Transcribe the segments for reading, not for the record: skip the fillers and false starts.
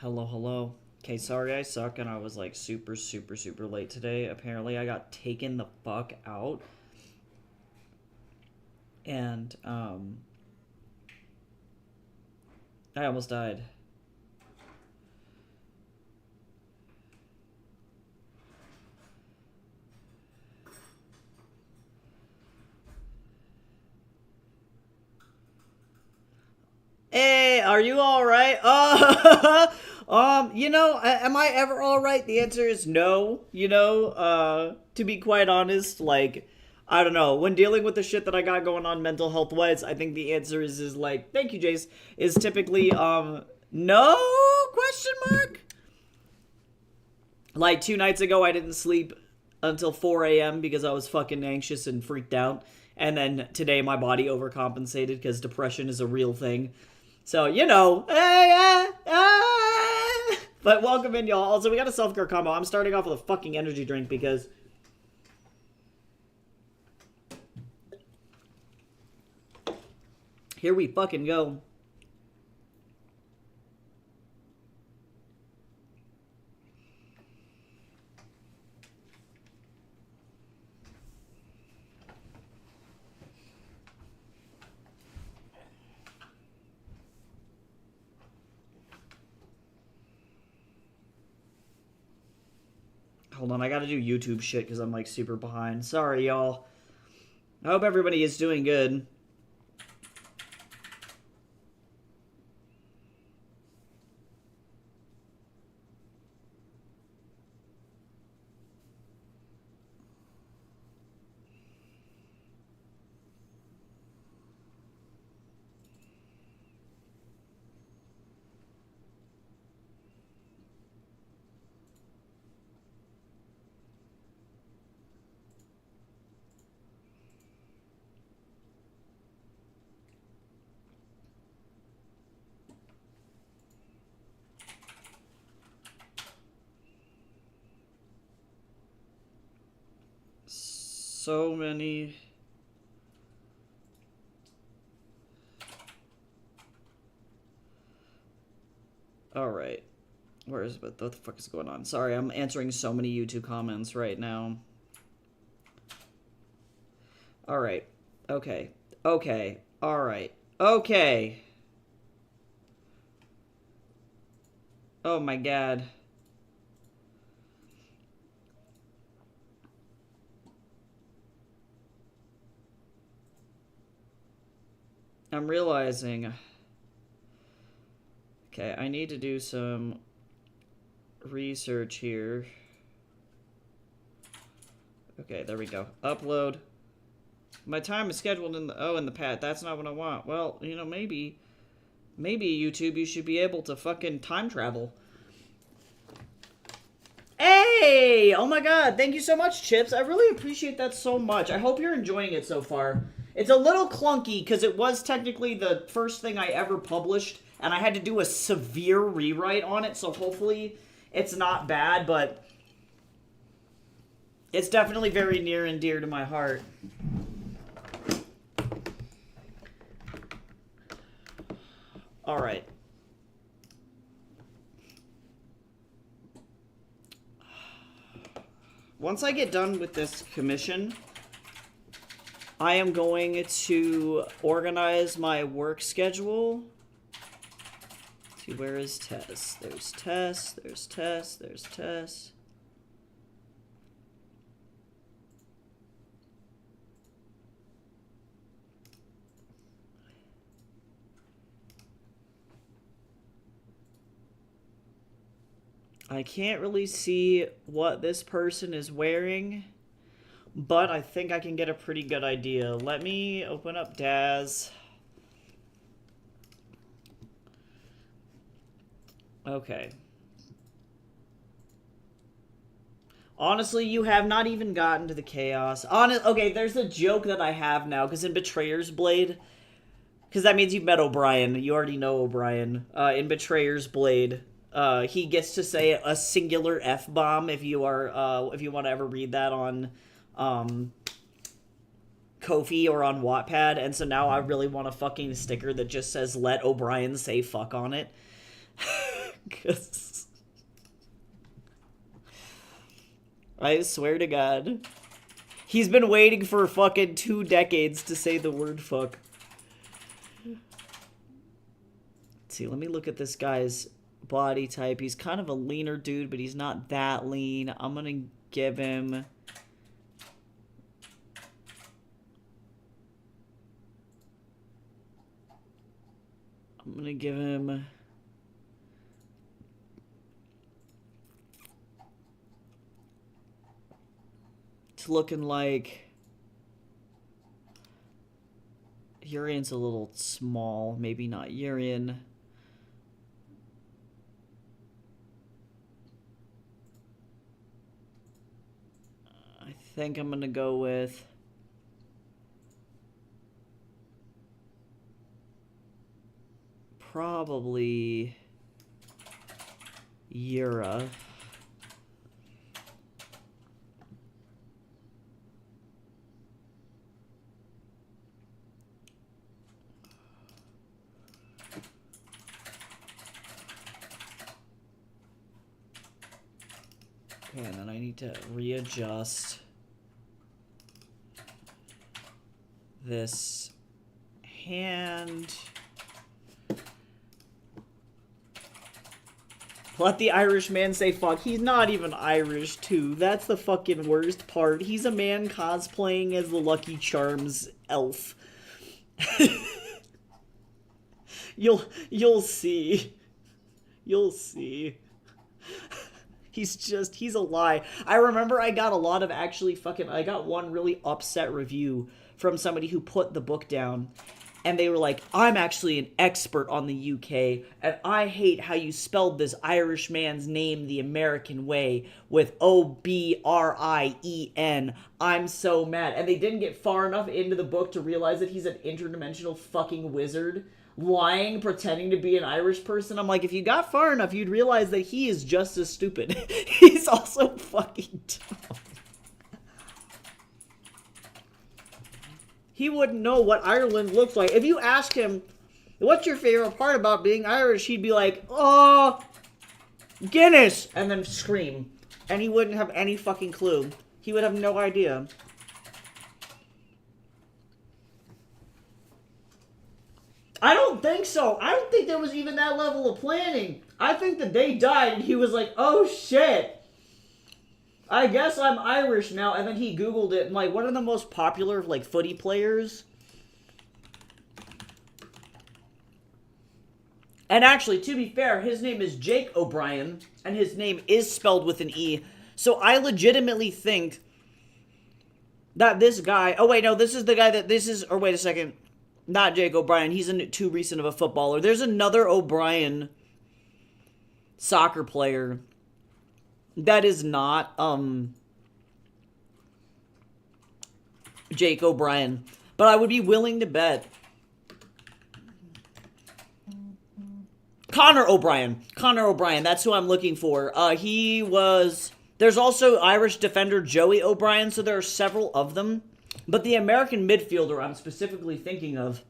Hello, hello. Okay, sorry I suck and I was like super, super, super late today. Apparently, I got taken the fuck out. And, I almost died. Hey, are you alright? Am I ever alright? The answer is no. To be quite honest, like, I don't know. When dealing with the shit that I got going on mental health wise, I think the answer is like, thank you, Jace, is typically, no question mark? Like 2 nights ago, I didn't sleep until 4 a.m. because I was fucking anxious and freaked out. And then today, my body overcompensated because depression is a real thing. So, but welcome in, y'all. Also, we got a self-care combo. I'm starting off with a fucking energy drink because here we fucking go. Hold on, I gotta do YouTube shit because I'm like super behind. Sorry, y'all. I hope everybody is doing good. So many. Alright. What the fuck is going on? Sorry, I'm answering so many YouTube comments right now. Alright. Okay. Okay. Alright. Okay. Oh my god. I'm realizing. Okay, I need to do some research here. Okay, there we go. Upload. My time is scheduled in the pad. That's not what I want. Well, maybe YouTube, you should be able to fucking time travel. Hey! Oh my god, thank you so much, Chips. I really appreciate that so much. I hope you're enjoying it so far. It's a little clunky because it was technically the first thing I ever published, and I had to do a severe rewrite on it, so hopefully it's not bad, but it's definitely very near and dear to my heart. Alright. Once I get done with this commission, I am going to organize my work schedule. Let's see, where is Tess? There's Tess, there's Tess, there's Tess. I can't really see what this person is wearing, but I think I can get a pretty good idea. Let me open up Daz. Okay. Honestly, you have not even gotten to the chaos. Okay, there's a joke that I have now, because in Betrayer's Blade, because that means you've met O'Brien. You already know O'Brien. In Betrayer's Blade, he gets to say a singular F-bomb if you want to ever read that on Ko-fi or on Wattpad, and so now I really want a fucking sticker that just says "Let O'Brien say fuck" on it. 'Cause I swear to God. He's been waiting for fucking 2 decades to say the word fuck. Let's see, let me look at this guy's body type. He's kind of a leaner dude, but he's not that lean. I'm gonna give him... It's looking like... Urian's a little small. Maybe not Urian. I think I'm gonna go with... probably... Yura. Okay, and then I need to readjust this hand. Let the Irish man say fuck. He's not even Irish, too. That's the fucking worst part. He's a man cosplaying as the Lucky Charms elf. You'll see. You'll see. He's a lie. I remember I got a lot of I got one really upset review from somebody who put the book down. And they were like, I'm actually an expert on the UK, and I hate how you spelled this Irish man's name the American way with O-B-R-I-E-N. I'm so mad. And they didn't get far enough into the book to realize that he's an interdimensional fucking wizard, lying, pretending to be an Irish person. I'm like, if you got far enough, you'd realize that he is just as stupid. He's also fucking dumb. He wouldn't know what Ireland looks like. If you ask him, what's your favorite part about being Irish? He'd be like, oh, Guinness, and then scream. And he wouldn't have any fucking clue. He would have no idea. I don't think so. I don't think there was even that level of planning. I think the day died and he was like, oh shit. I guess I'm Irish now, and then he Googled it, and, like, one of the most popular, like, footy players. And actually, to be fair, his name is Jake O'Brien, and his name is spelled with an E. So I legitimately think that this guy... Oh, wait, no, this is the guy that... This is... Or wait a second. Not Jake O'Brien. He's too recent of a footballer. There's another O'Brien soccer player... that is not, Jake O'Brien. But I would be willing to bet. Connor O'Brien. Connor O'Brien, that's who I'm looking for. He was... There's also Irish defender Joey O'Brien, so there are several of them. But the American midfielder I'm specifically thinking of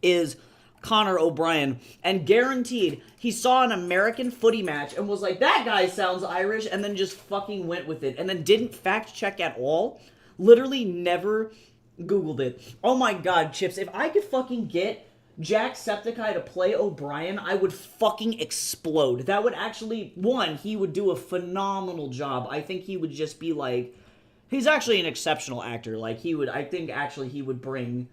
is... Connor O'Brien, and guaranteed he saw an American footy match and was like, that guy sounds Irish, and then just fucking went with it, and then didn't fact check at all. Literally never Googled it. Oh my god, Chips, if I could fucking get Jacksepticeye to play O'Brien, I would fucking explode. That would actually, one, he would do a phenomenal job. I think he would just be like, he's actually an exceptional actor. Like, I think actually he would bring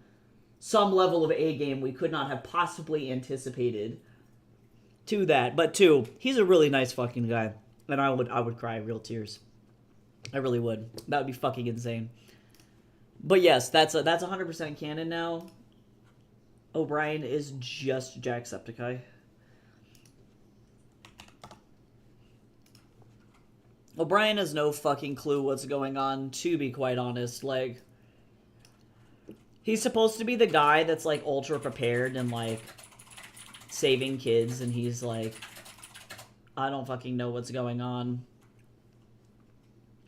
some level of A-game we could not have possibly anticipated to that. But two, he's a really nice fucking guy. And I would cry real tears. I really would. That would be fucking insane. But yes, that's 100% canon now. O'Brien is just Jacksepticeye. O'Brien has no fucking clue what's going on, to be quite honest. Like... He's supposed to be the guy that's, like, ultra prepared and, like, saving kids, and he's like, I don't fucking know what's going on.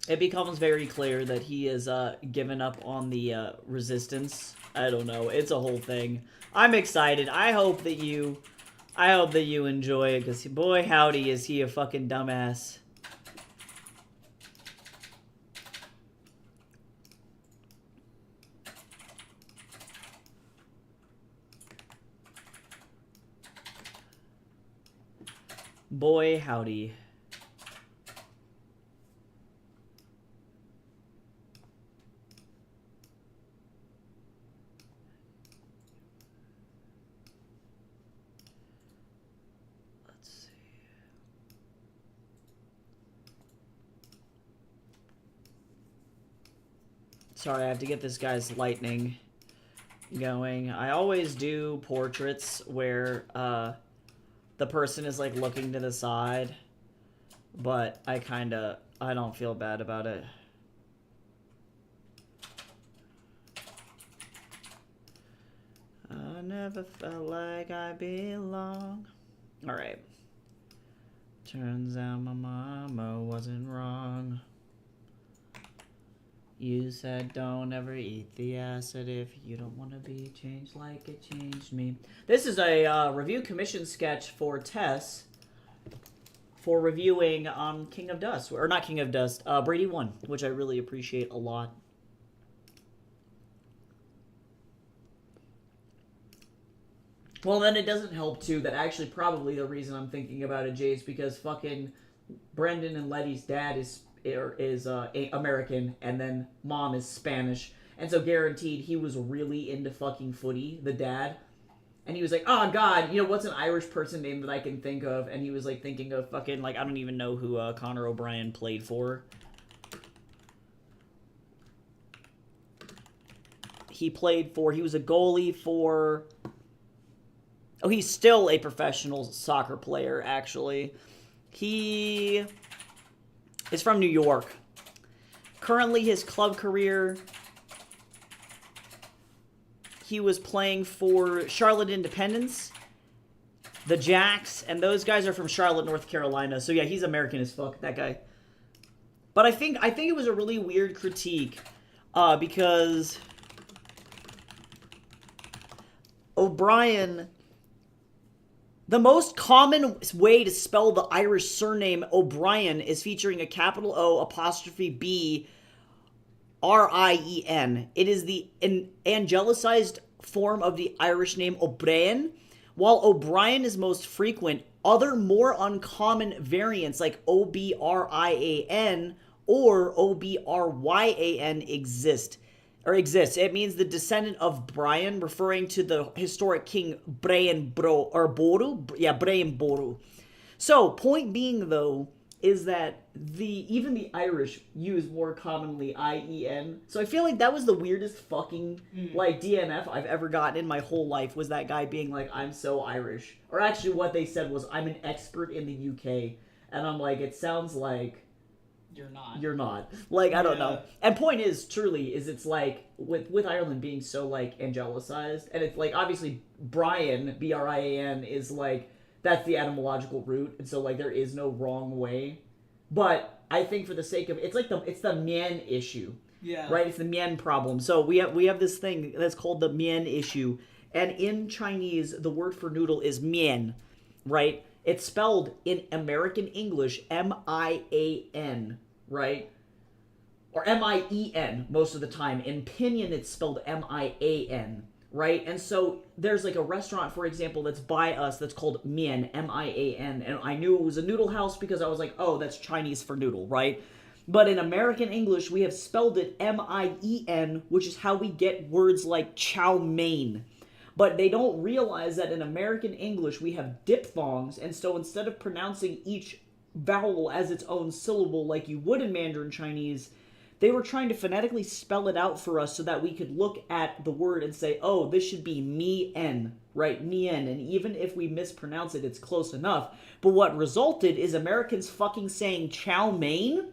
It becomes very clear that he is, given up on the, resistance. I don't know. It's a whole thing. I'm excited. I hope that you I hope that you enjoy it, because boy howdy is he a fucking dumbass. Boy howdy. Sorry, I have to get this guy's lightning going. I always do portraits where the person is like looking to the side, but I don't feel bad about it. I never felt like I belong. Alright. Turns out my mama wasn't wrong. You said don't ever eat the acid if you don't want to be changed like it changed me. This is a review commission sketch for Tess for reviewing King of Dust. Or not King of Dust, Brady 1, which I really appreciate a lot. Well, then it doesn't help, too, that actually probably the reason I'm thinking about it, Jay, is because fucking Brendan and Letty's dad is American, and then mom is Spanish. And so guaranteed he was really into fucking footy, the dad. And he was like, oh, God, you know, what's an Irish person name that I can think of? And he was, like, thinking of fucking, like, I don't even know who Conor O'Brien played for. He was a goalie for... Oh, he's still a professional soccer player, actually. He is from New York. Currently, his club career, he was playing for Charlotte Independence, the Jacks, and those guys are from Charlotte, North Carolina. So yeah, he's American as fuck, that guy. But I think it was a really weird critique, because O'Brien... The most common way to spell the Irish surname O'Brien is featuring a capital O apostrophe B R-I-E-N. It is the angelicized form of the Irish name O'Brien. While O'Brien is most frequent, other more uncommon variants like O-B-R-I-A-N or O-B-R-Y-A-N exist. It means the descendant of Brian, referring to the historic king Brian Boru. Yeah, Brian Boru. So, point being, though, is that even the Irish use more commonly I-E-N. So I feel like that was the weirdest fucking, like, DNF I've ever gotten in my whole life, was that guy being like, I'm so Irish. Or actually what they said was, I'm an expert in the UK. And I'm like, it sounds like... You're not. Like, I don't know. And point is, truly, is it's like, with Ireland being so, like, angelicized, and it's like, obviously, Brian, B-R-I-A-N, is like, that's the etymological root, and so, like, there is no wrong way. But I think for the sake of, it's the Mien issue. Yeah. Right? It's the Mien problem. So we have this thing that's called the Mien issue, and in Chinese, the word for noodle is Mien, right? It's spelled in American English, M-I-A-N, right? Or M-I-E-N most of the time. In Pinyin, it's spelled M-I-A-N, right? And so there's like a restaurant, for example, that's by us that's called Mian, M-I-A-N. And I knew it was a noodle house because I was like, oh, that's Chinese for noodle, right? But in American English, we have spelled it M-I-E-N, which is how we get words like chow mein. But they don't realize that in American English, we have diphthongs, and so instead of pronouncing each vowel as its own syllable like you would in Mandarin Chinese, they were trying to phonetically spell it out for us so that we could look at the word and say, oh, this should be mi-en, right? Mi-en, and even if we mispronounce it, it's close enough. But what resulted is Americans fucking saying chow mein,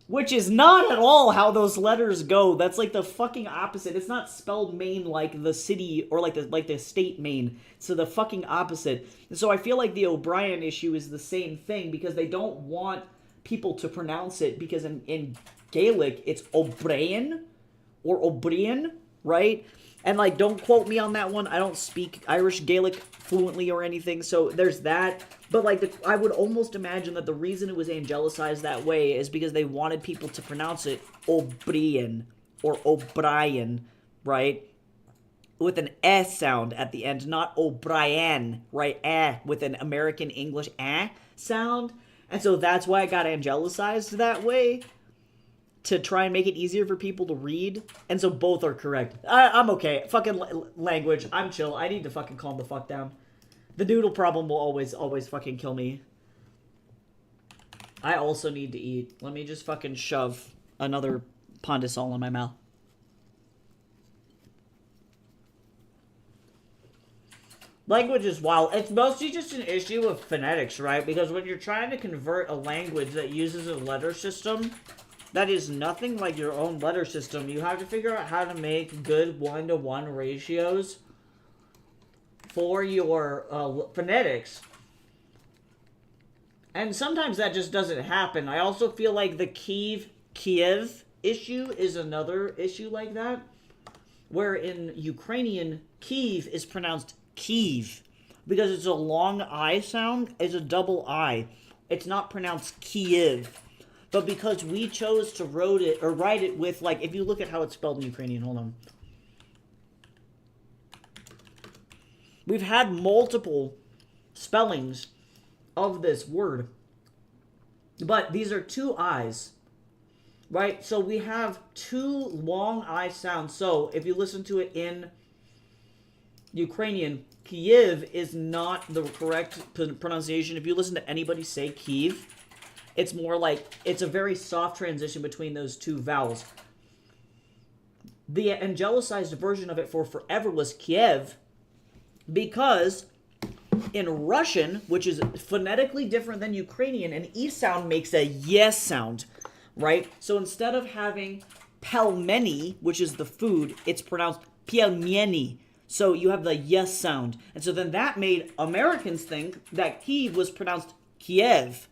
which is not at all how those letters go. That's like the fucking opposite. It's not spelled Maine like the city or like the state Maine. So the fucking opposite. And so I feel like the O'Brien issue is the same thing because they don't want people to pronounce it because in Gaelic it's O'Brien or O'Brien, right? And like, don't quote me on that one. I don't speak Irish Gaelic fluently or anything, so there's that. But like, I would almost imagine that the reason it was angelicized that way is because they wanted people to pronounce it O'Brien or O'Brien, right? With an S sound at the end, not O'Brien, right? With an American English sound. And so that's why it got angelicized that way, to try and make it easier for people to read. And so both are correct. I'm okay. Fucking language. I'm chill. I need to fucking calm the fuck down. The doodle problem will always fucking kill me. I also need to eat. Let me just fucking shove another Pondasol in my mouth. Language is wild. It's mostly just an issue of phonetics, right? Because when you're trying to convert a language that uses a letter system that is nothing like your own letter system, you have to figure out how to make good one-to-one ratios for your phonetics. And sometimes that just doesn't happen. I also feel like the Kiev issue is another issue like that, where in Ukrainian, Kiev is pronounced Kiev, because it's a long I sound, it's a double I. It's not pronounced Kiev. But because we chose to write it with, like, if you look at how it's spelled in Ukrainian, hold on. We've had multiple spellings of this word, but these are two I's, right? So we have two long I sounds. So if you listen to it in Ukrainian, Kiev is not the correct pronunciation. If you listen to anybody say Kiev, it's more like, it's a very soft transition between those two vowels. The angelicized version of it for forever was Kiev, because in Russian, which is phonetically different than Ukrainian, an E sound makes a yes sound, right? So instead of having pelmeni, which is the food, it's pronounced pelmeni. So you have the yes sound. And so then that made Americans think that Kiev was pronounced Kiev,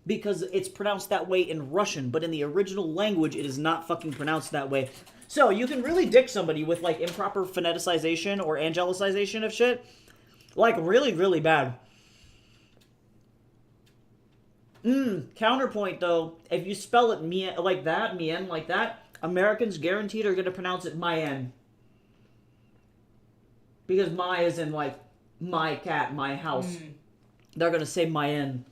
because it's pronounced that way in Russian, but in the original language, it is not fucking pronounced that way. So you can really dick somebody with, like, improper phoneticization or angelicization of shit. Like, really, really bad. Counterpoint, though, if you spell it mien like that, Americans guaranteed are going to pronounce it Mayen. Because my is in, like, my cat, my house. They're going to say Mayen.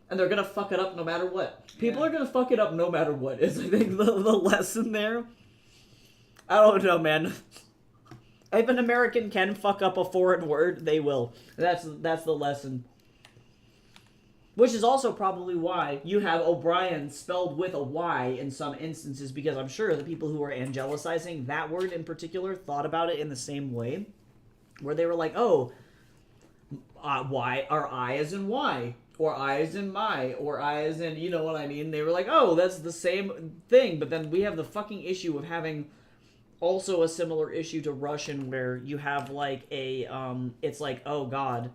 And they're going to fuck it up no matter what. People are going to fuck it up no matter what, is, I think, the lesson there. I don't know, man. If an American can fuck up a foreign word, they will. That's the lesson. Which is also probably why you have O'Brien spelled with a Y in some instances, because I'm sure the people who are angelicizing that word in particular thought about it in the same way. Where they were like, oh, Y, or I as in Y, or I as in my, or I as in, you know what I mean? They were like, oh, that's the same thing, but then we have the fucking issue of having also a similar issue to Russian where you have like a, it's like, oh god,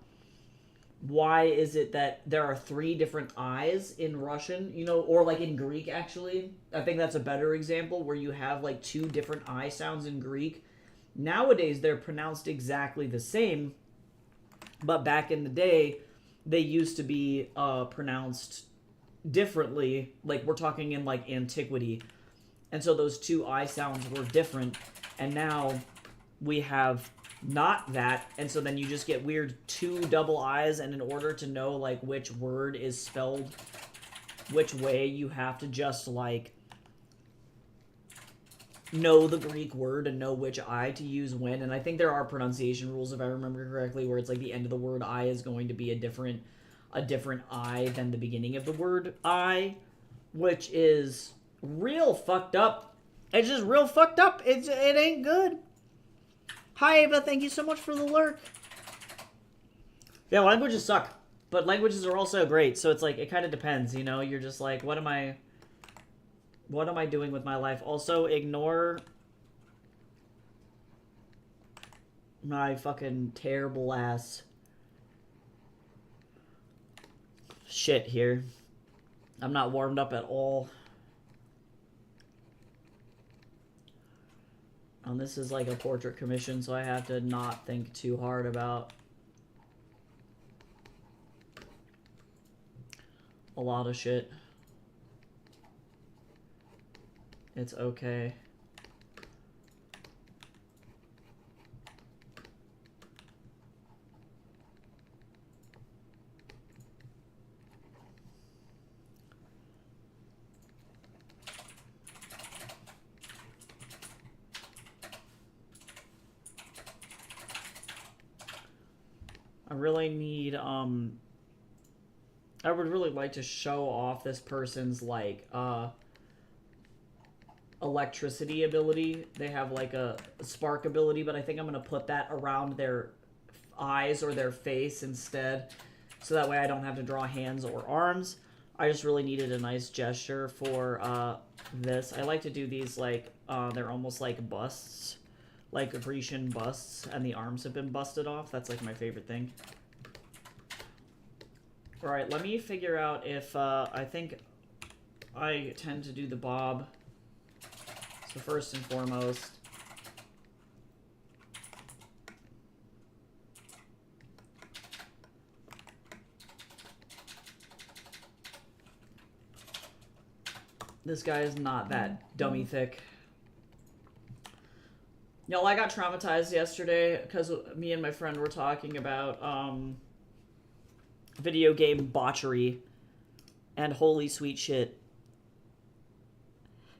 why is it that there are 3 different I's in Russian, you know, or like in Greek actually? I think that's a better example where you have like 2 different I sounds in Greek. Nowadays they're pronounced exactly the same, but back in the day they used to be pronounced differently, like we're talking in like antiquity. And so those 2 I sounds were different, and now we have not that, and so then you just get weird 2 double I's, and in order to know like which word is spelled which way, you have to just like know the Greek word and know which I to use when. And I think there are pronunciation rules, if I remember correctly, where it's like the end of the word I is going to be a different I than the beginning of the word I, which is real fucked up. It's just real fucked up. It ain't good. Hi Ava, thank you so much for the lurk. Yeah, languages suck, but languages are also great. So it's like, it kind of depends, you know. You're just like, what am I doing with my life? Also, ignore my fucking terrible ass shit here. I'm not warmed up at all. And this is like a portrait commission, so I have to not think too hard about a lot of shit. It's okay. I really need, I would really like to show off this person's, like, electricity ability. They have, like, a spark ability, but I think I'm going to put that around their eyes or their face instead, so that way I don't have to draw hands or arms. I just really needed a nice gesture for, this. I like to do these, like, they're almost like busts. Like Grecian busts, and the arms have been busted off. That's like my favorite thing. Alright, let me figure out if, I think I tend to do the bob. So first and foremost, this guy is not that dummy thick. Y'all, I got traumatized yesterday because me and my friend were talking about video game botchery, and holy sweet shit.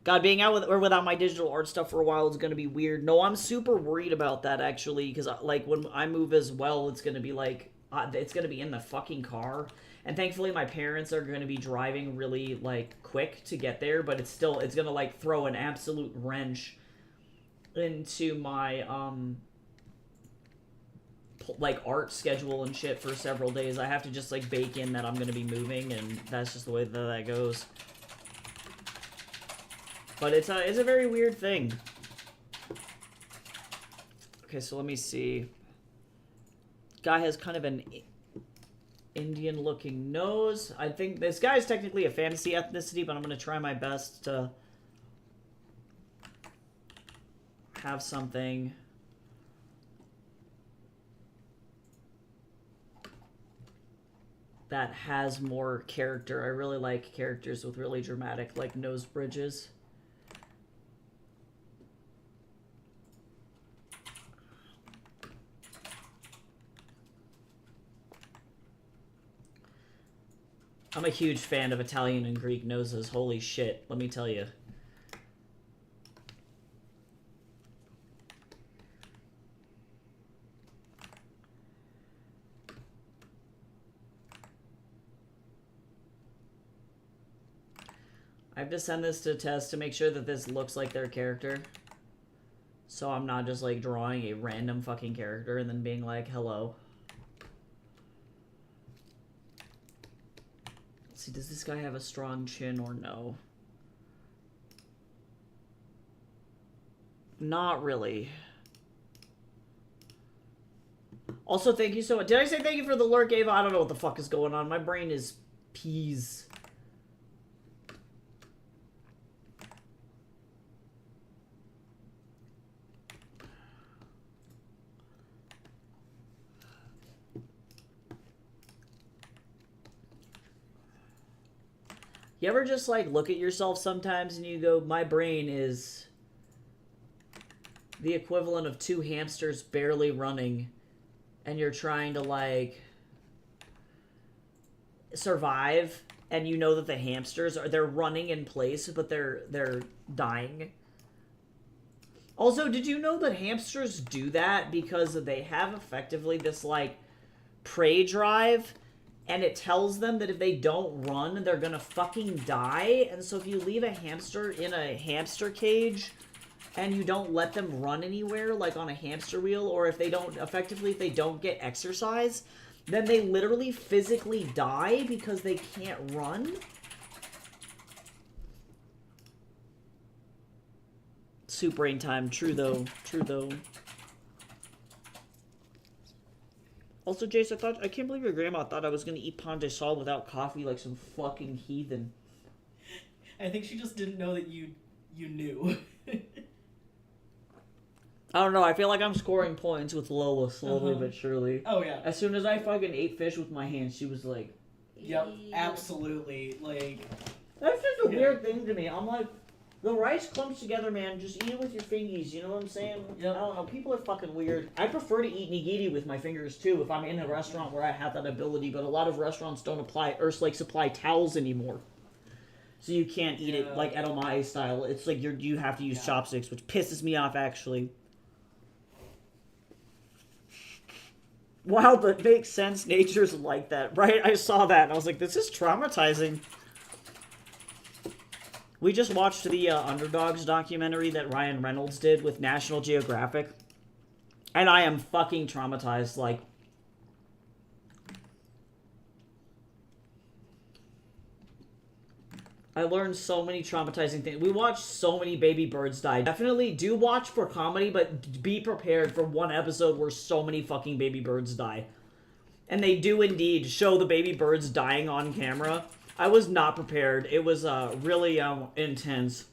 God, being out with or without my digital art stuff for a while is going to be weird. No, I'm super worried about that, actually, because, like, when I move as well, it's going to be, like, it's going to be in the fucking car. And thankfully, my parents are going to be driving really, like, quick to get there, but it's going to, like, throw an absolute wrench into my, like, art schedule and shit for several days. I have to just, like, bake in that I'm going to be moving, and that's just the way that goes. But it's a very weird thing. Okay, so let me see. Guy has kind of an Indian-looking nose. I think this guy is technically a fantasy ethnicity, but I'm going to try my best to have something that has more character. I really like characters with really dramatic, like, nose bridges. I'm a huge fan of Italian and Greek noses. Holy shit, let me tell you. I have to send this to test to make sure that this looks like their character. So I'm not just, like, drawing a random fucking character and then being like, hello. Let's see, does this guy have a strong chin or no? Not really. Also, thank you so much. Did I say thank you for the lurk, Ava? I don't know what the fuck is going on. My brain is peas. You ever just, like, look at yourself sometimes and you go, my brain is the equivalent of 2 hamsters barely running, and you're trying to, like, survive, and you know that the hamsters they're running in place, but they're dying. Also, did you know that hamsters do that because they have effectively this, like, prey drive? And it tells them that if they don't run, they're gonna fucking die. And so if you leave a hamster in a hamster cage and you don't let them run anywhere, like on a hamster wheel, or if they don't, effectively, if they don't get exercise, then they literally physically die because they can't run. Soup brain time. True, though. True, though. Also, Jace, I can't believe your grandma thought I was gonna eat pan de sal without coffee like some fucking heathen. I think she just didn't know that you knew. I don't know. I feel like I'm scoring points with Lola slowly but surely. Oh yeah. As soon as I fucking ate fish with my hands, she was like, Yep. Absolutely. Like. that's just a weird thing to me. I'm like, the rice clumps together, man. Just eat it with your fingies. You know what I'm saying? Yep. I don't know. People are fucking weird. I prefer to eat nigiri with my fingers too if I'm in a restaurant where I have that ability. But a lot of restaurants don't supply towels anymore. So you can't eat it like edamame style. It's like you have to use chopsticks, which pisses me off actually. Wow, that makes sense. Nature's like that, right? I saw that and I was like, this is traumatizing. We just watched the Underdogs documentary that Ryan Reynolds did with National Geographic. And I am fucking traumatized, like... I learned so many traumatizing things. We watched so many baby birds die. Definitely do watch for comedy, but be prepared for one episode where so many fucking baby birds die. And they do indeed show the baby birds dying on camera. I was not prepared. It was really intense.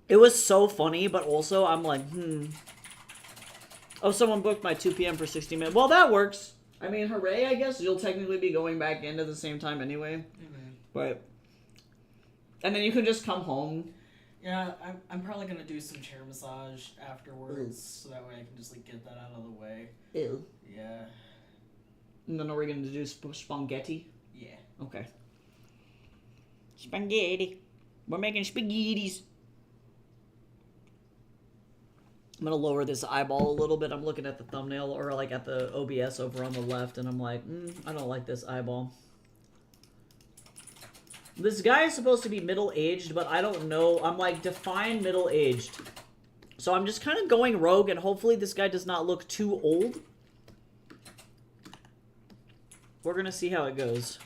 It was so funny, but also I'm like, Oh, someone booked my 2 p.m. for 60 minutes. Well, that works. I mean, hooray, I guess. You'll technically be going back in at the same time anyway. But... And then you can just come home. Yeah, I'm probably going to do some chair massage afterwards, so that way I can just, like, get that out of the way. Ew. Yeah. And then are we going to do spaghetti? Yeah. Okay. Spaghetti. We're making spaghettis. I'm gonna lower this eyeball a little bit. I'm looking at the thumbnail, or like at the OBS over on the left, and I'm like, I don't like this eyeball. This guy is supposed to be middle-aged, but I don't know. I'm like, define middle-aged. So I'm just kind of going rogue, and hopefully this guy does not look too old. We're gonna see how it goes.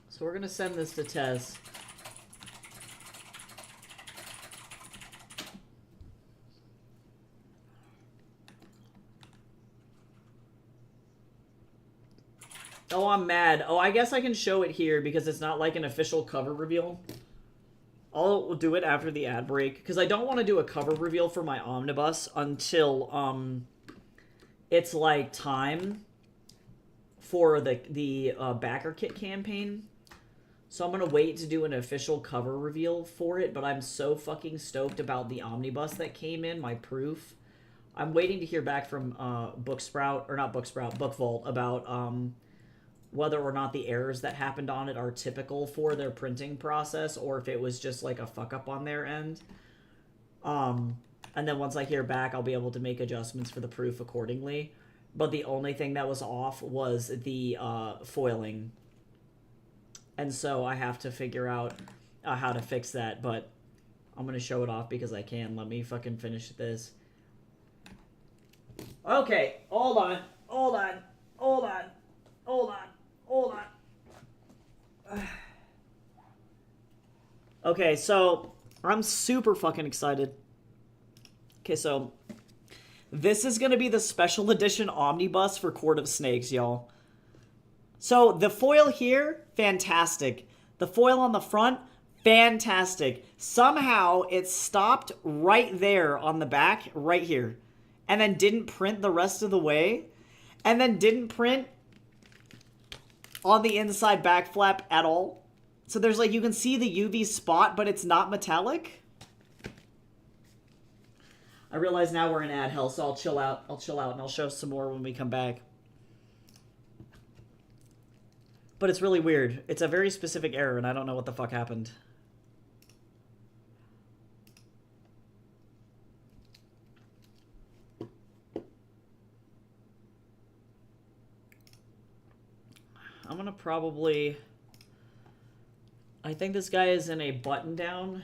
So we're gonna send this to Tess. Oh, I'm mad. Oh, I guess I can show it here because it's not like an official cover reveal. I'll do it after the ad break because I don't want to do a cover reveal for my omnibus until it's like time for the backer kit campaign. So I'm gonna wait to do an official cover reveal for it, but I'm so fucking stoked about the omnibus that came in, my proof. I'm waiting to hear back from Booksprout, or not Booksprout, BookVault, about whether or not the errors that happened on it are typical for their printing process, or if it was just like a fuck up on their end. And then once I hear back, I'll be able to make adjustments for the proof accordingly. But the only thing that was off was the foiling. And so I have to figure out how to fix that, but I'm going to show it off because I can. Let me fucking finish this. Okay, hold on. Okay, so I'm super fucking excited. Okay, so this is going to be the special edition omnibus for Court of Snakes, y'all. So the foil here, fantastic. The foil on the front, fantastic. Somehow it stopped right there on the back, right here. And then didn't print the rest of the way. And then didn't print on the inside back flap at all. So there's like, you can see the UV spot, but it's not metallic. I realize now we're in ad hell, so I'll chill out. And I'll show some more when we come back. But it's really weird. It's a very specific error, and I don't know what the fuck happened. I'm gonna probably... I think this guy is in a button down.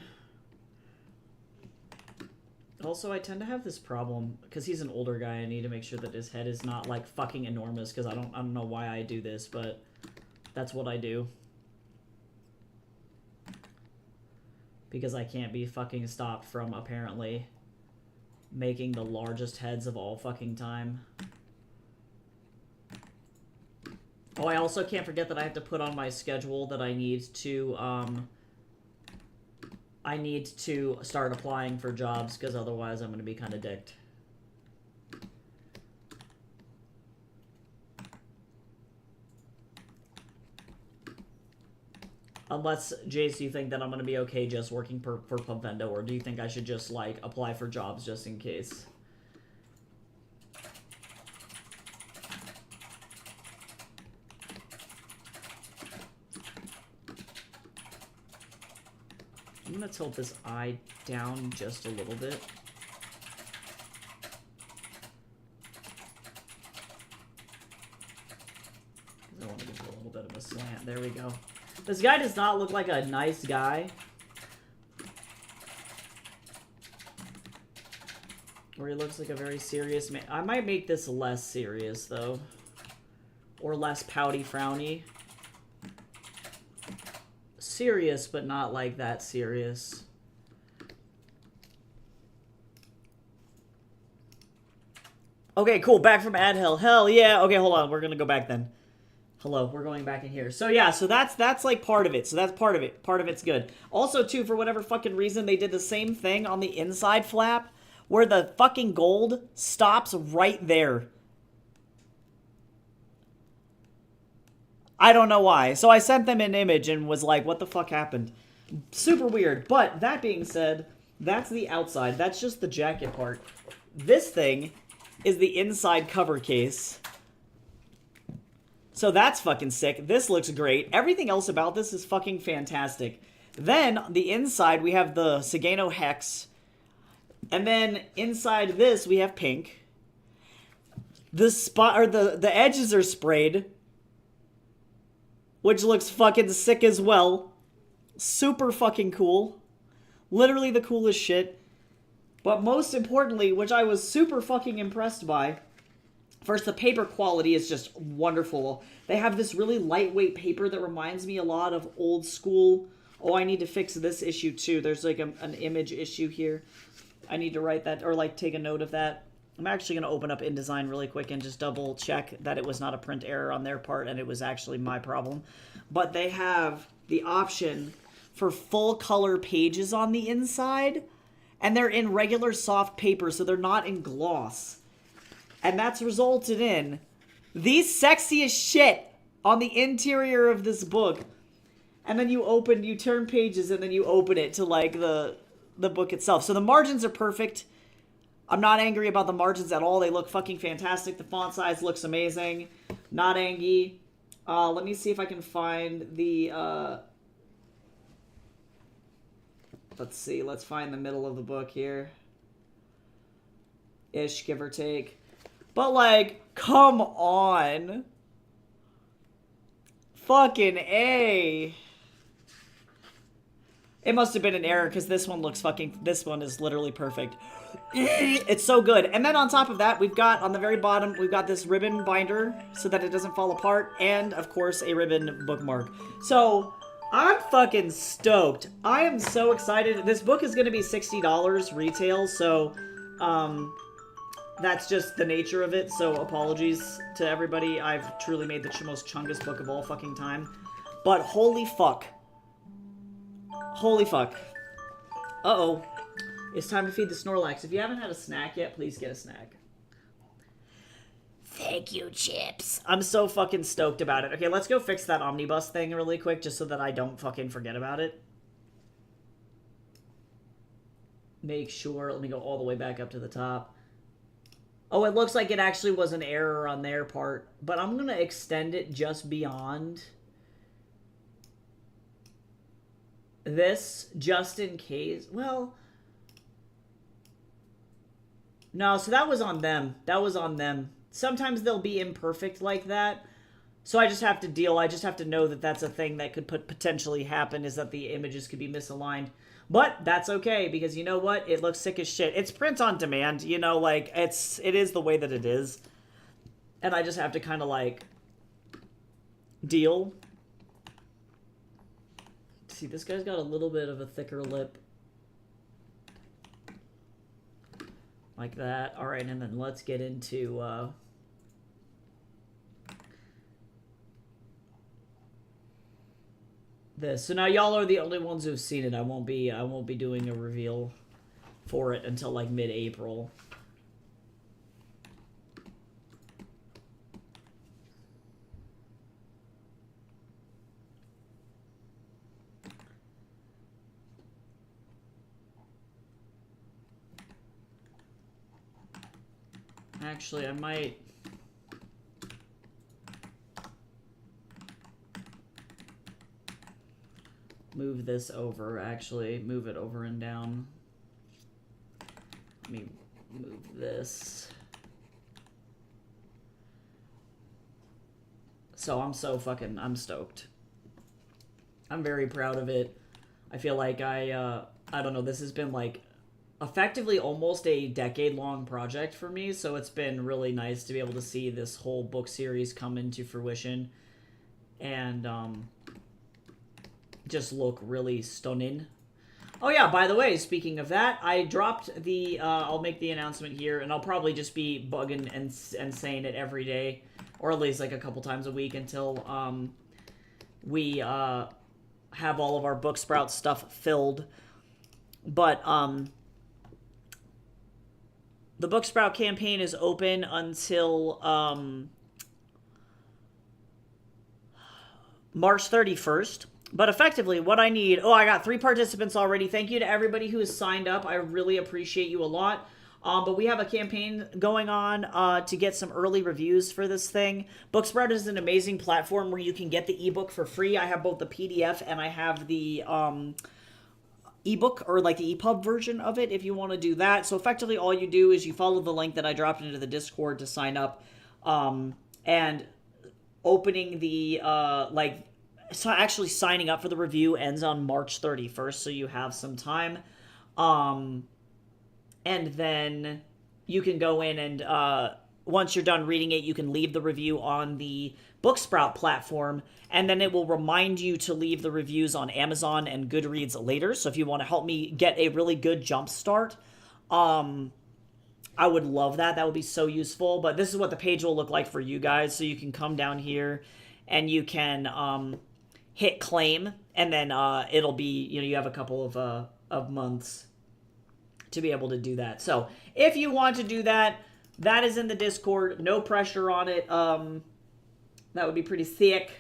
Also, I tend to have this problem, because he's an older guy, I need to make sure that his head is not, like, fucking enormous, because I don't know why I do this, but... That's what I do. Because I can't be fucking stopped from, apparently, making the largest heads of all fucking time. Oh, I also can't forget that I have to put on my schedule that I need to start applying for jobs, because otherwise I'm going to be kind of dicked. Unless, Jace, you think that I'm going to be okay just working for Pubvendo, or do you think I should just, like, apply for jobs just in case? I'm going to tilt this eye down just a little bit. I want to give it a little bit of a slant. There we go. This guy does not look like a nice guy. Or he looks like a very serious man. I might make this less serious, though. Or less pouty frowny. Serious, but not like that serious. Okay, cool. Back from ad hell. Hell yeah. Okay, hold on. We're gonna go back then. Hello, we're going back in here. So yeah, so that's like part of it. So that's part of it. Part of it's good. Also, too, for whatever fucking reason, they did the same thing on the inside flap, where the fucking gold stops right there. I don't know why. So I sent them an image and was like, what the fuck happened? Super weird. But that being said, that's the outside. That's just the jacket part. This thing is the inside cover case. So that's fucking sick. This looks great. Everything else about this is fucking fantastic. Then, the inside, we have the Sagano Hex. And then, inside this, we have pink. The edges are sprayed. Which looks fucking sick as well. Super fucking cool. Literally the coolest shit. But most importantly, which I was super fucking impressed by, first, the paper quality is just wonderful. They have this really lightweight paper that reminds me a lot of old school. Oh, I need to fix this issue too. There's like an image issue here. I need to write that, or like take a note of that. I'm actually going to open up InDesign really quick and just double check that it was not a print error on their part and it was actually my problem. But they have the option for full color pages on the inside, and they're in regular soft paper, so they're not in gloss. And that's resulted in the sexiest shit on the interior of this book. And then you turn pages, and then you open it to like the book itself. So the margins are perfect. I'm not angry about the margins at all. They look fucking fantastic. The font size looks amazing. Not angry. Let me see if I can find the, let's see. Let's find the middle of the book here. Ish, give or take. But, like, come on. Fucking A. It must have been an error, because this one looks fucking... This one is literally perfect. It's so good. And then on top of that, we've got, on the very bottom, we've got this ribbon binder so that it doesn't fall apart. And, of course, a ribbon bookmark. So, I'm fucking stoked. I am so excited. This book is going to be $60 retail, so, that's just the nature of it. So, apologies to everybody. I've truly made the most chungus book of all fucking time. But, holy fuck. Holy fuck. Uh-oh. It's time to feed the Snorlax. If you haven't had a snack yet, please get a snack. Thank you, Chips. I'm so fucking stoked about it. Okay, let's go fix that omnibus thing really quick, just so that I don't fucking forget about it. Make sure. Let me go all the way back up to the top. Oh, it looks like it actually was an error on their part, but I'm going to extend it just beyond this, just in case. Well... No, so that was on them. That was on them. Sometimes they'll be imperfect like that. So I just have to deal. I just have to know that that's a thing that could potentially happen, is that the images could be misaligned. But that's okay, because you know what? It looks sick as shit. It's print on demand, you know, like, it is the way that it is. And I just have to kind of, like, deal See, this guy's got a little bit of a thicker lip. Like that. All right, and then let's get into this. So now y'all are the only ones who've seen it. I won't be doing a reveal for it until like mid-April. Actually, I might move this over. Actually, move it over and down. Let me move this. So I'm stoked. I'm very proud of it. I feel like I don't know, this has been like effectively almost a decade-long project for me, so it's been really nice to be able to see this whole book series come into fruition and just look really stunning. Oh yeah, by the way, speaking of that, I dropped the, I'll make the announcement here, and I'll probably just be bugging and saying it every day, or at least like a couple times a week until we have all of our Booksprout stuff filled. But the Booksprout campaign is open until March 31st. But effectively, what I need... Oh, I got 3 participants already. Thank you to everybody who has signed up. I really appreciate you a lot. But we have a campaign going on to get some early reviews for this thing. Booksprout is an amazing platform where you can get the ebook for free. I have both the PDF and I have the... ebook or like the EPUB version of it if you want to do that. So effectively all you do is you follow the link that I dropped into the Discord to sign up, and opening the so actually signing up for the review ends on March 31st, so you have some time, and then you can go in and once you're done reading it, you can leave the review on the Booksprout platform, and then it will remind you to leave the reviews on Amazon and Goodreads later. So if you want to help me get a really good jump start, I would love that. That would be so useful. But this is what the page will look like for you guys. So you can come down here and you can hit claim, and then it'll be, you have a couple of months to be able to do that. So if you want to do that, that is in the Discord. No pressure on it. That would be pretty thick.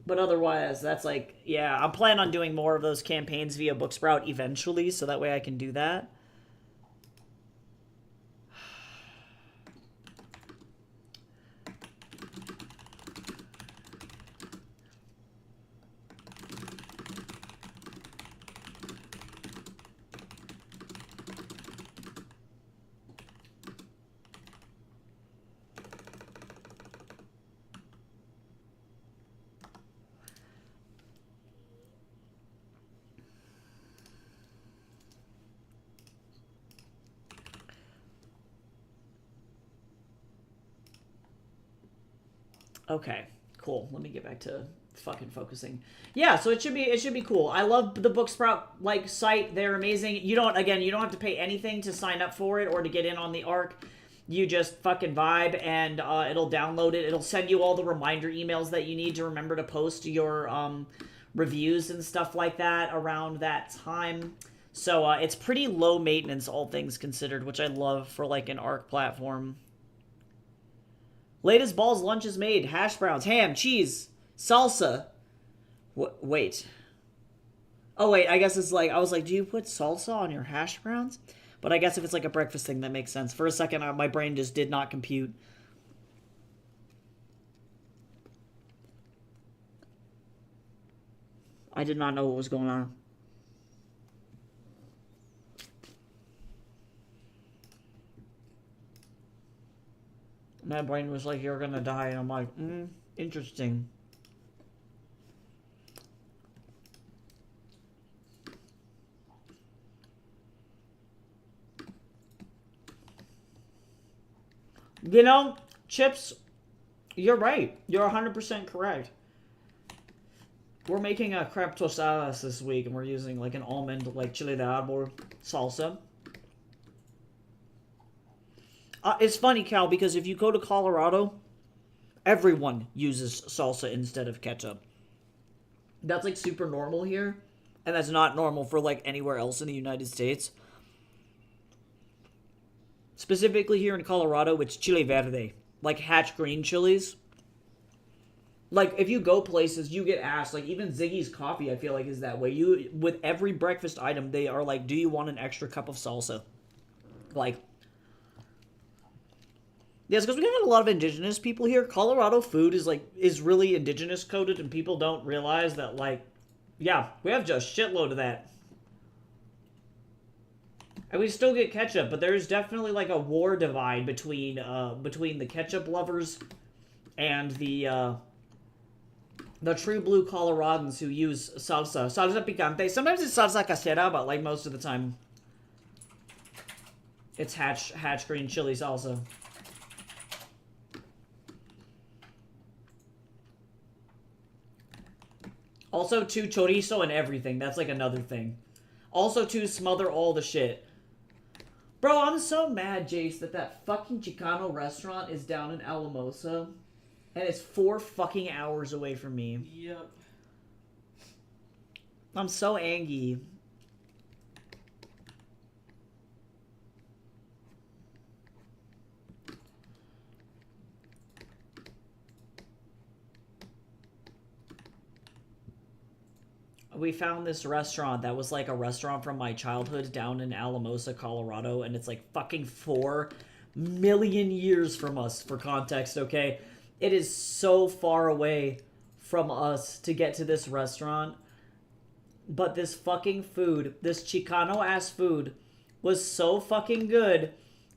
But otherwise, that's like, yeah, I'm planning on doing more of those campaigns via Booksprout eventually, so that way I can do that. Okay, cool. Let me get back to fucking focusing. Yeah, so it should be cool. I love the Booksprout site. They're amazing. You don't have to pay anything to sign up for it or to get in on the ARC. You just fucking vibe, and it'll download it. It'll send you all the reminder emails that you need to remember to post your reviews and stuff like that around that time. So it's pretty low maintenance, all things considered, which I love for like an ARC platform. Latest balls lunch is made. Hash browns, ham, cheese, salsa. Wait. Oh, wait. I guess it's like... I was like, do you put salsa on your hash browns? But I guess if it's like a breakfast thing, that makes sense. For a second, my brain just did not compute. I did not know what was going on. My brain was like, you're gonna die, and I'm like, interesting. You know, Chips, you're right. You're 100% correct. We're making a crab tostadas this week, and we're using like an almond, like chile de arbol salsa. It's funny, Cal, because if you go to Colorado, everyone uses salsa instead of ketchup. That's like super normal here, and that's not normal for like anywhere else in the United States. Specifically here in Colorado, it's chile verde, like Hatch green chilies. Like, if you go places, you get asked, like, even Ziggy's Coffee, I feel like, is that way. With every breakfast item, they are like, do you want an extra cup of salsa? Like, yes, because we have a lot of indigenous people here. Colorado food is really indigenous coded, and people don't realize that, like, yeah, we have just shitload of that. And we still get ketchup, but there's definitely, like, a war divide between the ketchup lovers and the true blue Coloradans who use salsa picante. Sometimes it's salsa casera, but like most of the time, it's Hatch green chili salsa. Also, too, chorizo and everything. That's like another thing. Also, too, smother all the shit. Bro, I'm so mad, Jace, that fucking Chicano restaurant is down in Alamosa. And it's 4 fucking hours away from me. Yep. I'm so angry. We found this restaurant that was like a restaurant from my childhood down in Alamosa, Colorado, and it's like fucking 4 million years from us, for context, okay? It is so far away from us to get to this restaurant. But this fucking food, this Chicano-ass food, was so fucking good.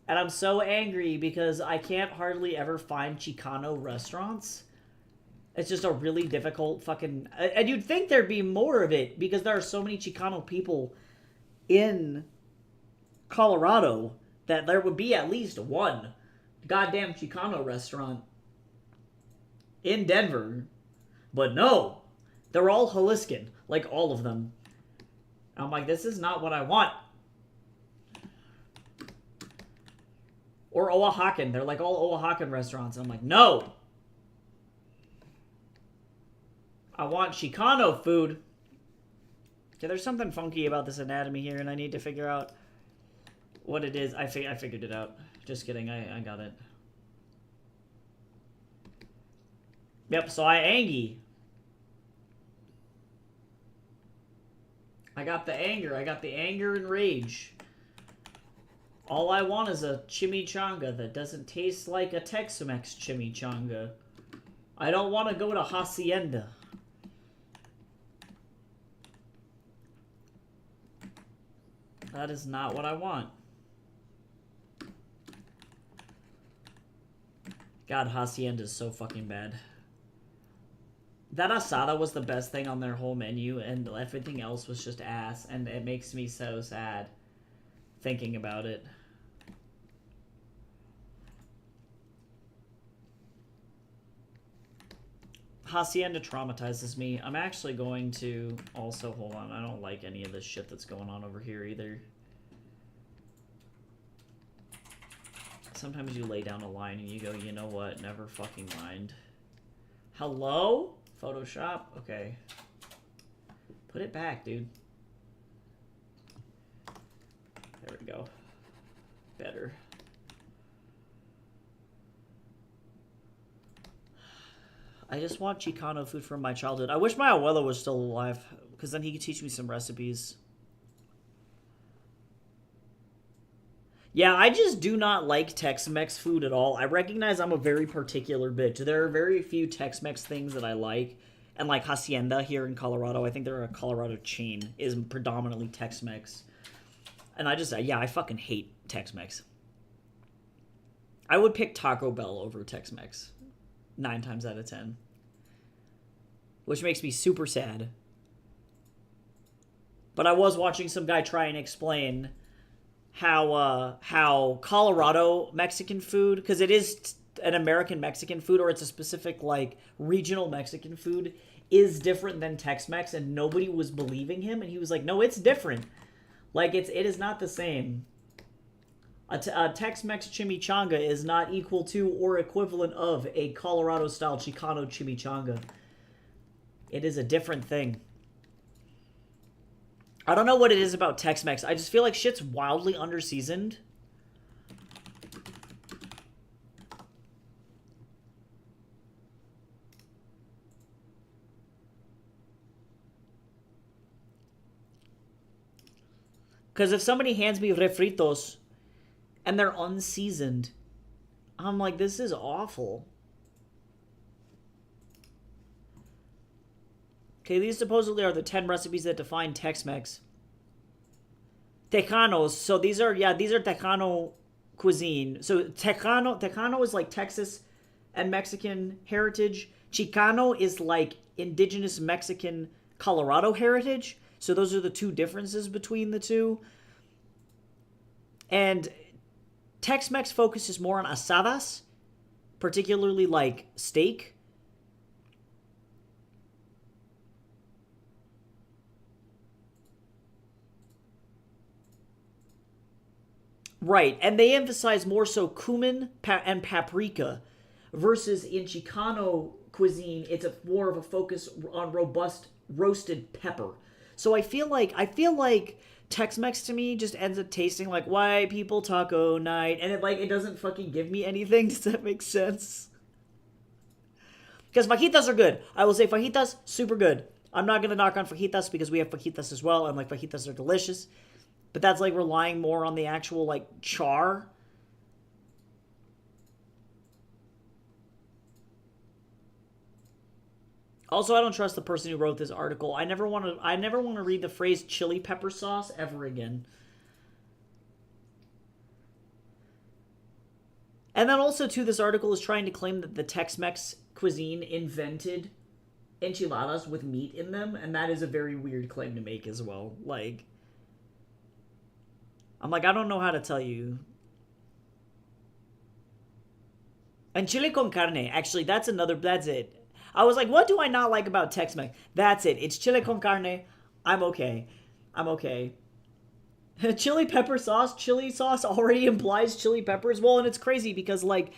And I'm so angry because I can't hardly ever find Chicano restaurants. It's just a really difficult fucking... And you'd think there'd be more of it because there are so many Chicano people in Colorado that there would be at least one goddamn Chicano restaurant in Denver. But no, they're all Jaliscan, like all of them. I'm like, this is not what I want. Or Oaxacan, they're like all Oaxacan restaurants. I'm like, no. I want Chicano food. Okay, there's something funky about this anatomy here, and I need to figure out what it is. I figured it out. Just kidding, I got it. Yep, so I angy. I got the anger. I got the anger and rage. All I want is a chimichanga that doesn't taste like a Tex-Mex chimichanga. I don't want to go to Hacienda. That is not what I want. God, Hacienda is so fucking bad. That asada was the best thing on their whole menu, and everything else was just ass, and it makes me so sad thinking about it. Hacienda traumatizes me. I'm actually going to also... Hold on, I don't like any of this shit that's going on over here either. Sometimes you lay down a line and you go, you know what, never fucking mind. Hello? Photoshop? Okay. Put it back, dude. There we go. Better. I just want Chicano food from my childhood. I wish my abuelo was still alive, because then he could teach me some recipes. Yeah, I just do not like Tex-Mex food at all. I recognize I'm a very particular bitch. There are very few Tex-Mex things that I like. And like Hacienda here in Colorado, I think they're a Colorado chain, is predominantly Tex-Mex. And I fucking hate Tex-Mex. I would pick Taco Bell over Tex-Mex 9 times out of 10. Which makes me super sad. But I was watching some guy try and explain how Colorado Mexican food, because it is an American Mexican food or it's a specific like regional Mexican food is different than Tex-Mex, and nobody was believing him, and he was like, no, it's different. Like it is not the same. A Tex-Mex chimichanga is not equal to or equivalent of a Colorado-style Chicano chimichanga. It is a different thing. I don't know what it is about Tex-Mex. I just feel like shit's wildly under-seasoned. Because if somebody hands me refritos and they're unseasoned, I'm like, this is awful. Okay, these supposedly are the 10 recipes that define Tex-Mex. Tejanos. So these are Tejano cuisine. So Tejano is like Texas and Mexican heritage. Chicano is like indigenous Mexican Colorado heritage. So those are the two differences between the two. And Tex-Mex focuses more on asadas, particularly like steak. Right, and they emphasize more so cumin and paprika, versus in Chicano cuisine, it's more of a focus on robust roasted pepper. So I feel like Tex-Mex to me just ends up tasting like white people taco night, and it doesn't fucking give me anything. Does that make sense? Because fajitas are good. I will say fajitas, super good. I'm not gonna knock on fajitas because we have fajitas as well, and like fajitas are delicious. But that's like relying more on the actual like char. Also, I don't trust the person who wrote this article. I never want to read the phrase chili pepper sauce ever again. And then also too, this article is trying to claim that the Tex-Mex cuisine invented enchiladas with meat in them, and that is a very weird claim to make as well. Like, I'm like, I don't know how to tell you. And chile con carne, actually, that's it. I was like, what do I not like about Tex-Mex? That's it. It's chile con carne. I'm okay. Chili pepper sauce, chili sauce already implies chili peppers. Well, and it's crazy because, like,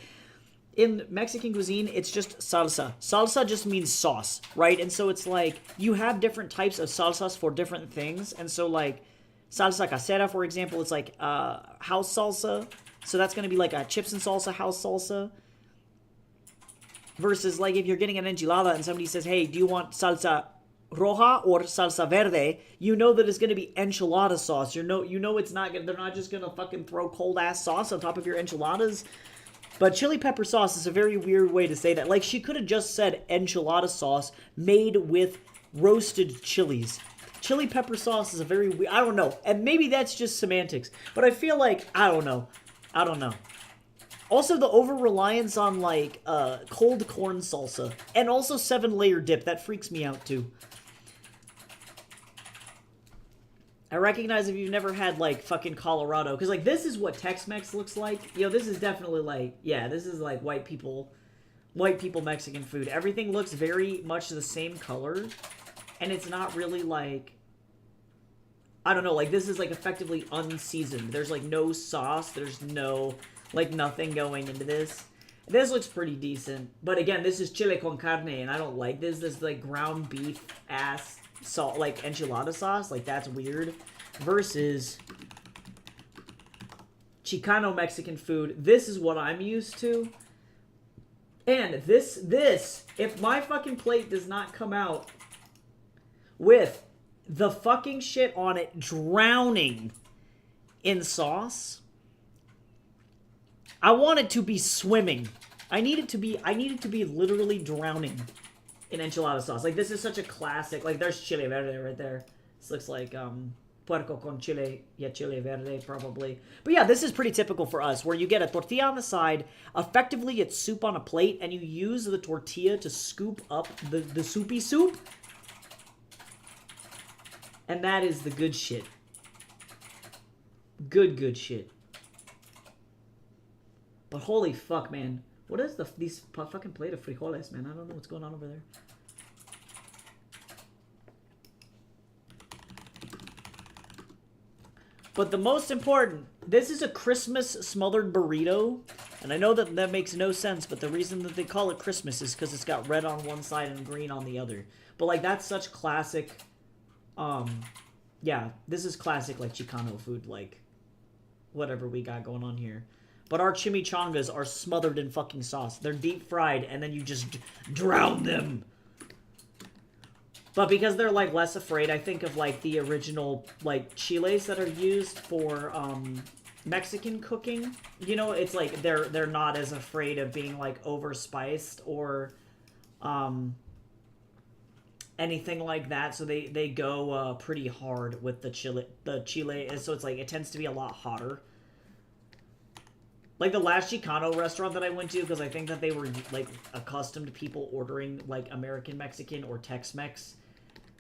in Mexican cuisine, it's just salsa. Salsa just means sauce, right? And so it's like, you have different types of salsas for different things. And so, like, salsa casera, for example, it's like house salsa. So that's going to be like a chips and salsa house salsa. Versus, like, if you're getting an enchilada and somebody says, hey, do you want salsa roja or salsa verde? You know that it's going to be enchilada sauce. You know it's not they're not just going to fucking throw cold-ass sauce on top of your enchiladas. But chili pepper sauce is a very weird way to say that. Like, she could have just said enchilada sauce made with roasted chilies. Chili pepper sauce is a very weird... I don't know. And maybe that's just semantics. But I feel like... I don't know. Also, the over-reliance on, like, cold corn salsa. And also 7-layer dip. That freaks me out, too. I recognize if you've never had, like, fucking Colorado. Because, like, this is what Tex-Mex looks like. This is definitely, like... Yeah, this is, like, white people Mexican food. Everything looks very much the same color. And it's not really, like... I don't know, like, this is, like, effectively unseasoned. There's, like, no sauce. There's no... like, nothing going into this. This looks pretty decent. But again, this is chile con carne, and I don't like this. This is, like, ground beef ass salt, like, enchilada sauce. Like, that's weird. Versus Chicano Mexican food. This is what I'm used to. And this, if my fucking plate does not come out with the fucking shit on it drowning in sauce... I want it to be swimming. I need it to be literally drowning in enchilada sauce. Like, this is such a classic. Like, there's chile verde right there. This looks like puerco con chile. Yeah, chile verde probably. But yeah, this is pretty typical for us, where you get a tortilla on the side. Effectively, it's soup on a plate, and you use the tortilla to scoop up the soupy soup. And that is the good shit. Good shit. But holy fuck, man. What is these fucking plate of frijoles, man? I don't know what's going on over there. But the most important, this is a Christmas smothered burrito. And I know that that makes no sense, but the reason that they call it Christmas is because it's got red on one side and green on the other. But, like, that's such classic, yeah, this is classic, like, Chicano food, like, whatever we got going on here. But our chimichangas are smothered in fucking sauce. They're deep fried, and then you just drown them. But because they're, like, less afraid, I think of, like, the original, like, chiles that are used for, Mexican cooking. You know, it's like they're not as afraid of being, like, overspiced or, anything like that. So they go, pretty hard with the chile. So it's, like, it tends to be a lot hotter. Like, the last Chicano restaurant that I went to, because I think that they were, like, accustomed to people ordering, like, American Mexican or Tex-Mex.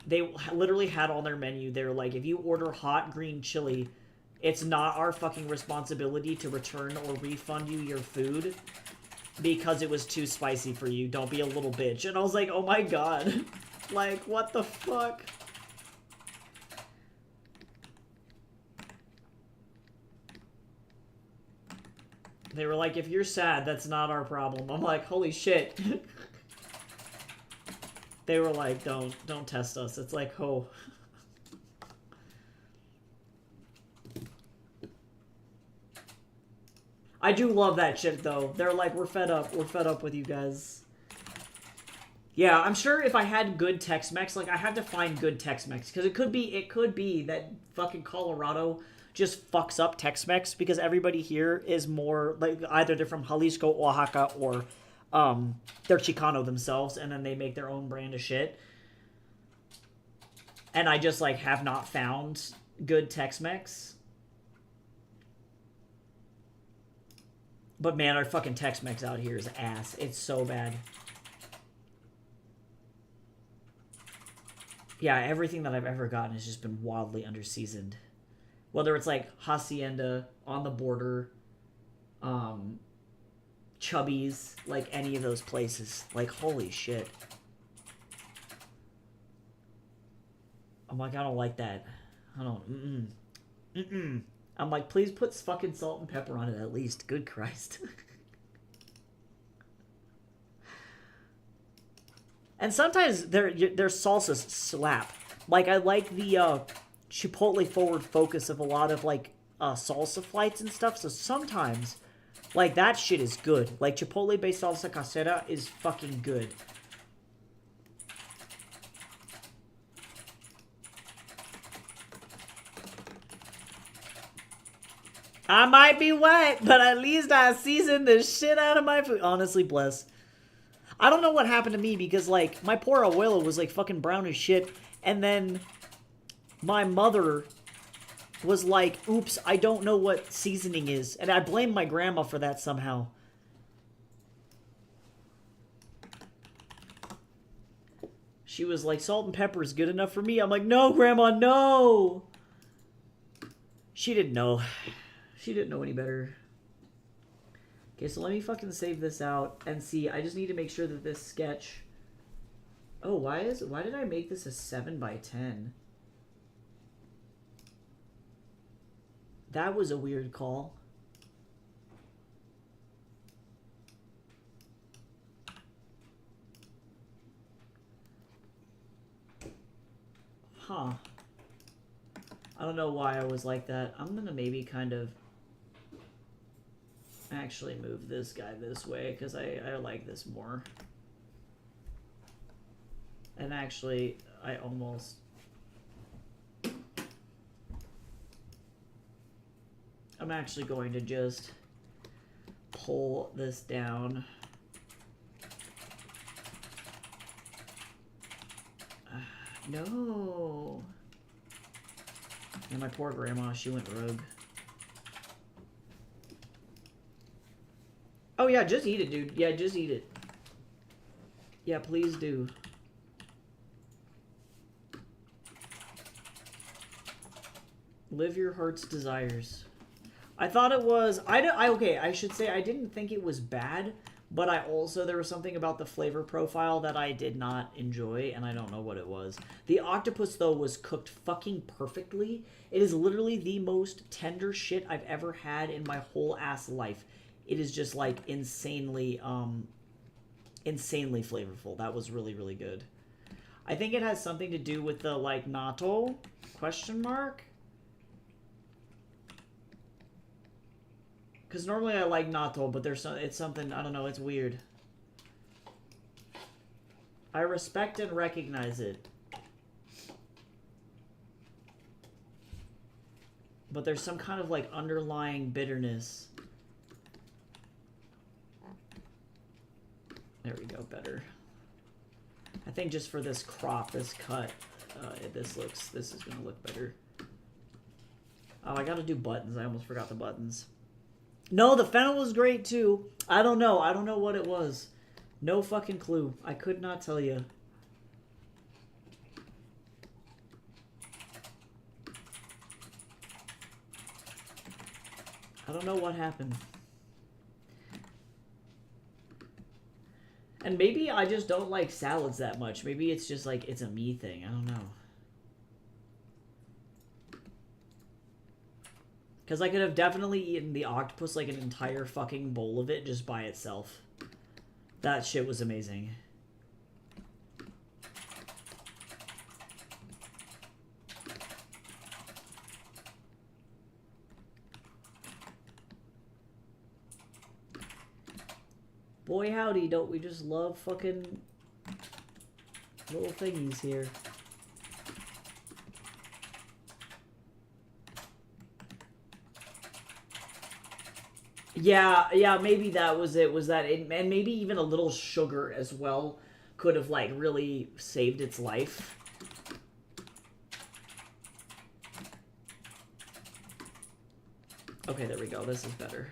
They literally had on their menu, they're like, if you order hot green chili, it's not our fucking responsibility to return or refund you your food because it was too spicy for you. Don't be a little bitch. And I was like, oh my god. Like, what the fuck? They were like, if you're sad, that's not our problem. I'm like, holy shit. They were like, don't test us. It's like, oh. I do love that shit, though. They're like, we're fed up. We're fed up with you guys. Yeah, I'm sure if I had good Tex-Mex, like, I have to find good Tex-Mex. Because it could be that fucking Colorado just fucks up Tex-Mex because everybody here is more, like, either they're from Jalisco, Oaxaca, or they're Chicano themselves, and then they make their own brand of shit. And I just, like, have not found good Tex-Mex. But, man, our fucking Tex-Mex out here is ass. It's so bad. Yeah, everything that I've ever gotten has just been wildly underseasoned. Whether it's, like, Hacienda, On the Border, Chubby's, like, any of those places. Like, holy shit. I'm like, I don't like that. I don't, I'm like, please put fucking salt and pepper on it at least. Good Christ. And sometimes their salsas slap. Like, I like the Chipotle forward focus of a lot of, like, salsa flights and stuff. So sometimes, like, that shit is good. Like, Chipotle-based salsa casera is fucking good. I might be white, but at least I seasoned the shit out of my food. Honestly, bless. I don't know what happened to me because, like, my poor abuela was, like, fucking brown as shit. And then my mother was like, oops, I don't know what seasoning is. And I blame my grandma for that somehow. She was like, salt and pepper is good enough for me. I'm like, no, Grandma, no. She didn't know. She didn't know any better. Okay, so let me fucking save this out and see. I just need to make sure that this sketch... Oh, why did I make this a 7x10? That was a weird call. Huh. I don't know why I was like that. I'm gonna maybe kind of actually move this guy this way because I like this more. And actually, I almost... I'm actually going to just pull this down. No. And my poor grandma, she went rogue. Oh yeah, just eat it, dude. Yeah, just eat it. Yeah, please do. Live your heart's desires. I thought it was... okay, I should say I didn't think it was bad, But there was something about the flavor profile that I did not enjoy, and I don't know what it was. The octopus, though, was cooked fucking perfectly. It is literally the most tender shit I've ever had in my whole ass life. It is just, like, insanely flavorful. That was really, really good. I think it has something to do with the, like, natto, question mark? Because normally I like natto, but it's something, I don't know, it's weird. I respect and recognize it. But there's some kind of, like, underlying bitterness. There we go, better. I think just for this crop, this cut, this is gonna look better. Oh, I gotta do buttons. I almost forgot the buttons. No, the fennel was great too. I don't know what it was. No fucking clue. I could not tell you. I don't know what happened. And maybe I just don't like salads that much. Maybe it's just like, it's a me thing. I don't know. Because I could have definitely eaten the octopus, like an entire fucking bowl of it just by itself. That shit was amazing. Boy howdy, don't we just love fucking little thingies here. Yeah, maybe that was it. And maybe even a little sugar as well could have, like, really saved its life. Okay, there we go. This is better.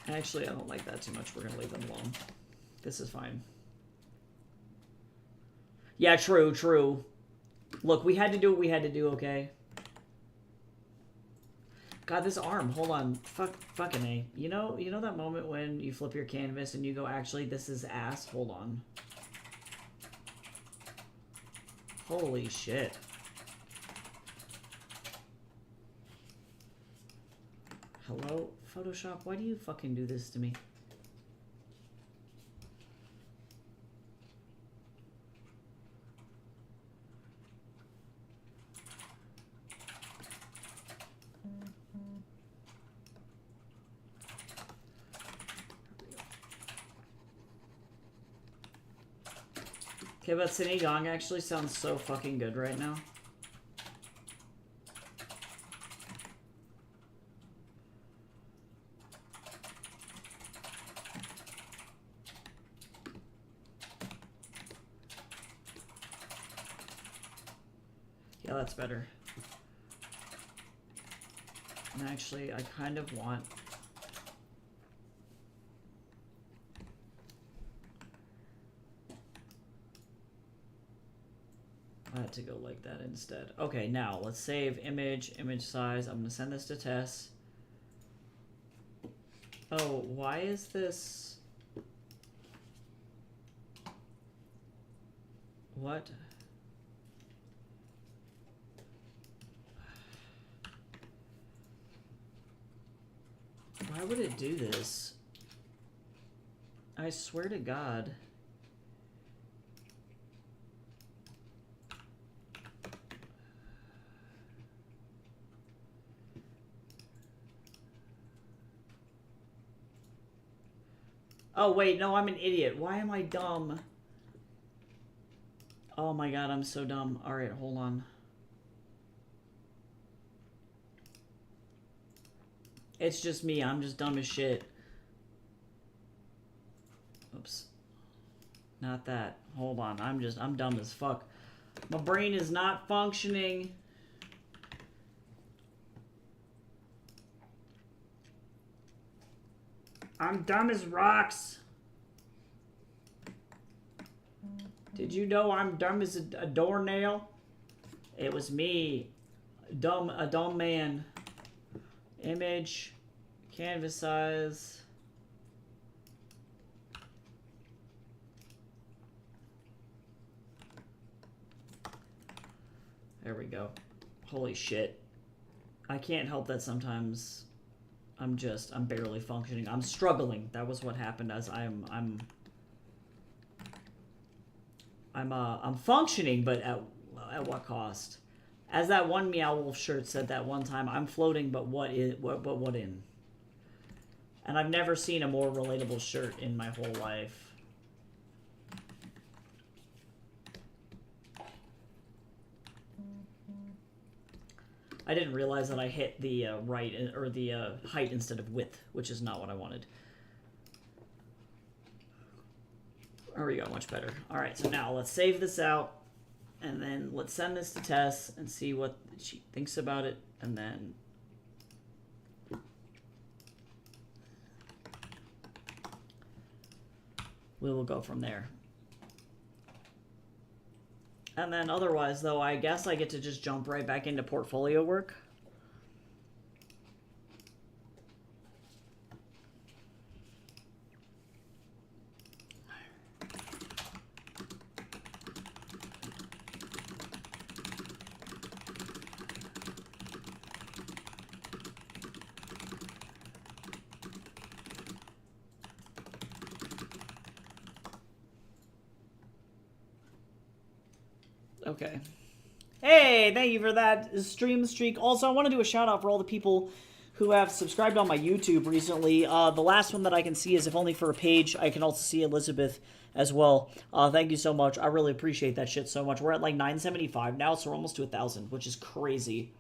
Actually, I don't like that too much. We're gonna leave them alone. This is fine. Yeah, true. Look, we had to do what we had to do, okay? God, this arm. Hold on. Fucking A. You know that moment when you flip your canvas and you go, actually, this is ass? Hold on. Holy shit. Hello, Photoshop? Why do you fucking do this to me? Okay, but Sinigang actually sounds so fucking good right now. Yeah, that's better. And actually, I kind of want... I had to go like that instead. Okay, now let's save image size. I'm gonna send this to Tess. Oh, why is this? What? Why would it do this? I swear to God. Oh, wait, no, I'm an idiot. Why am I dumb? Oh my God, I'm so dumb. Alright, hold on. It's just me. I'm just dumb as shit. Oops. Not that. Hold on. I'm dumb as fuck. My brain is not functioning. I'm dumb as rocks. Did you know I'm dumb as a doornail? It was me. A dumb man. Image. Canvas size. There we go. Holy shit. I can't help that sometimes I'm barely functioning. I'm struggling. That was what happened as I'm functioning, but at what cost? As that one Meow Wolf shirt said that one time, I'm floating, but what in? And I've never seen a more relatable shirt in my whole life. I didn't realize that I hit the right or the height instead of width, which is not what I wanted. There we go, much better. All right, so now let's save this out, and then let's send this to Tess and see what she thinks about it, and then we will go from there. And then otherwise, though, I guess I get to just jump right back into portfolio work. Okay. Hey, thank you for that stream streak. Also, I want to do a shout out for all the people who have subscribed on my YouTube recently. The last one that I can see is If Only for a Page. I can also see Elizabeth as well. Thank you so much. I really appreciate that shit so much. We're at like 975 now, so we're almost to 1,000, which is crazy.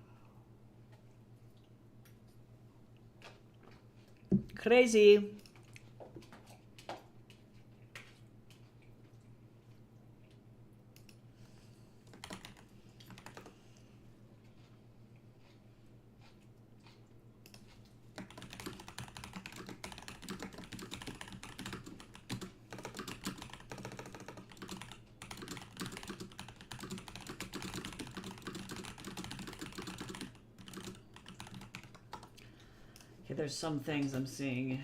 Crazy. There's some things I'm seeing.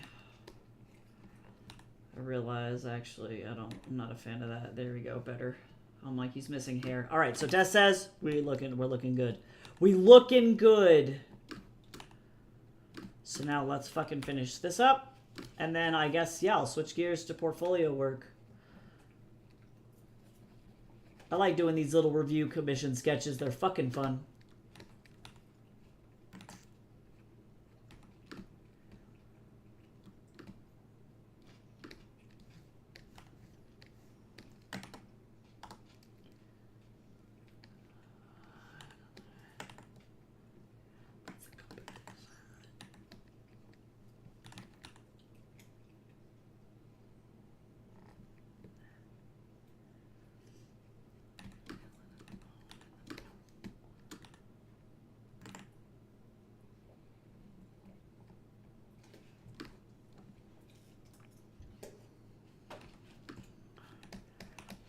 I realize actually I'm not a fan of that. There we go, better. I'm like, he's missing hair. All right, so Tess says we're looking good. We looking good. So now let's fucking finish this up, and then I guess yeah, I'll switch gears to portfolio work. I like doing these little review commission sketches. They're fucking fun.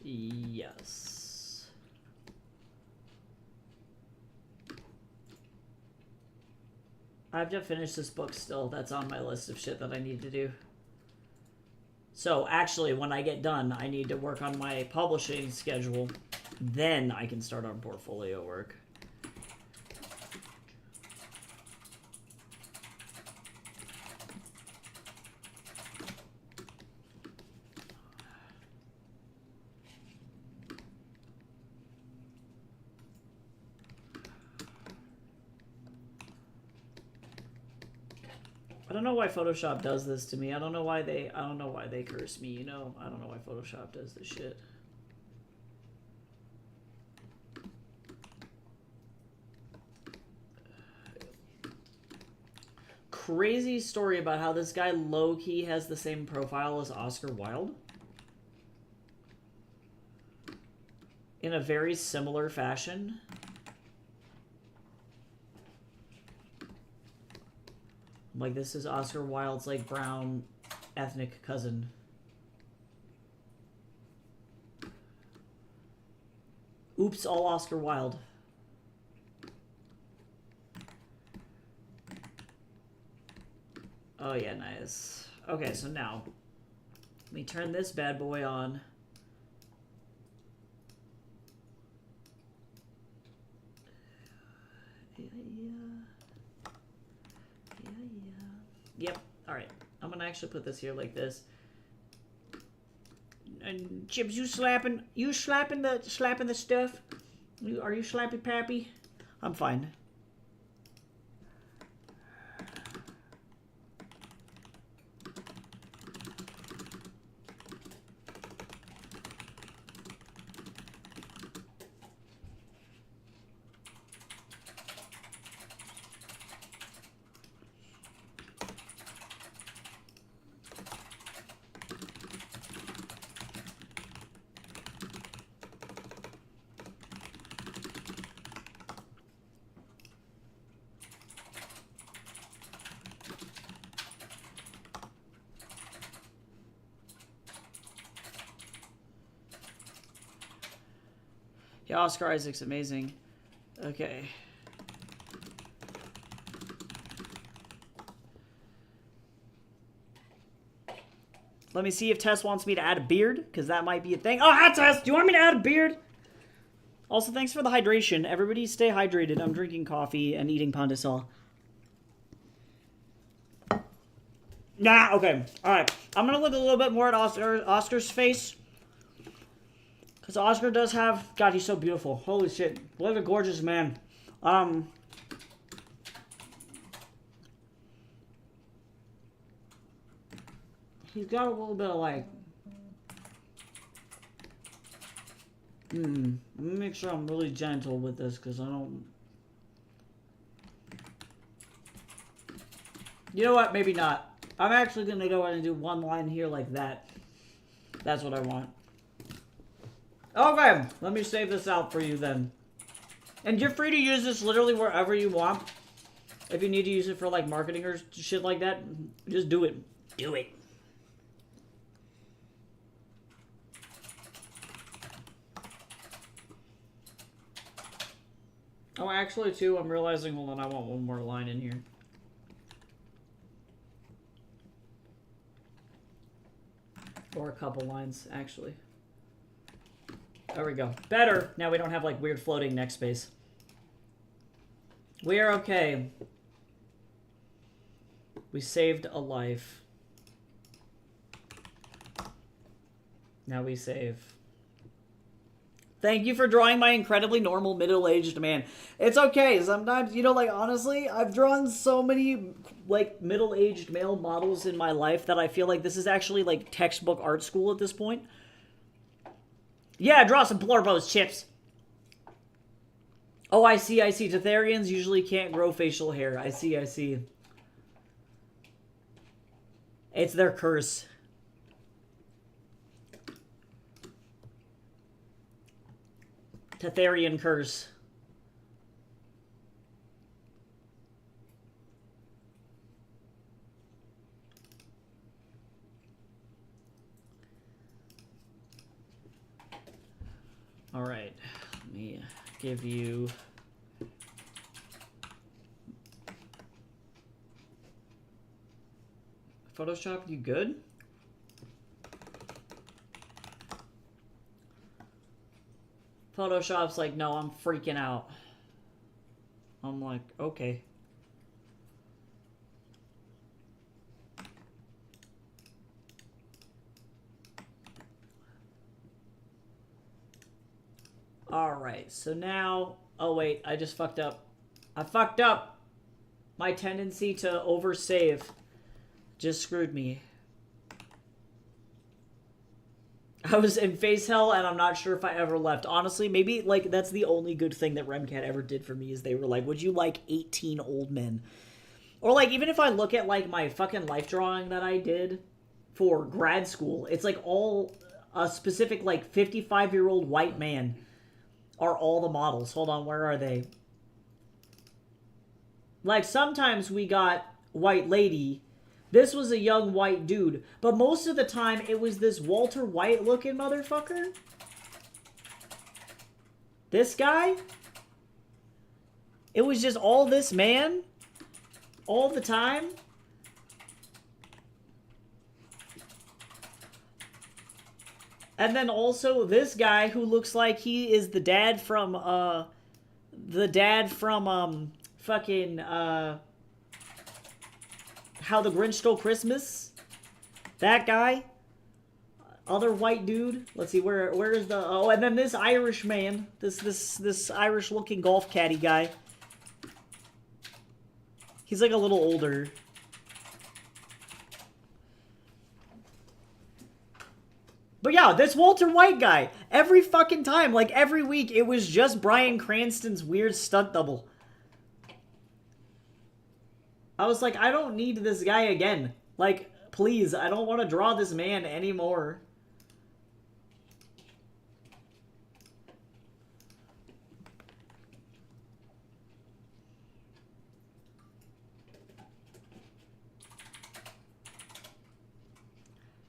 Yes. I have to finish this book still. That's on my list of shit that I need to do. So actually, when I get done, I need to work on my publishing schedule. Then I can start on portfolio work. I don't know why Photoshop does this to me. I don't know why they curse me, you know? I don't know why Photoshop does this shit. Crazy story about how this guy low-key has the same profile as Oscar Wilde. In a very similar fashion. Like, this is Oscar Wilde's, like, brown ethnic cousin. Oops, all Oscar Wilde. Oh, yeah, nice. Okay, so now, let me turn this bad boy on. Yep. All right. I'm gonna actually put this here like this. And Chips, you slapping the stuff? Are you slappy pappy? I'm fine. Yeah, Oscar Isaac's amazing. Okay. Let me see if Tess wants me to add a beard, because that might be a thing. Oh, hi, Tess! Do you want me to add a beard? Also, thanks for the hydration. Everybody stay hydrated. I'm drinking coffee and eating pandesal. Nah, okay. Alright. I'm going to look a little bit more at Oscar's face. Because Oscar does have... God, he's so beautiful. Holy shit. What a gorgeous man. He's got a little bit of like... Let me make sure I'm really gentle with this because I don't... You know what? Maybe not. I'm actually going to go ahead and do one line here like that. That's what I want. Okay, let me save this out for you then. And you're free to use this literally wherever you want. If you need to use it for like marketing or shit like that, just do it. Do it. Oh, actually, too, I'm realizing, hold on, I want one more line in here. Or a couple lines, actually. There we go. Better! Now we don't have, like, weird floating neck space. We are okay. We saved a life. Now we save. Thank you for drawing my incredibly normal middle-aged man. It's okay. Sometimes, you know, like, honestly, I've drawn so many, like, middle-aged male models in my life that I feel like this is actually, like, textbook art school at this point. Yeah, draw some Plorbos, Chips. Oh, I see. Tetherians usually can't grow facial hair. I see. It's their curse. Tetherian curse. All right, let me give you Photoshop. You good? Photoshop's like, no, I'm freaking out. I'm like, okay. Alright, so now... Oh, wait, I just fucked up. I fucked up! My tendency to oversave just screwed me. I was in face hell, and I'm not sure if I ever left. Honestly, maybe, like, that's the only good thing that Remcat ever did for me, is they were like, would you like 18 old men? Or, like, even if I look at, like, my fucking life drawing that I did for grad school, it's, like, all a specific, like, 55-year-old white man are all the models. Hold on, where are they? Like, sometimes we got white lady. This was a young white dude. But most of the time, it was this Walter White-looking motherfucker. This guy. It was just all this man. All the time. And then also this guy who looks like he is the dad from fucking How the Grinch Stole Christmas. That guy. Other white dude. Let's see, where is the... Oh, and then this Irish man. This Irish-looking golf caddy guy. He's like a little older. But yeah, this Walter White guy. Every fucking time, like every week, it was just Bryan Cranston's weird stunt double. I was like, I don't need this guy again. Like, please, I don't want to draw this man anymore.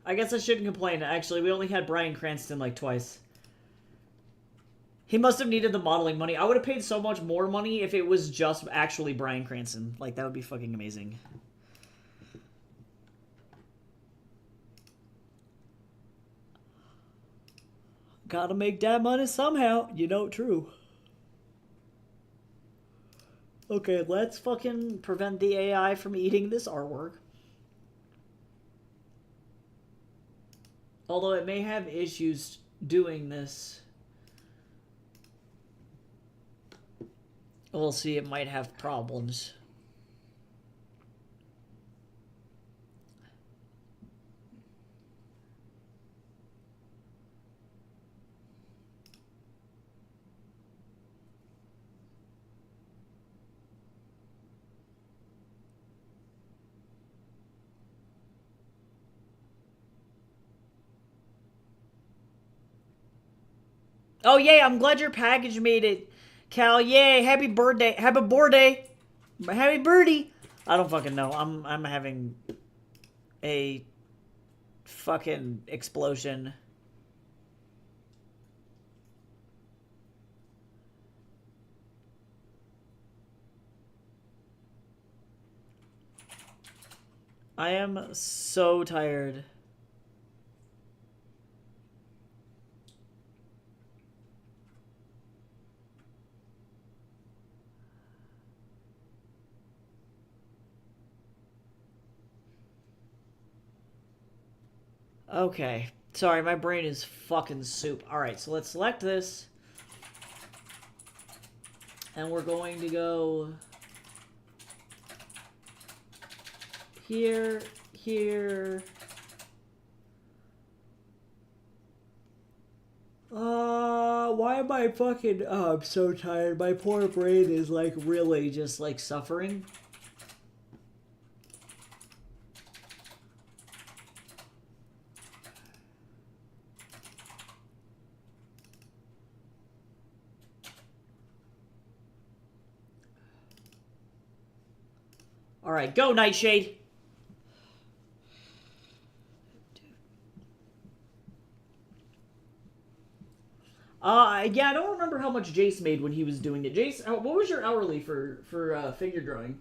I guess I shouldn't complain. Actually, we only had Bryan Cranston like twice. He must have needed the modeling money. I would have paid so much more money if it was just actually Bryan Cranston. Like, that would be fucking amazing. Gotta make that money somehow. You know, true. Okay, let's fucking prevent the AI from eating this artwork. Although it may have issues doing this. We'll see, it might have problems. Oh, yay, I'm glad your package made it, Cal. Yay, happy birthday. Happy birthday. Happy birdie. I don't fucking know. I'm having a fucking explosion. I am so tired. Okay. Sorry, my brain is fucking soup. Alright, so let's select this. And we're going to go... here, here... why am I fucking... Oh, I'm so tired. My poor brain is, like, really just, like, suffering. Alright, go, Nightshade! Yeah, I don't remember how much Jace made when he was doing it. Jace, what was your hourly for figure drawing?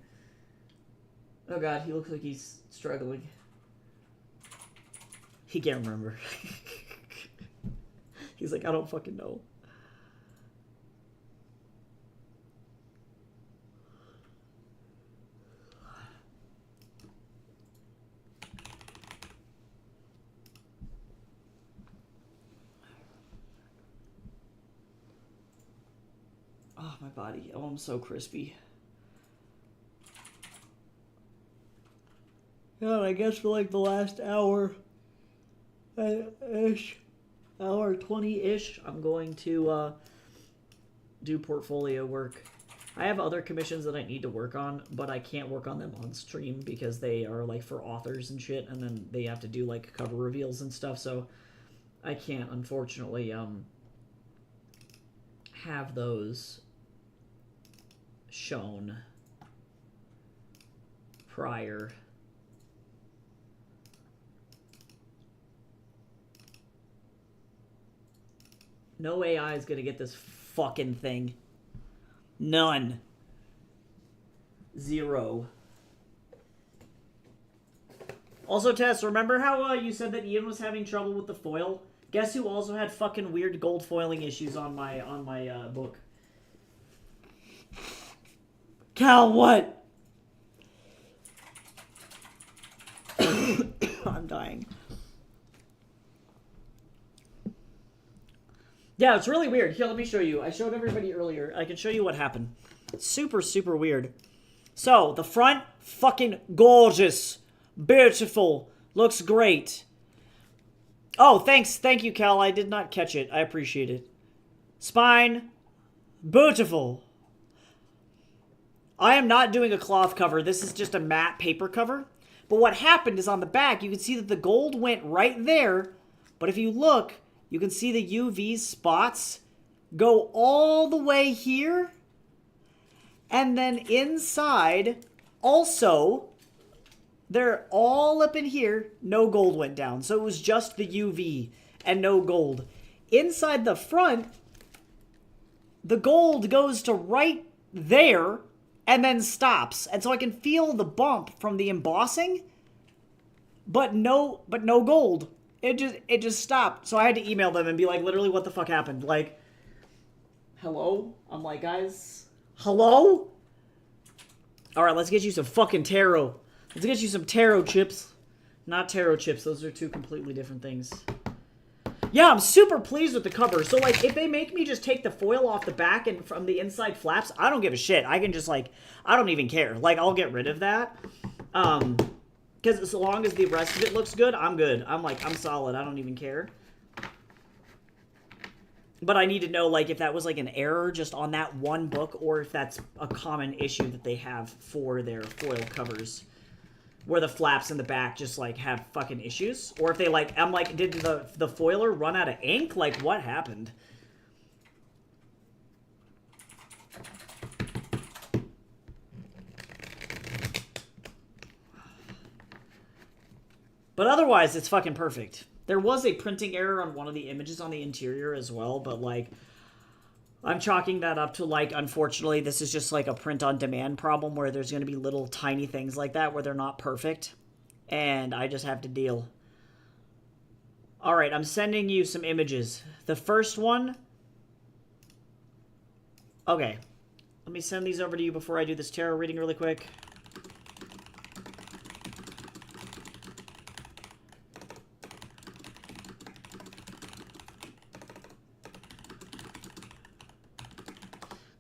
Oh god, he looks like he's struggling. He can't remember. He's like, I don't fucking know. Oh, my body. Oh, I'm so crispy. Yeah, I guess for like the last hour ish, hour 20-ish, I'm going to do portfolio work. I have other commissions that I need to work on, but I can't work on them on stream because they are like for authors and shit, and then they have to do like cover reveals and stuff, so I can't unfortunately have those shown prior. No AI is gonna get this fucking thing. None. Zero. Also, Tess, remember how you said that Ian was having trouble with the foil? Guess who also had fucking weird gold foiling issues on my book? Cal, what? I'm dying. Yeah, it's really weird. Here, let me show you. I showed everybody earlier. I can show you what happened. Super, super weird. So, the front, fucking gorgeous. Beautiful. Looks great. Oh, thanks. Thank you, Cal. I did not catch it. I appreciate it. Spine. Beautiful. I am not doing a cloth cover. This is just a matte paper cover. But what happened is on the back, you can see that the gold went right there. But if you look, you can see the UV spots go all the way here. And then inside, also, they're all up in here. No gold went down. So it was just the UV and no gold. Inside the front, the gold goes to right there and then stops. And so I can feel the bump from the embossing, but no gold. It just stopped. So I had to email them and be like, literally, what the fuck happened? Like, hello? I'm like, guys, hello? All right, let's get you some fucking taro. Let's get you some taro chips. Not taro chips. Those are two completely different things. Yeah, I'm super pleased with the cover. So, like, if they make me just take the foil off the back and from the inside flaps, I don't give a shit. I can just, like, I don't even care. Like, I'll get rid of that. Because as long as the rest of it looks good, I'm good. I'm solid. I don't even care. But I need to know, like, if that was, like, an error just on that one book or if that's a common issue that they have for their foil covers. Where the flaps in the back just, like, have fucking issues. Or if they, like, I'm like, did the foiler run out of ink? Like, what happened? But otherwise, it's fucking perfect. There was a printing error on one of the images on the interior as well, but, like, I'm chalking that up to, like, unfortunately, this is just, like, a print-on-demand problem where there's going to be little tiny things like that where they're not perfect. And I just have to deal. Alright, I'm sending you some images. The first one... Okay. Let me send these over to you before I do this tarot reading really quick.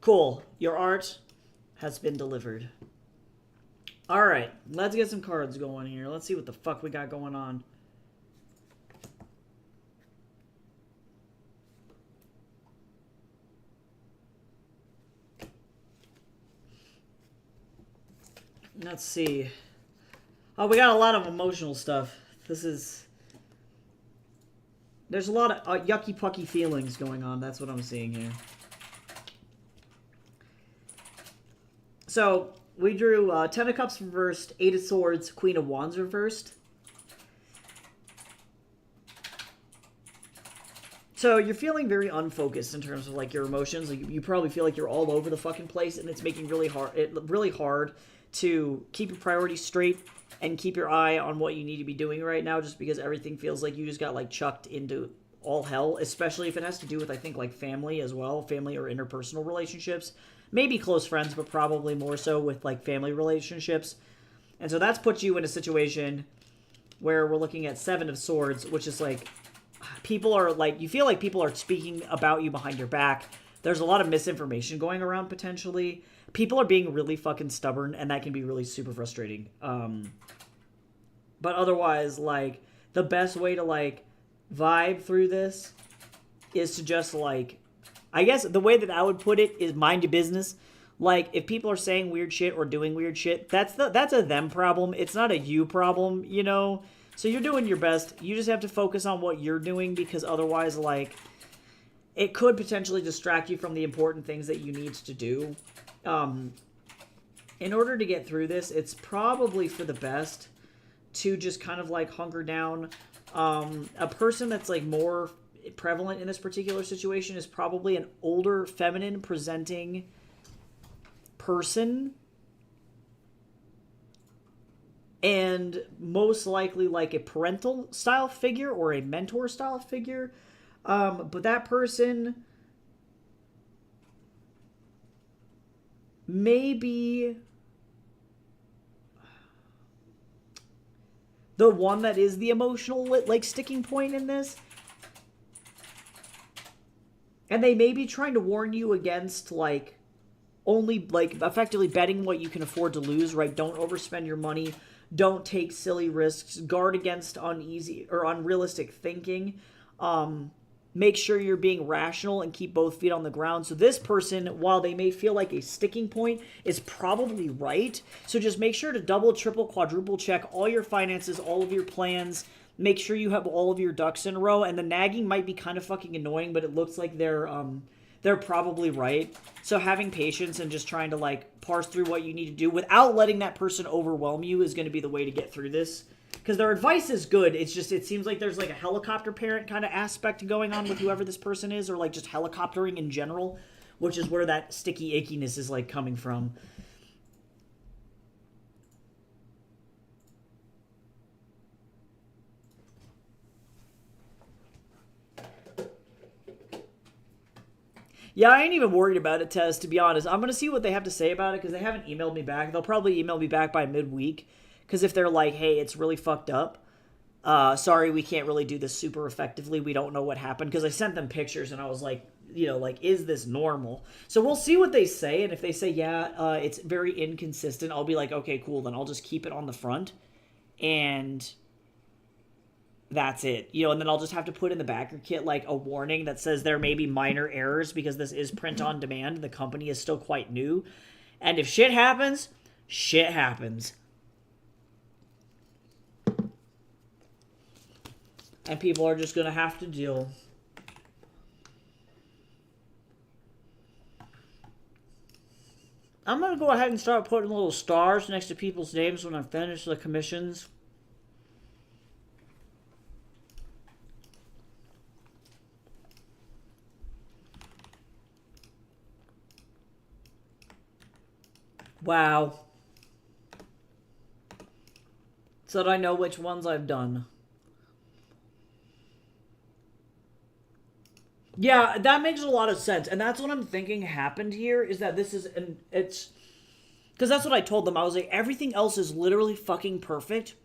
Cool. Your art has been delivered. Alright, let's get some cards going here. Let's see what the fuck we got going on. Let's see. Oh, we got a lot of emotional stuff. There's a lot of yucky-pucky feelings going on. That's what I'm seeing here. So, we drew Ten of Cups reversed, Eight of Swords, Queen of Wands reversed. So, you're feeling very unfocused in terms of, like, your emotions. Like, you probably feel like you're all over the fucking place, and it's making really hard to keep your priorities straight and keep your eye on what you need to be doing right now, just because everything feels like you just got, like, chucked into all hell, especially if it has to do with, I think, like, family as well, family or interpersonal relationships. Maybe close friends, but probably more so with, like, family relationships. And so that's put you in a situation where we're looking at Seven of Swords, which is, like, people are, like, you feel like people are speaking about you behind your back. There's a lot of misinformation going around, potentially. People are being really fucking stubborn, and that can be really super frustrating. But otherwise, like, the best way to, like, vibe through this is to just, like, I guess the way that I would put it is mind your business. Like, if people are saying weird shit or doing weird shit, that's a them problem. It's not a you problem, you know? So you're doing your best. You just have to focus on what you're doing, because otherwise, like, it could potentially distract you from the important things that you need to do. In order to get through this, it's probably for the best to just kind of, like, hunker down. A person that's, like, more prevalent in this particular situation is probably an older, feminine presenting person. and most likely like a parental style figure or a mentor style figure. But that person may be the one that is the emotional like sticking point in this. And they may be trying to warn you against like only like effectively betting what you can afford to lose, right? Don't overspend your money. Don't take silly risks. Guard against uneasy or unrealistic thinking. Make sure you're being rational and keep both feet on the ground. So this person, while they may feel like a sticking point, is probably right. So just make sure to double, triple, quadruple check all your finances, all of your plans. Make sure you have all of your ducks in a row. And the nagging might be kind of fucking annoying, but it looks like they're probably right. So having patience and just trying to like parse through what you need to do without letting that person overwhelm you is going to be the way to get through this. Because their advice is good. It's just, it seems like there's like a helicopter parent kind of aspect going on with whoever this person is, or like just helicoptering in general, which is where that sticky ickiness is like coming from. Yeah, I ain't even worried about it, Tez, to be honest. I'm going to see what they have to say about it because they haven't emailed me back. They'll probably email me back by midweek because if they're like, hey, it's really fucked up, sorry, we can't really do this super effectively. We don't know what happened because I sent them pictures and I was like, you know, like, is this normal? So we'll see what they say. And if they say, yeah, it's very inconsistent, I'll be like, okay, cool. Then I'll just keep it on the front and that's it, you know, and then I'll just have to put in the backer kit like a warning that says there may be minor errors because this is print on demand. The company is still quite new. And if shit happens, shit happens. And people are just going to have to deal. I'm going to go ahead and start putting little stars next to people's names when I finish the commissions. Wow. So that I know which ones I've done. Yeah, that makes a lot of sense. And that's what I'm thinking happened here is that this is it's because that's what I told them. I was like, everything else is literally fucking perfect.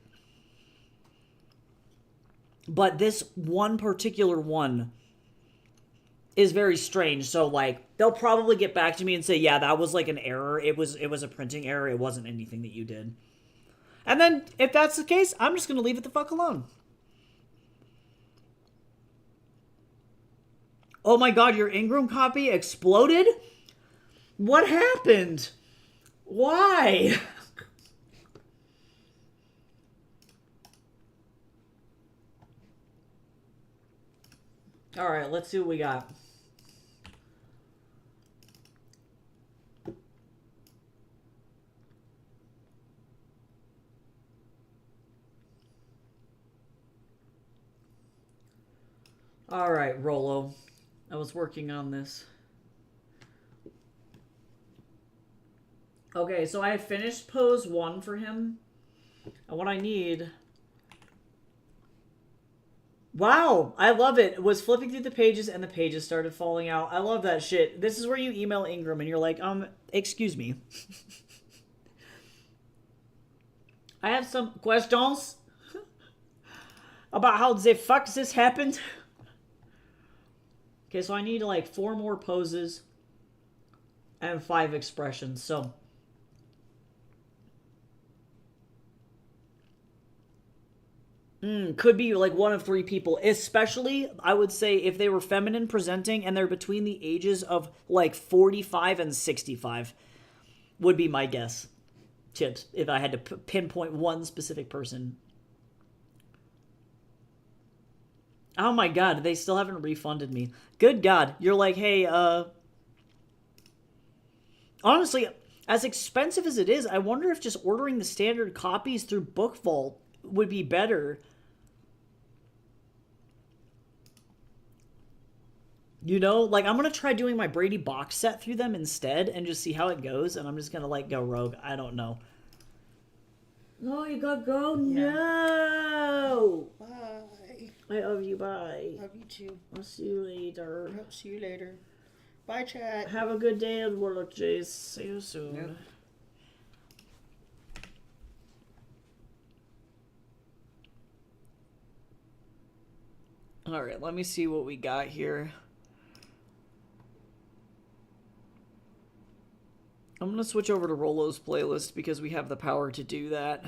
But this one particular one is very strange. So like they'll probably get back to me and say, yeah, that was like an error. It was a printing error. It wasn't anything that you did. And then if that's the case, I'm just going to leave it the fuck alone. Oh my god, your Ingram copy exploded? What happened? Why? Alright, let's see what we got. Alright, Rolo. I was working on this. Okay, so I finished pose 1 for him. And what I need... Wow, I love it. Was flipping through the pages and the pages started falling out. I love that shit. This is where you email Ingram and you're like, excuse me. I have some questions about how the fuck this happened. Okay, so I need like 4 more poses and 5 expressions. So could be like one of 3 people, especially I would say if they were feminine presenting and they're between the ages of like 45 and 65 would be my guess. Chips, if I had to pinpoint one specific person. Oh my god, they still haven't refunded me. Good god, you're like, hey, honestly, as expensive as it is, I wonder if just ordering the standard copies through Book Vault would be better. You know, like, I'm gonna try doing my Brady box set through them instead and just see how it goes, and I'm just gonna, like, go rogue. I don't know. No, you gotta go. Yeah. No. Bye. I love you. Bye. Love you too. I'll see you later. Yep, see you later. Bye, chat. Have a good day at work, Jace. See you soon. Yep. Alright, let me see what we got here. I'm gonna switch over to Rolo's playlist because we have the power to do that.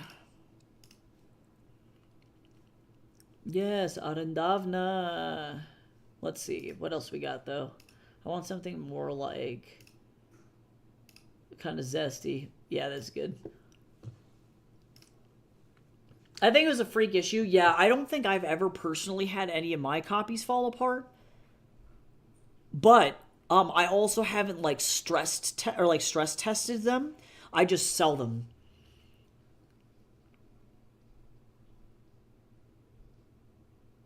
Yes, Arendavna. Let's see, what else we got though? I want something more like kind of zesty. Yeah, that's good. I think it was a freak issue. Yeah, I don't think I've ever personally had any of my copies fall apart. But I also haven't like stress tested them. I just sell them.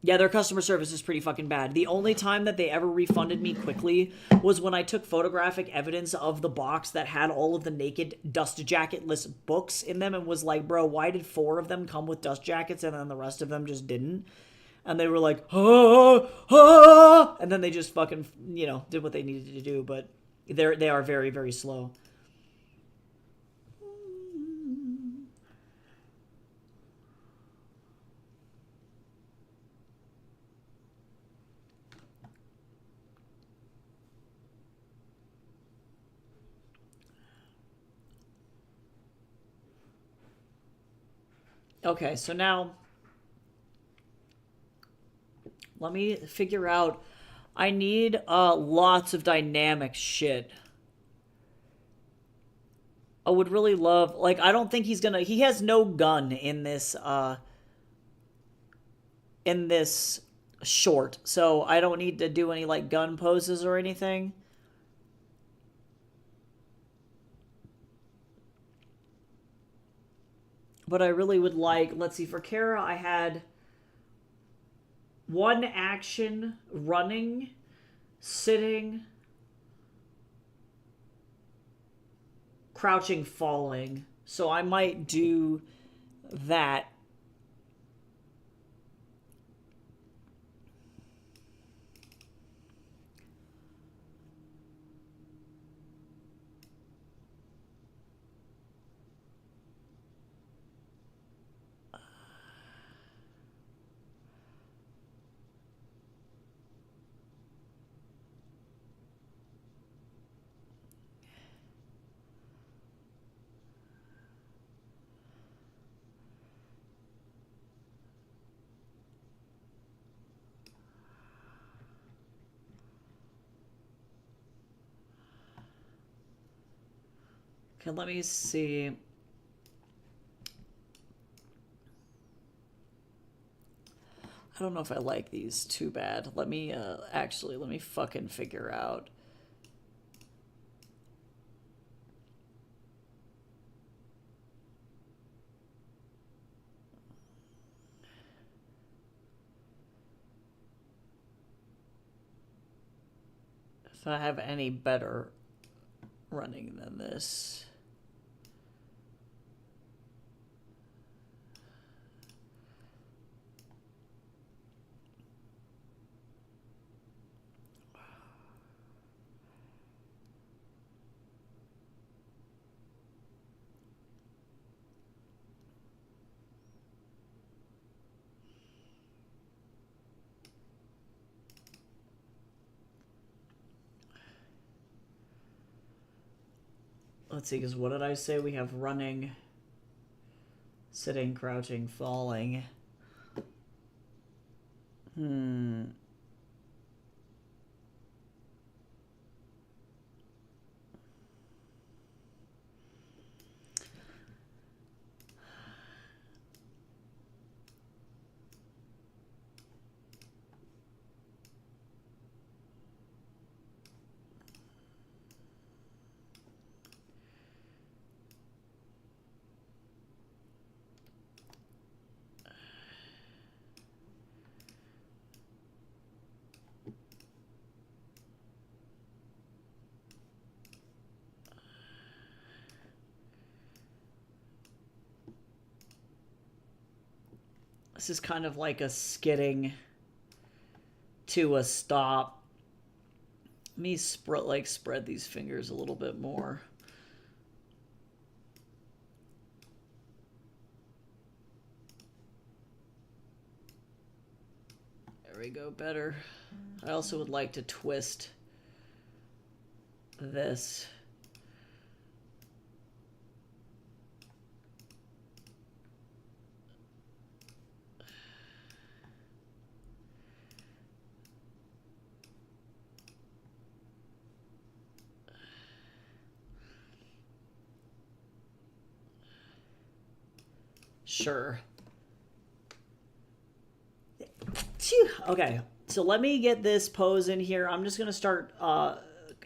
Yeah, their customer service is pretty fucking bad. The only time that they ever refunded me quickly was when I took photographic evidence of the box that had all of the naked dust jacketless books in them and was like, bro, why did 4 of them come with dust jackets and then the rest of them just didn't? And they were like, and then they just fucking, you know, did what they needed to do. But they are very, very slow. Okay, so now let me figure out. I need lots of dynamic shit. I would really love, like, I don't think he's gonna, he has no gun in this short, so I don't need to do any, like, gun poses or anything. But I really would like, let's see, for Kara, I had 1 action, running, sitting, crouching, falling. So I might do that. Okay, let me see. I don't know if I like these too bad. Let me, actually, let me fucking figure out. If I have any better running than this. Let's see, because what did I say? We have running, sitting, crouching, falling. This is kind of like a skidding to a stop. Let me spread these fingers a little bit more. There we go, better. I also would like to twist this. Sure. Okay, so let me get this pose in here. I'm just going to start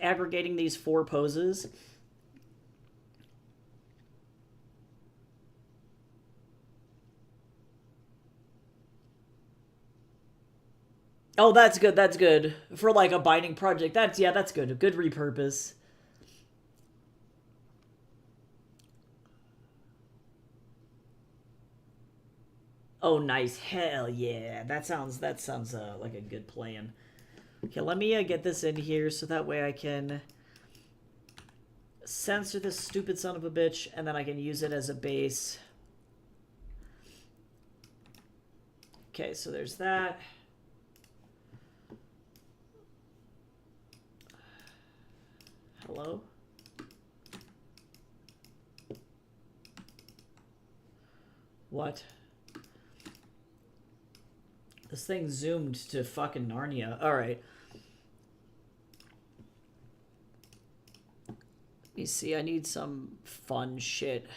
aggregating these 4 poses. Oh, that's good. That's good. For like a binding project. That's good. A good repurpose. Oh, nice. Hell yeah. That sounds like a good plan. Okay, let me get this in here so that way I can censor this stupid son of a bitch and then I can use it as a base. Okay, so there's that. Hello? What? This thing zoomed to fucking Narnia. Alright. Let me see, I need some fun shit.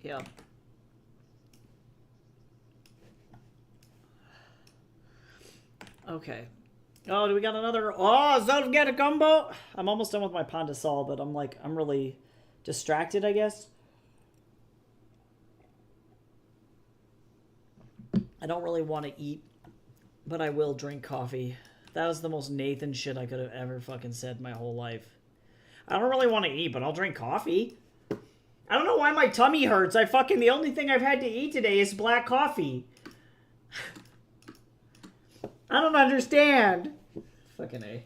Yeah. Okay. Oh, do we got another? Oh, don't forget a combo. I'm almost done with my Pon de Sal, but I'm really distracted, I guess. I don't really want to eat, but I will drink coffee. That was the most Nathan shit I could have ever fucking said my whole life. I don't really want to eat, but I'll drink coffee. I don't know why my tummy hurts. The only thing I've had to eat today is black coffee. I don't understand. Fucking A.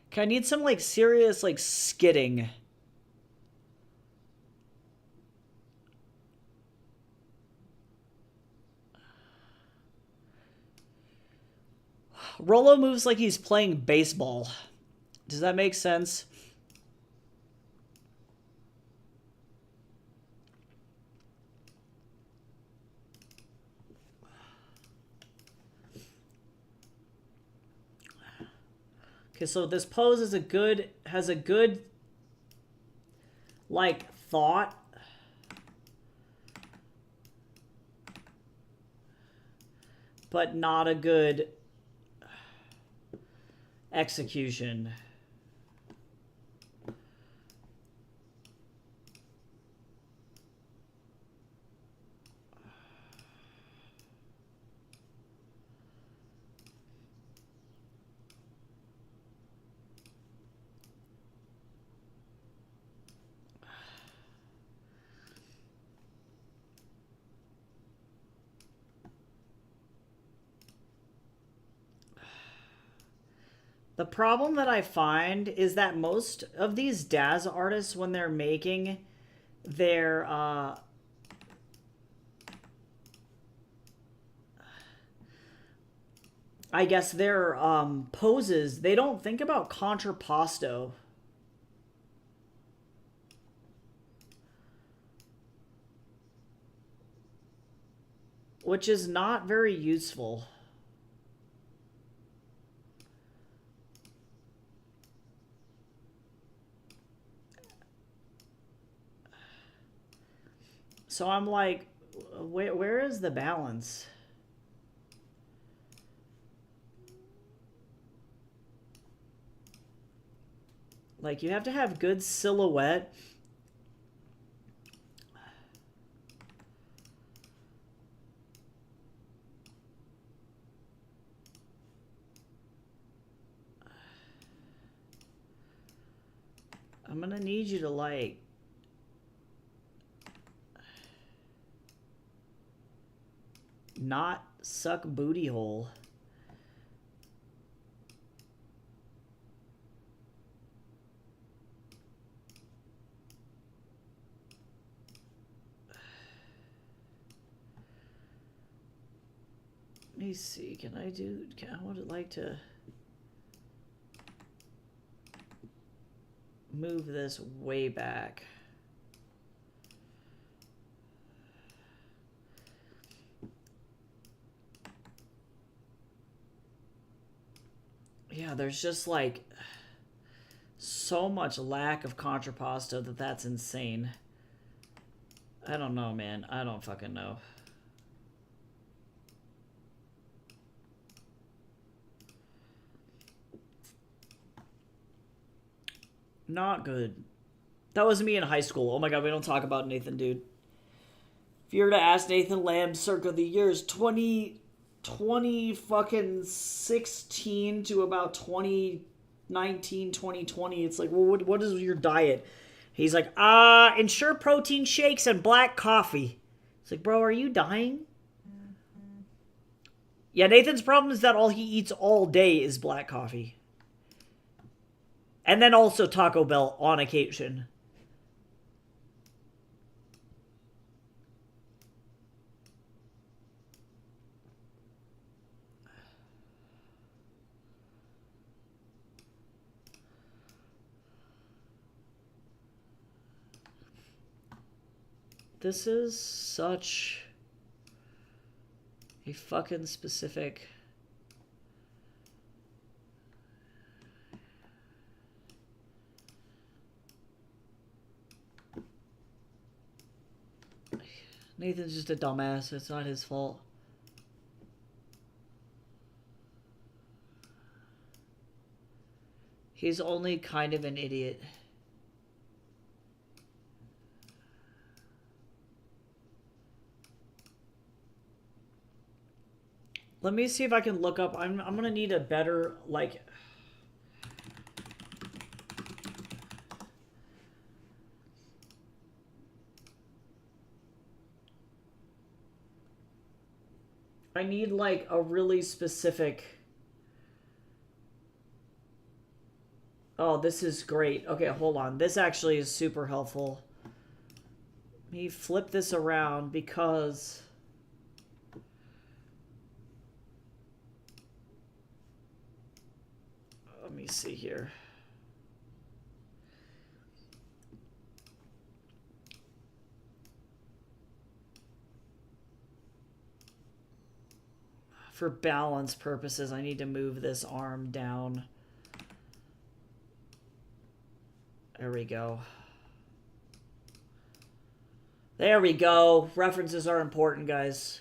Okay, I need some, like, serious, like, skidding. Rolo moves like he's playing baseball. Does that make sense? Okay, so this pose is has a good, like, thought. But not a good execution. The problem that I find is that most of these Daz artists, when they're making their, I guess their poses, they don't think about contrapposto. Which is not very useful. So I'm like, where is the balance? Like, you have to have good silhouette. I'm gonna need you to, like, not suck booty hole. Let me see, I would like to move this way back. Yeah, there's just like so much lack of contrapposto that's insane. I don't know, man. I don't fucking know. Not good. That was me in high school. Oh my god, we don't talk about Nathan, dude. If you were to ask Nathan Lamb circa the years 20 fucking 16 to about 2019, 2020, it's like, well, what is your diet? He's like, ensure protein shakes and black coffee. It's like, bro, are you dying? Yeah, Nathan's problem is that all he eats all day is black coffee. And then also Taco Bell on occasion. This is such a fucking specific... Nathan's just a dumbass. It's not his fault. He's only kind of an idiot. Let me see if I can look up. I'm gonna need a better, like... I need, like, a really specific... Oh, this is great. Okay, hold on. This actually is super helpful. Let me flip this around because... Let me see here. For balance purposes, I need to move this arm down. There we go. There we go. References are important, guys.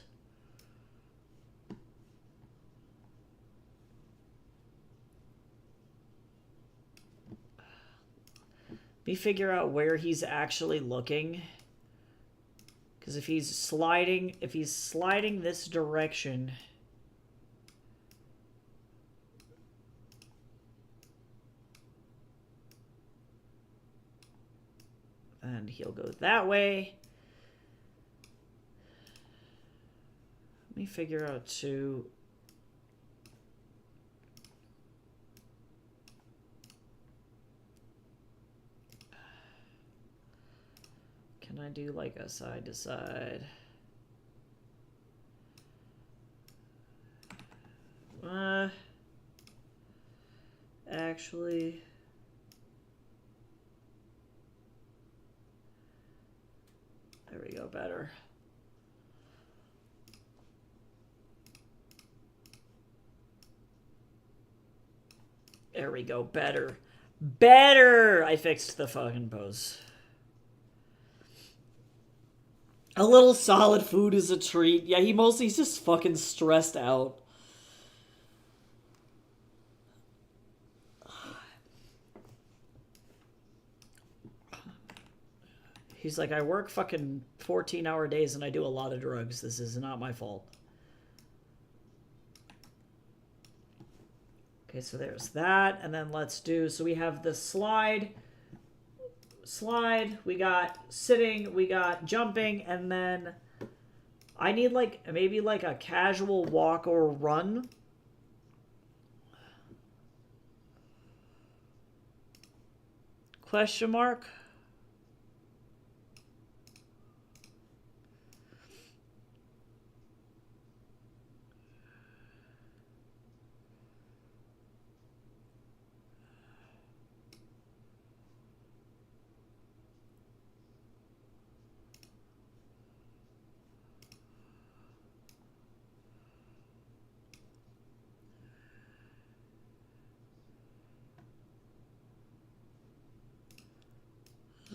Let me figure out where he's actually looking. Because if he's sliding this direction... And he'll go that way. Let me figure out too. Can I do like a side to side? Actually... There we go, better. There we go, better. Better! I fixed the fucking pose. A little solid food is a treat. Yeah, he's just fucking stressed out. He's like, I work fucking 14-hour days and I do a lot of drugs. This is not my fault. Okay, so there's that. And then let's do, so we have the slide, we got sitting, we got jumping, and then I need like, maybe like a casual walk or run. Question mark?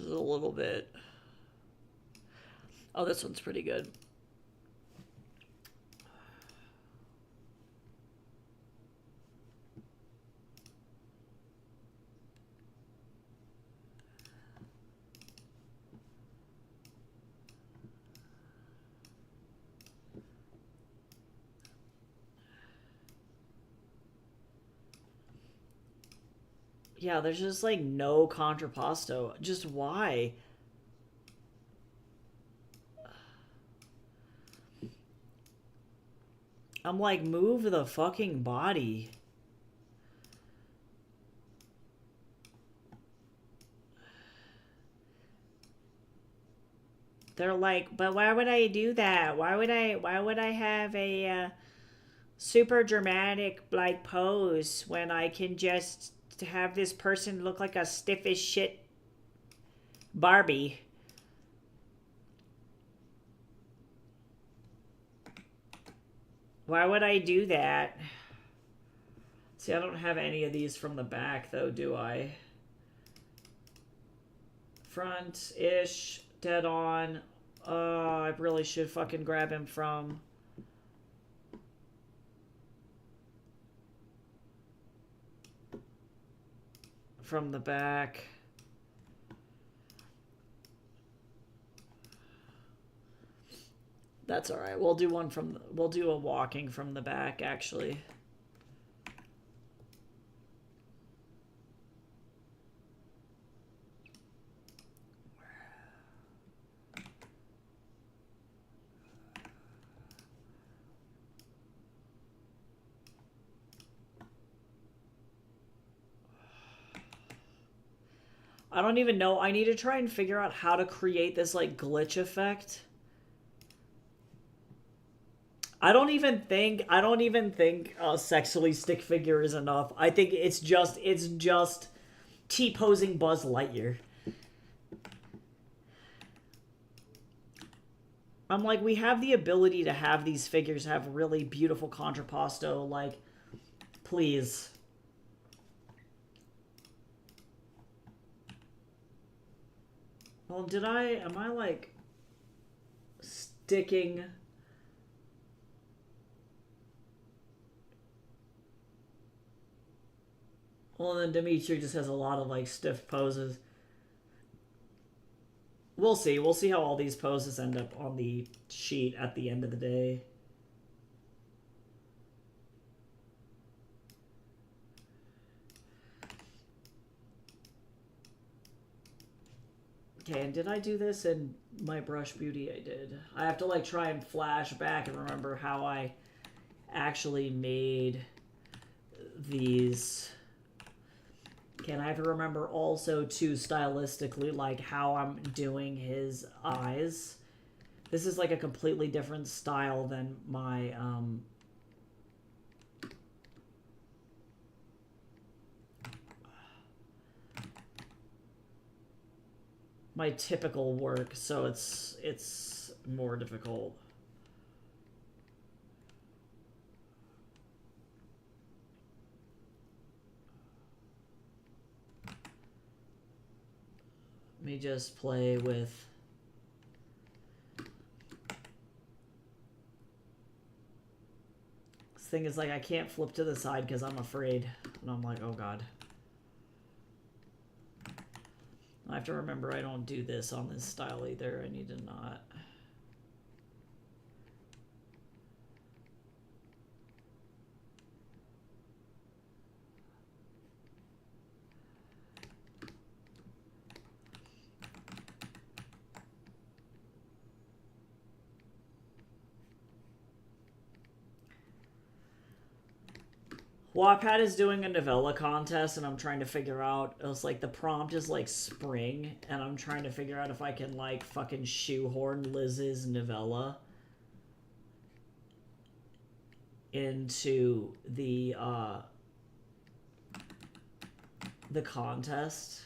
A little bit. Oh, this one's pretty good. Yeah, there's just like no contrapposto. Just why? I'm like, move the fucking body. They're like, but why would I do that? Why would I have a super dramatic like pose when I can just have this person look like a stiff as shit Barbie? Why would I do that? See, I don't have any of these from the back though, do I? Front-ish, dead on. Oh, I really should fucking grab him from the back. That's all right. We'll do one from. We'll do a walking from the back, actually. I don't even know. I need to try and figure out how to create this like glitch effect. I don't even think a sexually stick figure is enough. I think it's just T-posing Buzz Lightyear. I'm like, we have the ability to have these figures have really beautiful contrapposto, like, please. Well, am I like sticking? Well, then Dimitri just has a lot of like stiff poses. We'll see. We'll see how all these poses end up on the sheet at the end of the day. Okay, and did I do this in my Brush Beauty? I did. I have to like try and flash back and remember how I actually made these. Okay, and I have to remember also too stylistically like how I'm doing his eyes. This is like a completely different style than my my typical work, so it's more difficult. Let me just play with thing is like I can't flip to the side because I'm afraid. And I'm like, oh god. I have to remember I don't do this on this style either. I need to not. Wattpad is doing a novella contest, and I'm trying to figure out. It's like the prompt is like spring, and I'm trying to figure out if I can like fucking shoehorn Liz's novella into the contest,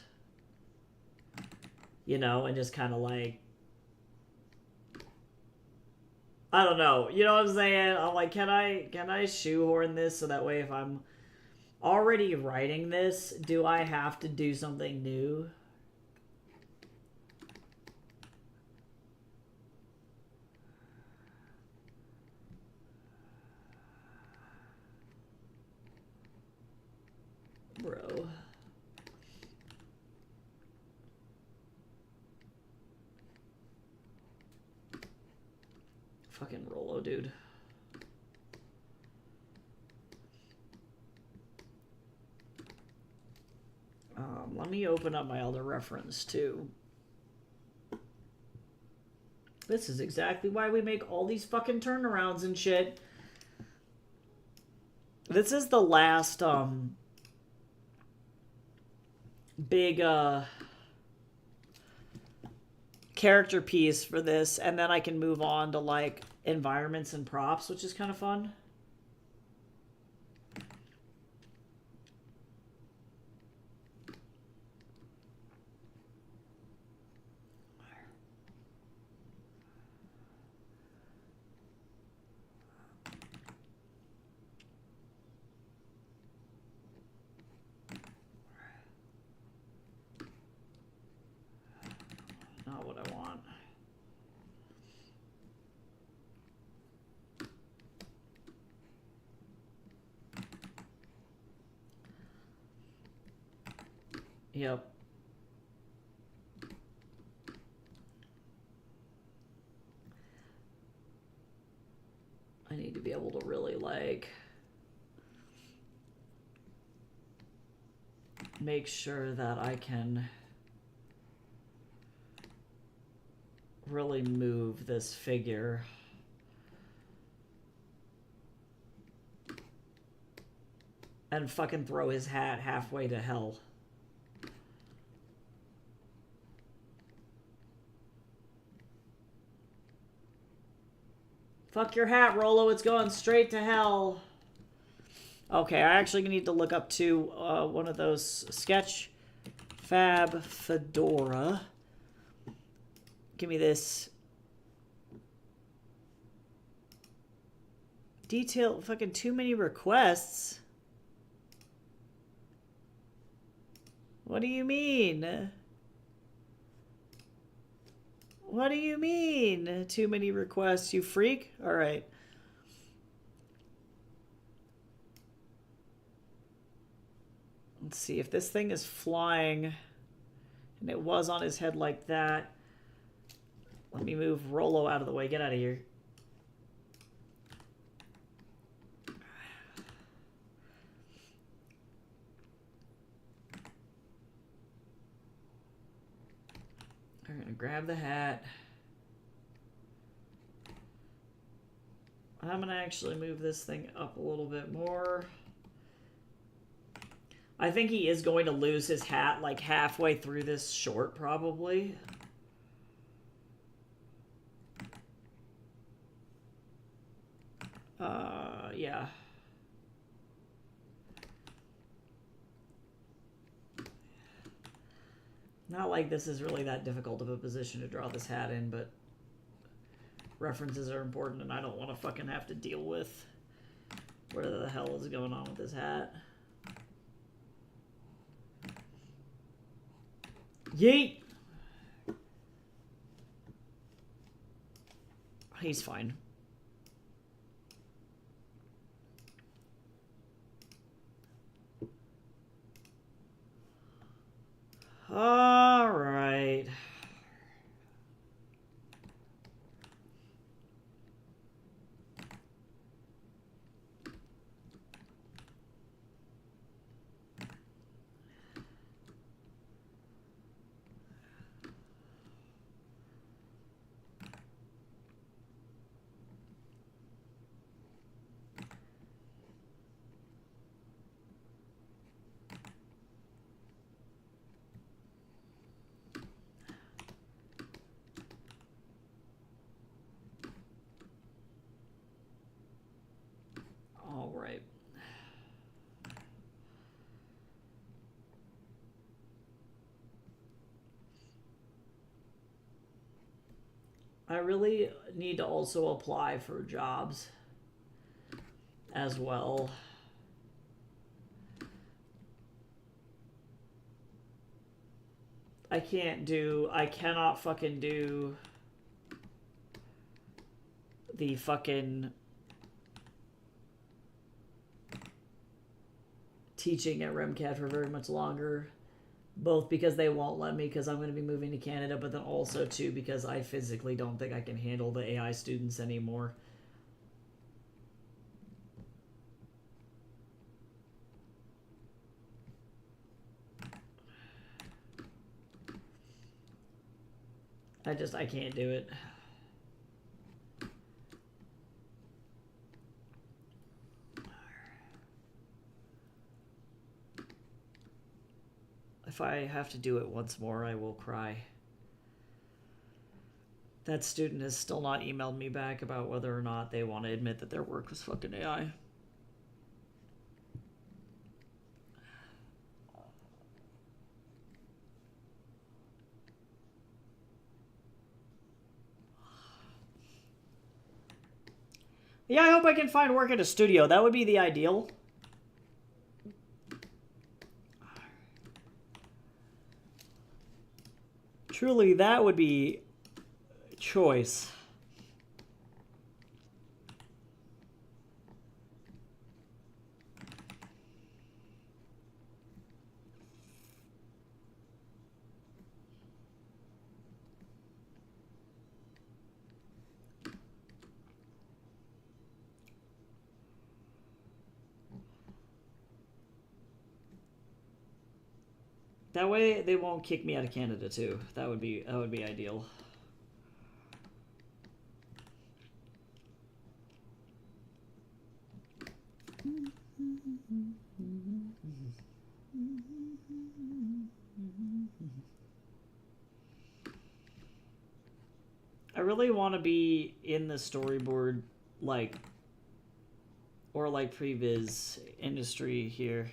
you know, and just kind of like, I don't know, you know what I'm saying? I'm like, can I shoehorn this so that way if I'm already writing this, do I have to do something new? Bro. Fucking Rollo, dude. Let me open up my other reference too. This is exactly why we make all these fucking turnarounds and shit. This is the last big character piece for this, and then I can move on to like environments and props, which is kind of fun. Not what I want. Yep. I need to be able to really like make sure that I can really move this figure. And fucking throw his hat halfway to hell. Fuck your hat, Rollo. It's going straight to hell. Okay, I actually need to look up to one of those Sketch Fab Fedora. Give me this. Detail. Fucking too many requests. What do you mean? What do you mean? Too many requests, you freak? All right. Let's see if this thing is flying and it was on his head like that. Let me move Rollo out of the way. Get out of here. I'm gonna grab the hat. I'm gonna actually move this thing up a little bit more. I think he is going to lose his hat like halfway through this short, probably. Yeah. Not like this is really that difficult of a position to draw this hat in, but references are important and I don't want to fucking have to deal with where the hell is going on with this hat. Yeet! He's fine. All right. All right. I really need to also apply for jobs as well. I cannot fucking do the fucking teaching at REMCAD for very much longer. Both because they won't let me because I'm going to be moving to Canada, but then also too because I physically don't think I can handle the AI students anymore. I can't do it. If I have to do it once more, I will cry. That student has still not emailed me back about whether or not they want to admit that their work was fucking AI. Yeah, I hope I can find work at a studio. That would be the ideal. Truly, that would be choice. That way they won't kick me out of Canada too. That would be ideal. I really want to be in the storyboard or previs industry here.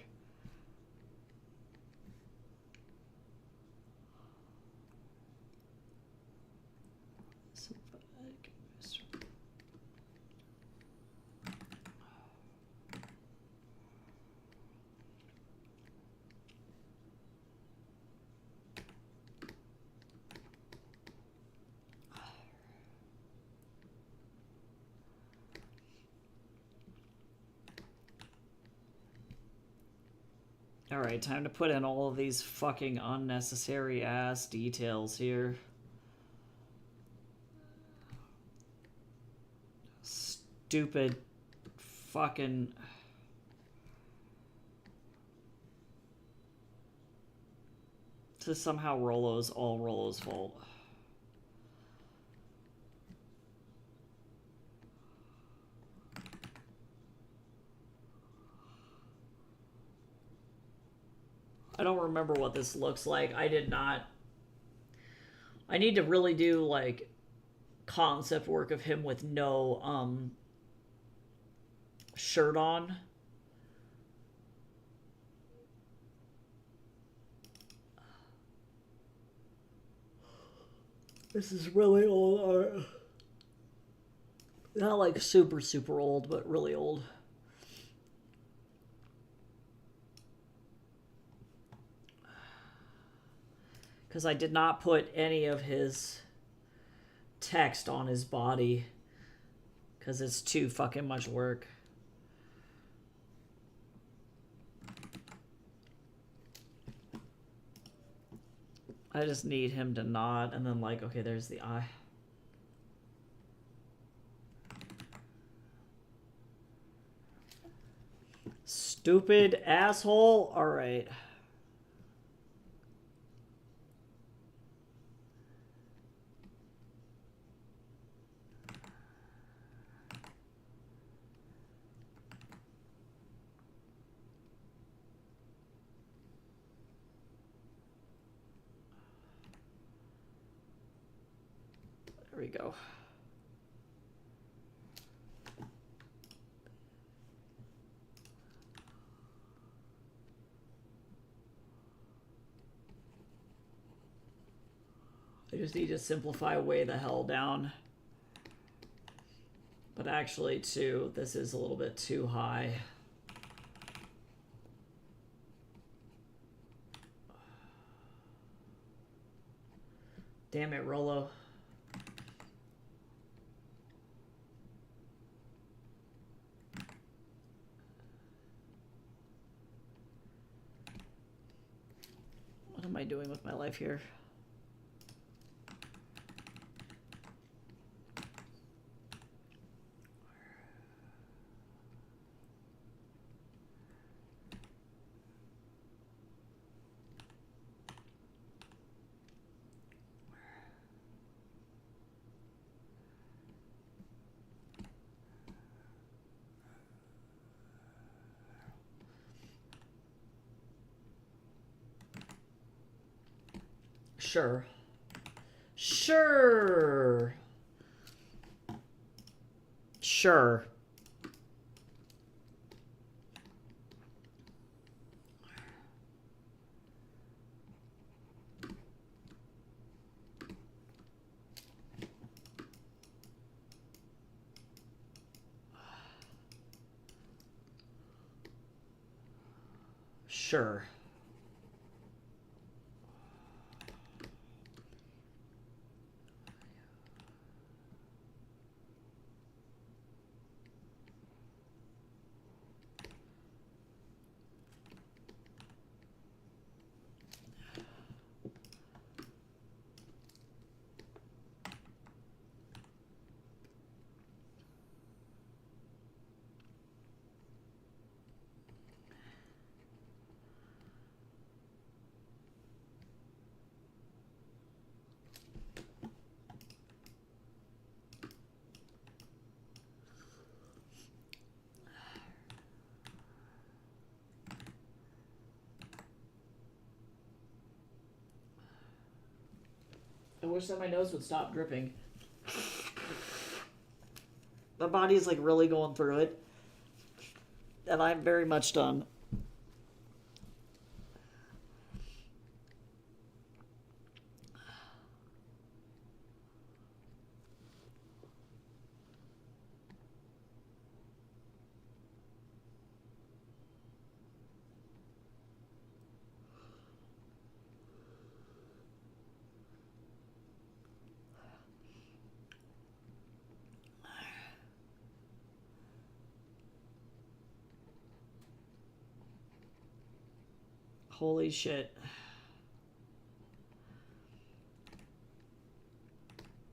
Alright, time to put in all of these fucking unnecessary ass details here. Stupid fucking... This is somehow all Rollo's fault. I don't remember what this looks like. I did not... I need to really do, concept work of him with no, shirt on. This is really old art. Not, super, super old, but really old. Because I did not put any of his text on his body. Because it's too fucking much work. I just need him to nod, and then, like, okay, there's the eye. Stupid asshole. All right. There we go. I just need to simplify way the hell down. But actually, too, this is a little bit too high. Damn it, Rolo. What am I doing with my life here? Sure. Sure. Sure. Sure. I wish that my nose would stop dripping. My body is like really going through it. And I'm very much done. Holy shit.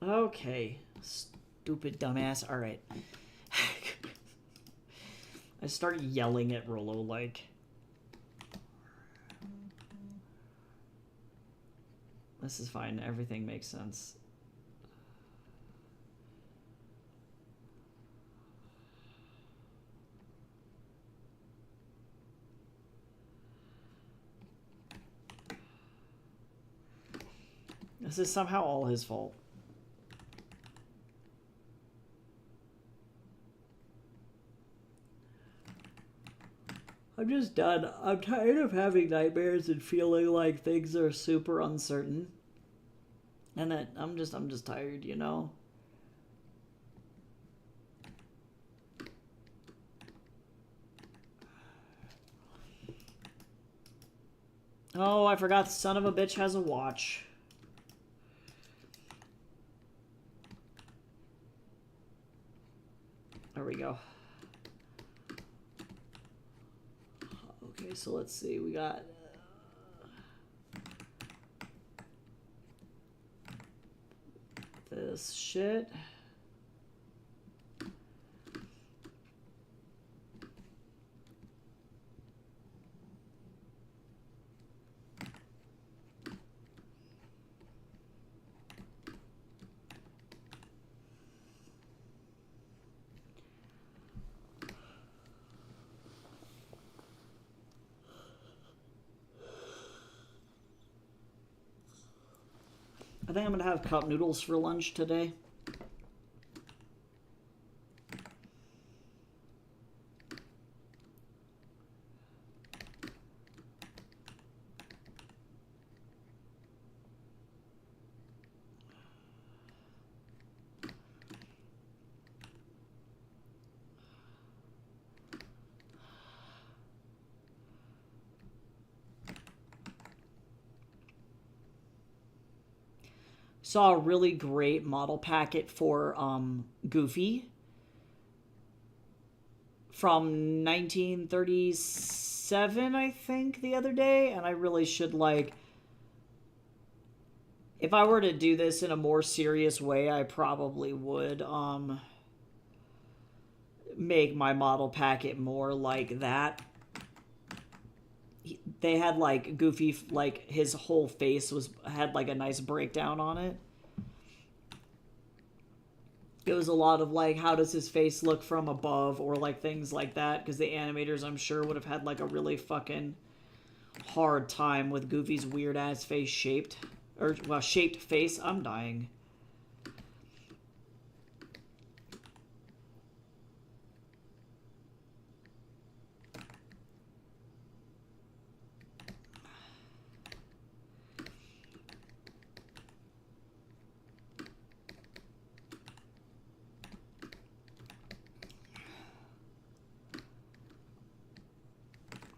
Okay. Stupid dumbass. Alright. I started yelling at Rolo like... This is fine. Everything makes sense. This is somehow all his fault. I'm just done. I'm tired of having nightmares and feeling like things are super uncertain. And that I'm just tired, you know? Oh, I forgot the son of a bitch has a watch. There we go. Okay, so let's see. We got... this shit. I think I'm gonna have cup noodles for lunch today. Saw a really great model packet for Goofy from 1937, I think, the other day, and I really should, like, if I were to do this in a more serious way, I probably would make my model packet more like that. They had, like, Goofy, like, his whole face had like a nice breakdown on it. It was a lot of, like, how does his face look from above, or, like, things like that, because the animators, I'm sure, would have had, like, a really fucking hard time with Goofy's weird-ass face shaped. Or, well, shaped face. I'm dying.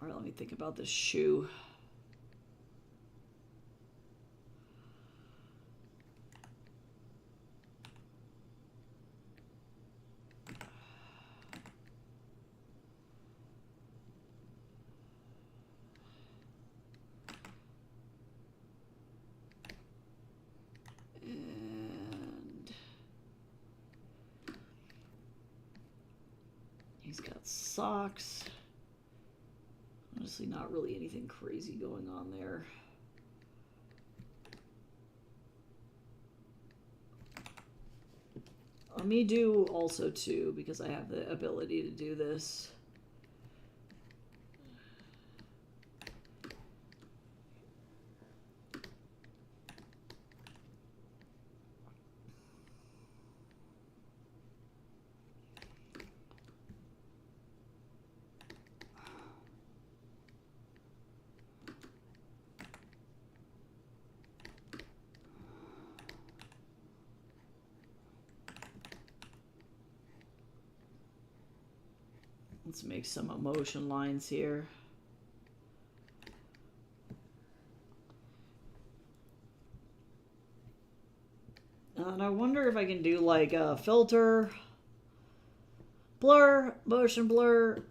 Alright, let me think about this shoe. And he's got socks. Honestly, not really anything crazy going on there. Let me do also two, because I have the ability to do this. Let's make some emotion lines here. And I wonder if I can do like a filter, blur, motion blur.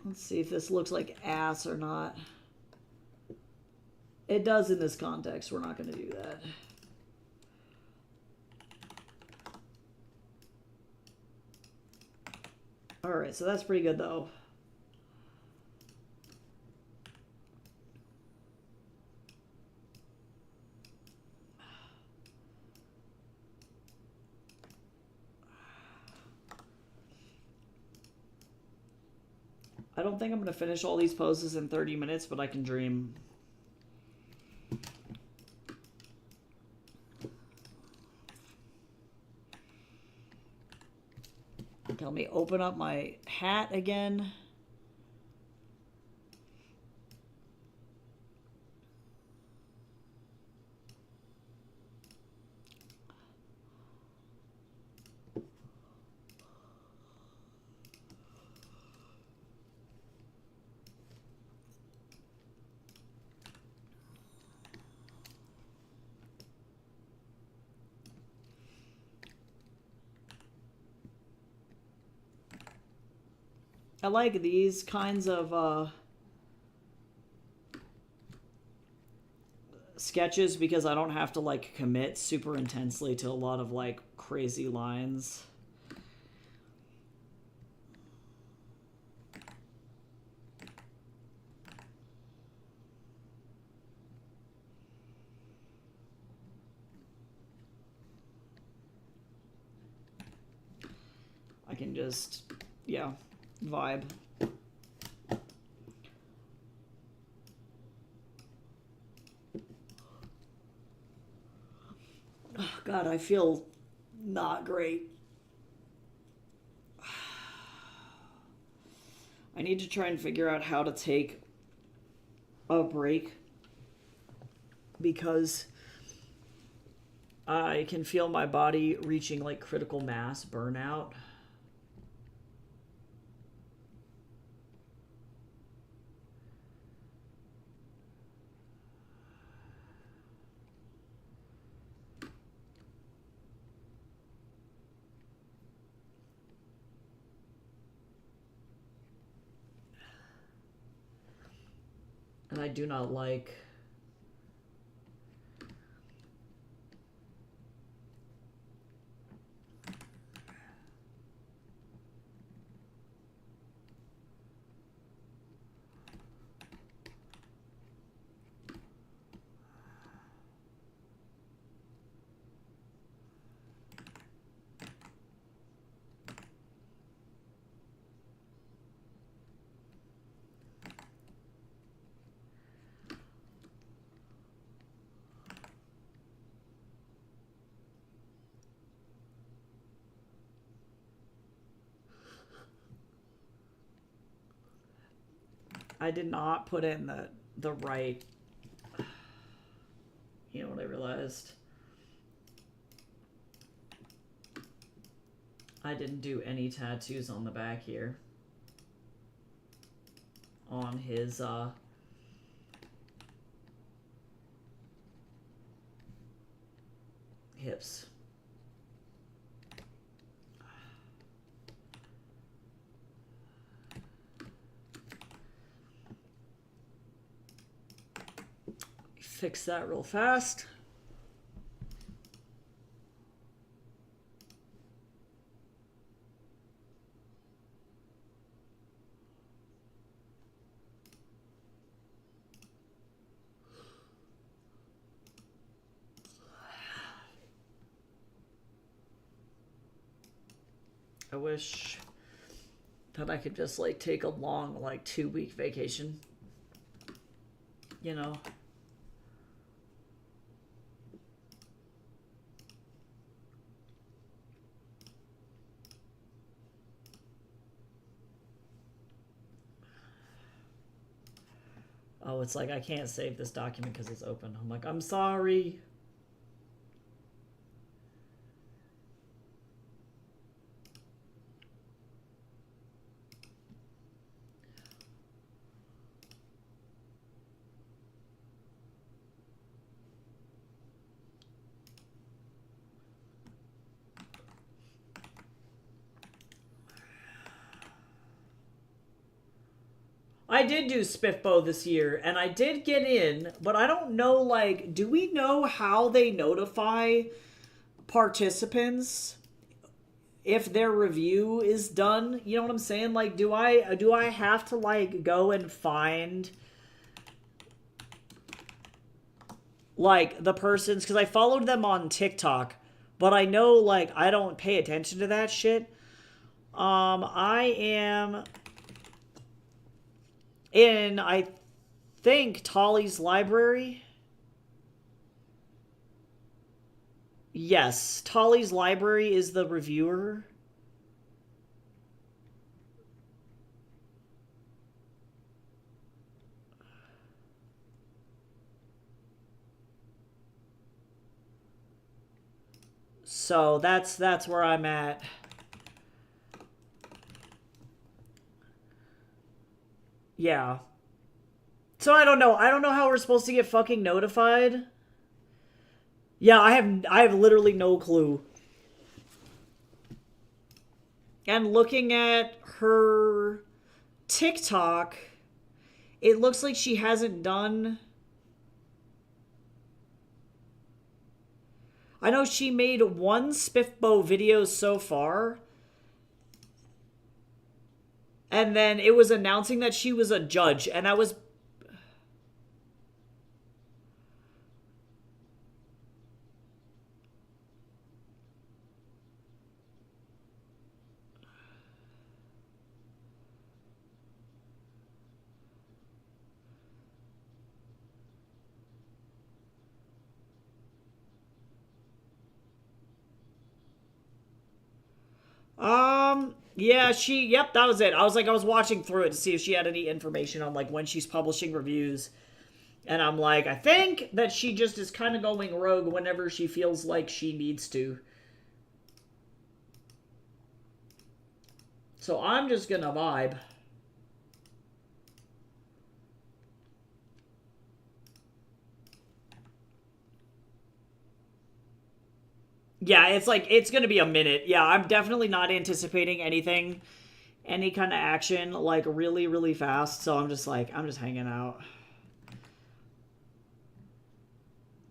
Let's see if this looks like ass or not. It does in this context. We're not going to do that. Alright, so that's pretty good though. I don't think I'm going to finish all these poses in 30 minutes, but I can dream. Let me open up my hat again. I like these kinds of sketches because I don't have to like commit super intensely to a lot of like crazy lines. I can just, yeah, vibe. Oh, God, I feel not great. I need to try and figure out how to take a break because I can feel my body reaching like critical mass burnout. And I do not like I did not put in the right, you know what I realized? I didn't do any tattoos on the back here. On his hips. Fix that real fast. I wish that I could just like take a long like 2-week vacation. You know. Oh, it's like I can't save this document because it's open. I'm like, I'm sorry. I did do Spiffbo this year, and I did get in, but I don't know, like, do we know how they notify participants if their review is done? You know what I'm saying? Like, do I have to, like, go and find, like, the person's, because I followed them on TikTok, but I know, like, I don't pay attention to that shit. I am in, I think, Tolly's library. Yes, Tolly's library is the reviewer. So that's where I'm at. Yeah. So I don't know. I don't know how we're supposed to get fucking notified. Yeah, I have literally no clue. And looking at her TikTok, it looks like she hasn't done... I know she made one Spiffbo video so far. And then it was announcing that she was a judge. And I was... Yeah, yep, that was it. I was watching through it to see if she had any information on, like, when she's publishing reviews. And I'm like, I think that she just is kind of going rogue whenever she feels like she needs to. So I'm just gonna vibe. Yeah, it's like, it's gonna be a minute. Yeah, I'm definitely not anticipating anything, any kind of action, like, really, really fast. So I'm just like, I'm just hanging out.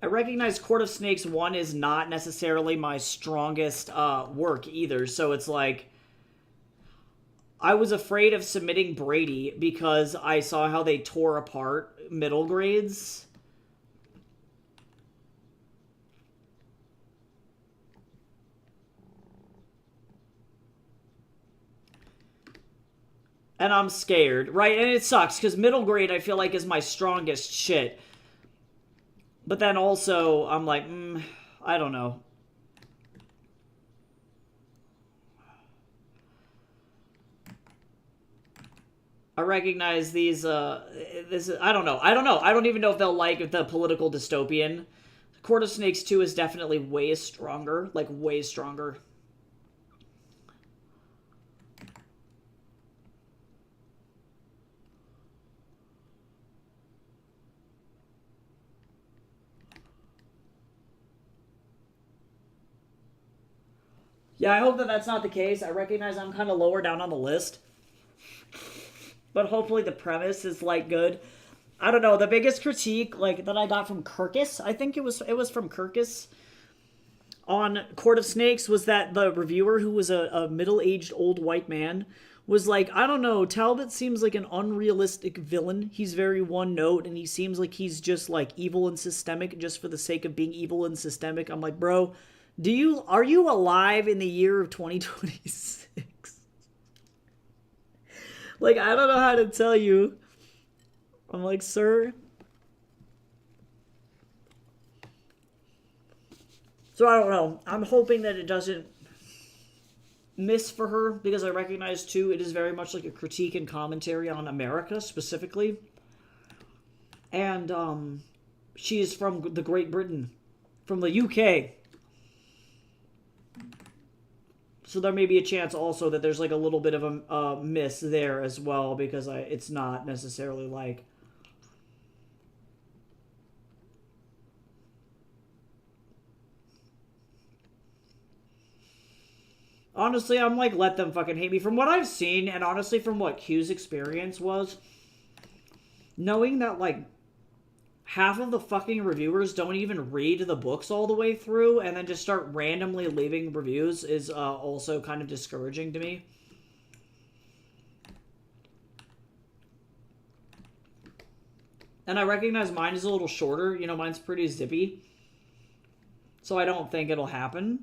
I recognize Court of Snakes 1 is not necessarily my strongest work either. So it's like, I was afraid of submitting Brady because I saw how they tore apart middle grades. And I'm scared, right? And it sucks, because middle grade I feel like is my strongest shit. But then also, I'm like, I don't know. I recognize these, I don't know. I don't even know if they'll like the political dystopian. Court of Snakes 2 is definitely way stronger. Like, way stronger. Yeah, I hope that that's not the case. I recognize I'm kind of lower down on the list. But hopefully the premise is, like, good. I don't know. The biggest critique, like, that I got from Kirkus, I think it was from Kirkus, on Court of Snakes, was that the reviewer, who was a middle-aged old white man, was like, I don't know, Talbot seems like an unrealistic villain. He's very one-note, and he seems like he's just, like, evil and systemic just for the sake of being evil and systemic. I'm like, bro... Are you alive in the year of 2026? Like, I don't know how to tell you. I'm like, sir. So I don't know. I'm hoping that it doesn't miss for her, because I recognize, too, it is very much like a critique and commentary on America, specifically. And, she is from the Great Britain. From the UK. So there may be a chance also that there's, like, a little bit of a miss there as well, because it's not necessarily, like... Honestly, I'm like, let them fucking hate me. From what I've seen, and honestly from what Q's experience was, knowing that, like, half of the fucking reviewers don't even read the books all the way through and then just start randomly leaving reviews is also kind of discouraging to me. And I recognize mine is a little shorter. You know, mine's pretty zippy. So I don't think it'll happen.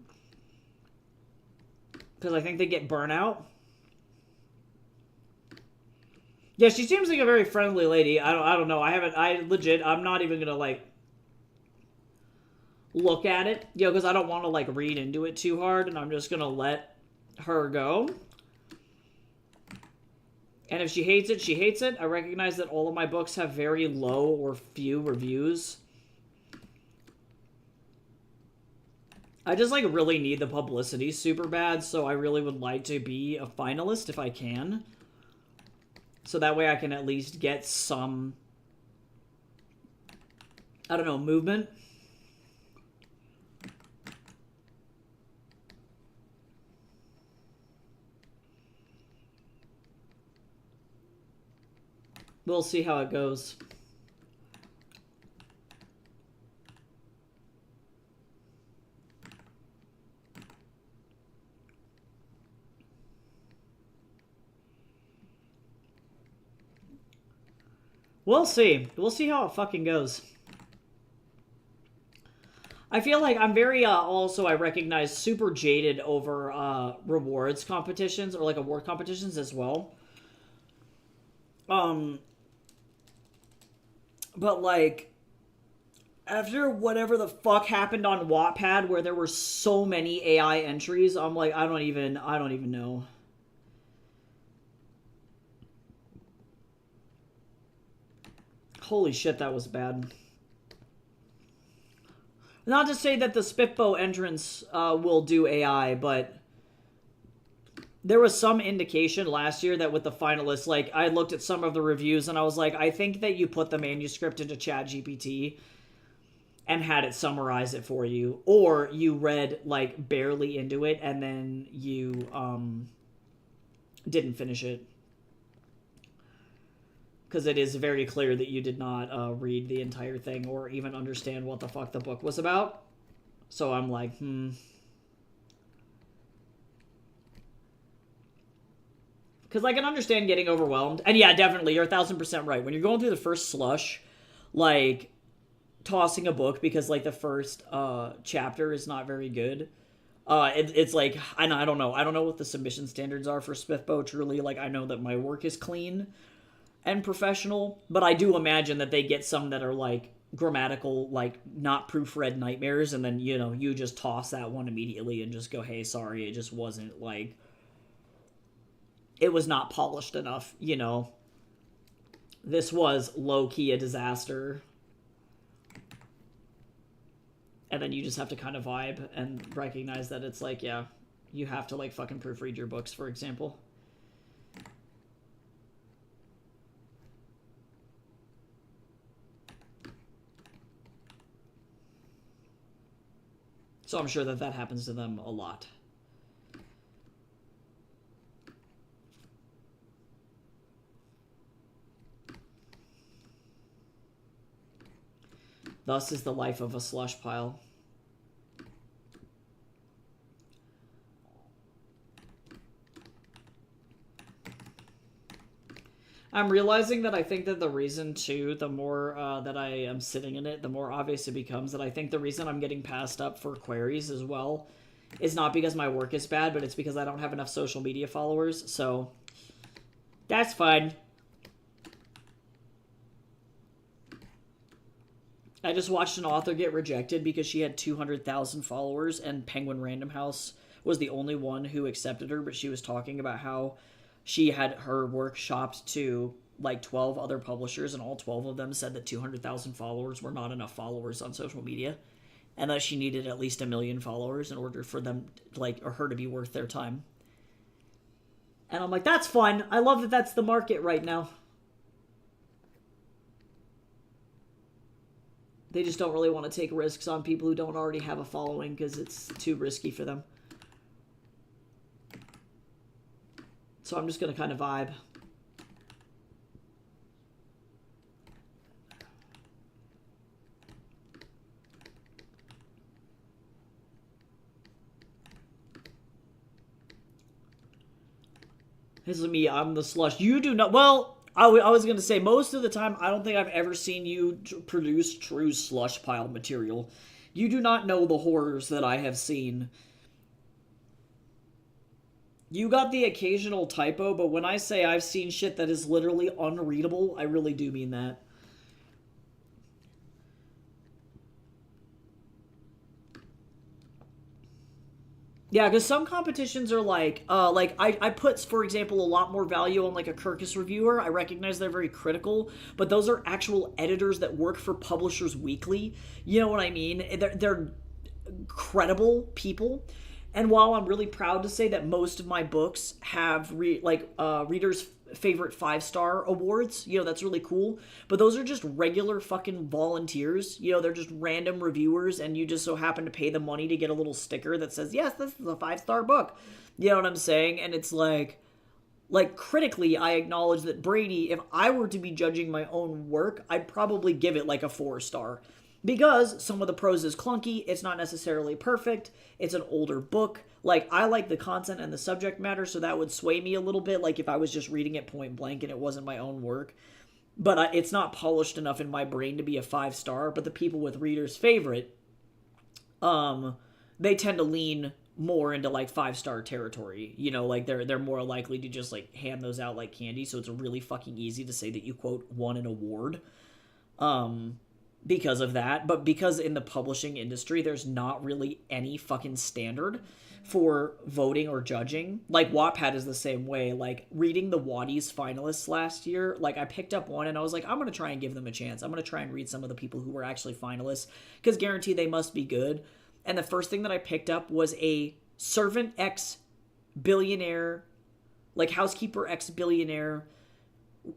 Because I think they get burnout. Yeah, she seems like a very friendly lady. I don't know. I'm not even gonna, like, look at it. You know, because I don't want to, like, read into it too hard, and I'm just gonna let her go. And if she hates it, she hates it. I recognize that all of my books have very low or few reviews. I just, like, really need the publicity super bad, so I really would like to be a finalist if I can. So that way I can at least get some, I don't know, movement. We'll see how it goes. We'll see. We'll see how it fucking goes. I feel like I'm very, also, I recognize, super jaded over, rewards competitions, or, like, award competitions as well. But, like, after whatever the fuck happened on Wattpad, where there were so many AI entries, I'm like, I don't even know. Holy shit, that was bad. Not to say that the Spitbo entrants will do AI, but there was some indication last year that with the finalists, like, I looked at some of the reviews and I was like, I think that you put the manuscript into ChatGPT and had it summarize it for you, or you read, like, barely into it and then you didn't finish it. Because it is very clear that you did not read the entire thing or even understand what the fuck the book was about. So I'm like, Because I can understand getting overwhelmed. And yeah, definitely, you're 1000% right. When you're going through the first slush, like, tossing a book because, like, the first chapter is not very good. It's like, I don't know. I don't know what the submission standards are for Spitbo, truly. Like, I know that my work is clean and professional, but I do imagine that they get some that are, like, grammatical, like, not proofread nightmares, and then, you know, you just toss that one immediately and just go, hey, sorry, it just wasn't, like, it was not polished enough, you know. This was low-key a disaster. And then you just have to kind of vibe and recognize that it's like, yeah, you have to, like, fucking proofread your books, for example. So I'm sure that that happens to them a lot. Thus is the life of a slush pile. I'm realizing that I think that the reason, too, the more that I am sitting in it, the more obvious it becomes that I think the reason I'm getting passed up for queries as well is not because my work is bad, but it's because I don't have enough social media followers, so that's fine. I just watched an author get rejected because she had 200,000 followers and Penguin Random House was the only one who accepted her, but she was talking about how she had her work shopped to like 12 other publishers, and all 12 of them said that 200,000 followers were not enough followers on social media, and that she needed at least 1 million followers in order for them, like, or her to be worth their time. And I'm like, that's fun. I love that that's the market right now. They just don't really want to take risks on people who don't already have a following because it's too risky for them. So I'm just going to kind of vibe. This is me, I'm the slush. You do not... Well, I was going to say, most of the time, I don't think I've ever seen you produce true slush pile material. You do not know the horrors that I have seen. You got the occasional typo, but when I say I've seen shit that is literally unreadable, I really do mean that. Yeah, because some competitions are like I put, for example, a lot more value on like a Kirkus reviewer. I recognize they're very critical, but those are actual editors that work for Publishers Weekly. You know what I mean? They're credible people. And while I'm really proud to say that most of my books have readers' favorite 5-star awards, you know, that's really cool. But those are just regular fucking volunteers. You know, they're just random reviewers, and you just so happen to pay them money to get a little sticker that says, yes, this is a 5-star book. You know what I'm saying? And it's like, like, critically, I acknowledge that Brady, if I were to be judging my own work, I'd probably give it like a 4-star. Because some of the prose is clunky, it's not necessarily perfect, it's an older book. Like, I like the content and the subject matter, so that would sway me a little bit, like if I was just reading it point blank and it wasn't my own work. But it's not polished enough in my brain to be a 5-star. But the people with reader's favorite, they tend to lean more into like 5-star territory. You know, like they're more likely to just like hand those out like candy. So it's really fucking easy to say that you quote won an award. Because of that, but because in the publishing industry there's not really any fucking standard for voting or judging. Like Wattpad is the same way. Like reading the Waddies finalists last year, like I picked up one and I was like, I'm gonna try and give them a chance. I'm gonna try and read some of the people who were actually finalists, because guaranteed they must be good. And the first thing that I picked up was a servant ex billionaire, like housekeeper ex billionaire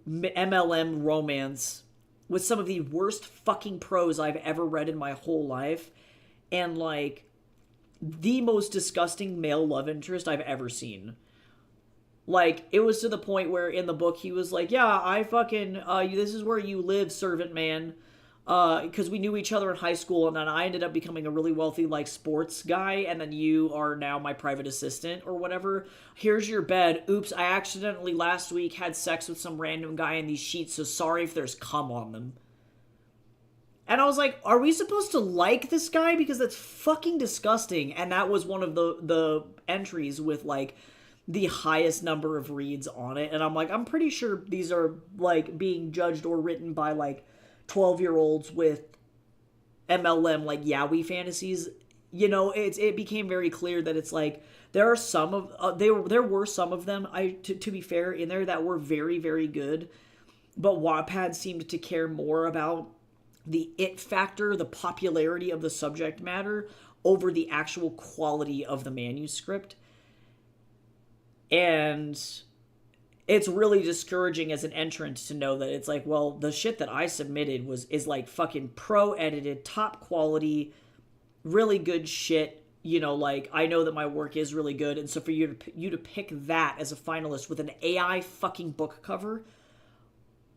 MLM romance with some of the worst fucking prose I've ever read in my whole life, and like the most disgusting male love interest I've ever seen. Like, it was to the point where in the book he was like, yeah, I fucking this is where you live, servant man, because we knew each other in high school, and then I ended up becoming a really wealthy like sports guy, and then you are now my private assistant or whatever. Here's your bed. Oops, I accidentally last week had sex with some random guy in these sheets, so sorry if there's cum on them. And I was like, are we supposed to like this guy? Because that's fucking disgusting. And that was one of the entries with like the highest number of reads on it. And I'm like, I'm pretty sure these are like being judged or written by like 12-year-olds with MLM like yaoi fantasies. You know, it became very clear that it's like there are some of there were some of them, to be fair, in there that were very, very good, but Wattpad seemed to care more about the it factor, the popularity of the subject matter, over the actual quality of the manuscript. And it's really discouraging as an entrant to know that it's like, well, the shit that I submitted is like fucking pro-edited, top quality, really good shit. You know, like, I know that my work is really good, and so for you to pick that as a finalist with an AI fucking book cover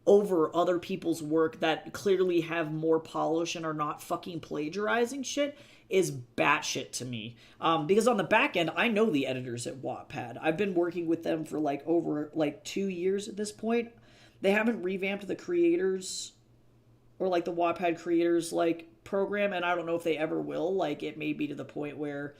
over other people's work that clearly have more polish and are not fucking plagiarizing shit is batshit to me. Because on the back end, I know the editors at Wattpad. I've been working with them for like over like 2 years at this point. They haven't revamped the creators or like the Wattpad creators like program, and I don't know if they ever will. Like, it may be to the point where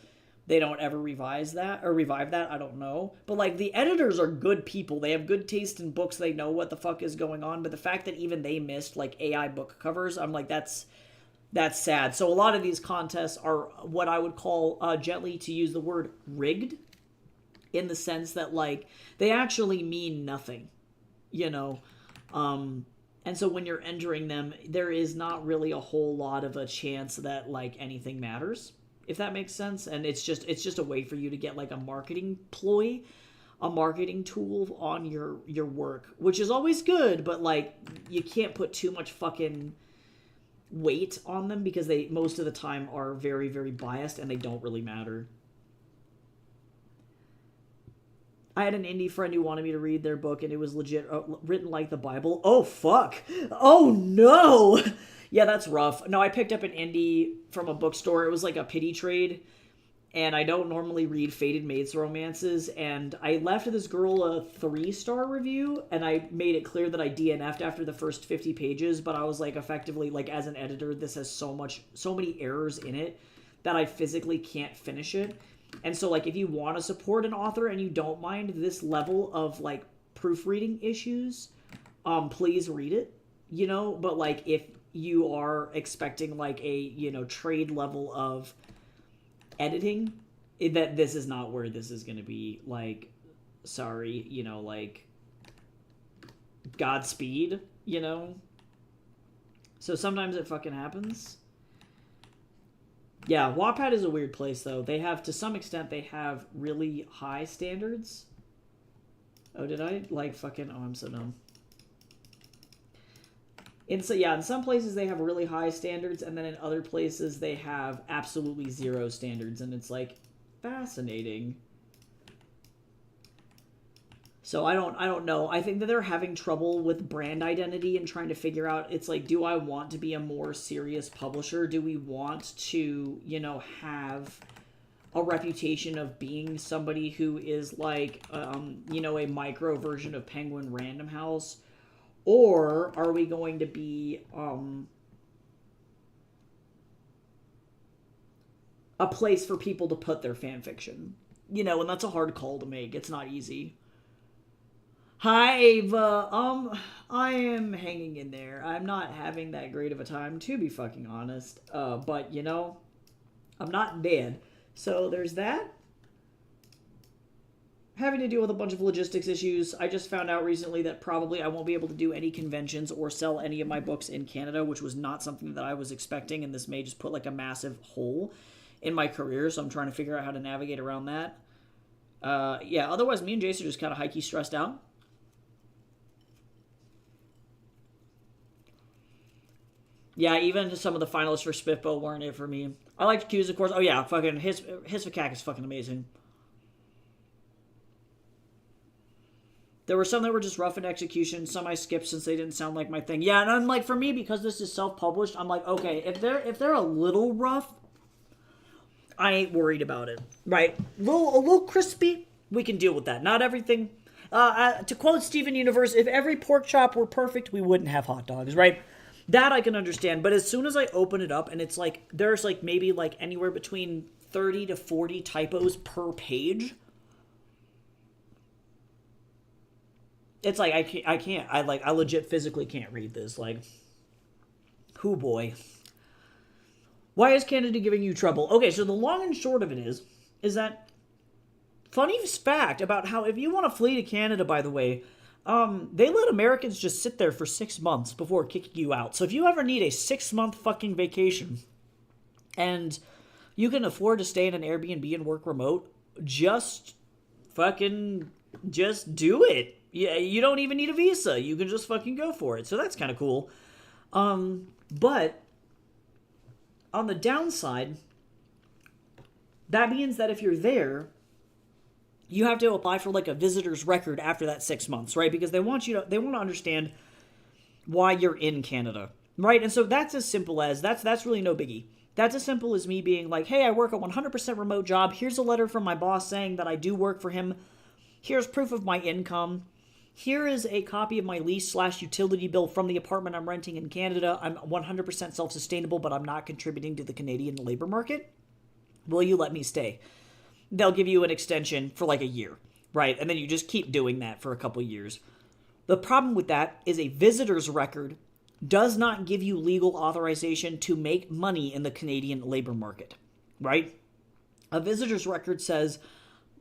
they don't ever revive that. I don't know. But like, the editors are good people. They have good taste in books. They know what the fuck is going on. But the fact that even they missed like AI book covers, I'm like, that's sad. So a lot of these contests are what I would call, gently to use the word, rigged, in the sense that like they actually mean nothing, you know. And so when you're entering them, there is not really a whole lot of a chance that like anything matters, if that makes sense. And it's just a way for you to get like a marketing ploy, a marketing tool on your work, which is always good, but like you can't put too much fucking weight on them because they most of the time are very, very biased and they don't really matter. I had an indie friend who wanted me to read their book, and it was legit written like the Bible. Oh, fuck. Oh, no. Yeah, that's rough. No, I picked up an indie from a bookstore. It was like a pity trade, and I don't normally read Fated Maid's romances, and I left this girl a 3-star review, and I made it clear that I DNF'd after the first 50 pages, but I was like, effectively, like, as an editor, this has so many errors in it that I physically can't finish it. And so, like, if you want to support an author and you don't mind this level of, like, proofreading issues, please read it, you know? But, like, if you are expecting, like, a, you know, trade level of editing, that this is not where this is going to be. Like, sorry, you know, like, Godspeed, you know? So sometimes it fucking happens. Yeah, Wattpad is a weird place, though. They have, to some extent, they have really high standards. Oh, did I, like, fucking... Oh, I'm so dumb. In some places they have really high standards, and then in other places they have absolutely zero standards, and it's, like, fascinating. So I don't know. I think that they're having trouble with brand identity and trying to figure out, it's like, do I want to be a more serious publisher? Do we want to, have a reputation of being somebody who is like, a micro version of Penguin Random House? Or are we going to be a place for people to put their fan fiction? And that's a hard call to make. It's not easy. Hi, Ava. I am hanging in there. I'm not having that great of a time, to be fucking honest. But, I'm not dead. So there's that. Having to deal with a bunch of logistics issues. I just found out recently that probably I won't be able to do any conventions or sell any of my books in Canada, which was not something that I was expecting, and this may just put like a massive hole in my career, so I'm trying to figure out how to navigate around that. Yeah, otherwise me and Jace are just kind of high-key stressed out. Yeah, even some of the finalists for Spitbo weren't it for me. I liked Q's, of course. Oh yeah, fucking his Hisvakak is fucking amazing. There were some that were just rough in execution. Some I skipped since they didn't sound like my thing. Yeah, and I'm like, for me, because this is self-published, I'm like, okay, if they're a little rough, I ain't worried about it. Right? A little crispy, we can deal with that. Not everything. To quote Steven Universe, if every pork chop were perfect, we wouldn't have hot dogs, right? That I can understand, but as soon as I open it up and it's like, there's like maybe like anywhere between 30 to 40 typos per page, it's like, I legit physically can't read this. Like, whoo boy. Why is Canada giving you trouble? Okay, so the long and short of it is that, funny fact about how, if you want to flee to Canada, by the way, they let Americans just sit there for 6 months before kicking you out. So if you ever need a 6-month fucking vacation and you can afford to stay in an Airbnb and work remote, just do it. Yeah, you don't even need a visa. You can just fucking go for it. So that's kind of cool. But on the downside, that means that if you're there, you have to apply for like a visitor's record after that 6 months, right? Because they want to understand why you're in Canada, right? And so that's as simple as, that's really no biggie. That's as simple as me being like, hey, I work a 100% remote job. Here's a letter from my boss saying that I do work for him. Here's proof of my income. Here is a copy of my lease/utility bill from the apartment I'm renting in Canada. I'm 100% self-sustainable, but I'm not contributing to the Canadian labor market. Will you let me stay? They'll give you an extension for like a year, right? And then you just keep doing that for a couple years. The problem with that is a visitor's record does not give you legal authorization to make money in the Canadian labor market, right? A visitor's record says,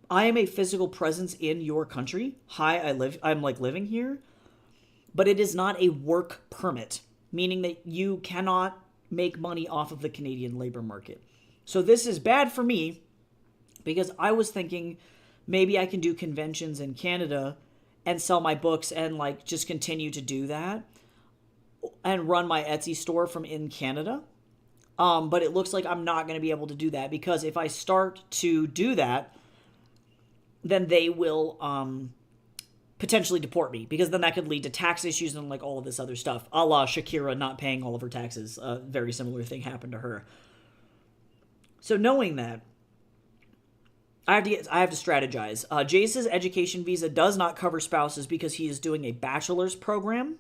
I am a physical presence in your country. Hi, I'm like living here. But it is not a work permit, meaning that you cannot make money off of the Canadian labor market. So this is bad for me, because I was thinking maybe I can do conventions in Canada and sell my books and like just continue to do that and run my Etsy store from in Canada. But it looks like I'm not going to be able to do that, because if I start to do that, then they will potentially deport me, because then that could lead to tax issues and like all of this other stuff. A la Shakira not paying all of her taxes. A very similar thing happened to her. So knowing that, I have to strategize. Jace's education visa does not cover spouses because he is doing a bachelor's program,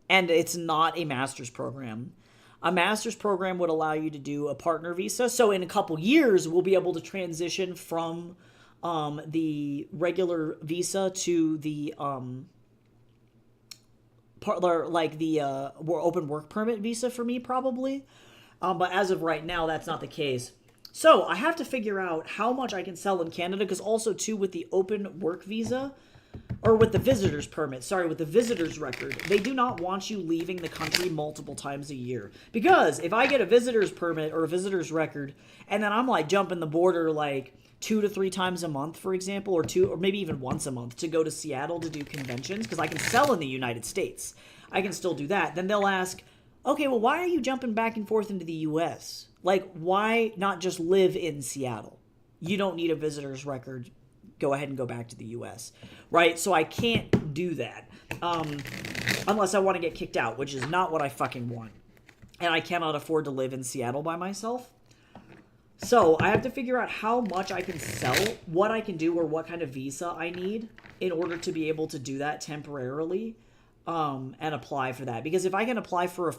and it's not a master's program. A master's program would allow you to do a partner visa. So in a couple years, we'll be able to transition from the regular visa to the open work permit visa for me, probably. But as of right now, that's not the case. So I have to figure out how much I can sell in Canada, because also too with the open work visa, or with the visitor's permit, with the visitor's record, they do not want you leaving the country multiple times a year. Because if I get a visitor's permit or a visitor's record, and then I'm like jumping the border like 2 to 3 times a month, for example, or maybe even once a month to go to Seattle to do conventions, because I can sell in the United States, I can still do that. Then they'll ask, okay, well, why are you jumping back and forth into the U.S.? Like, why not just live in Seattle? You don't need a visitor's record go ahead and go back to the US, right? So I can't do that unless I want to get kicked out, which is not what I fucking want. And I cannot afford to live in Seattle by myself. So I have to figure out how much I can sell, what I can do, or what kind of visa I need in order to be able to do that temporarily, and apply for that. Because if I can apply for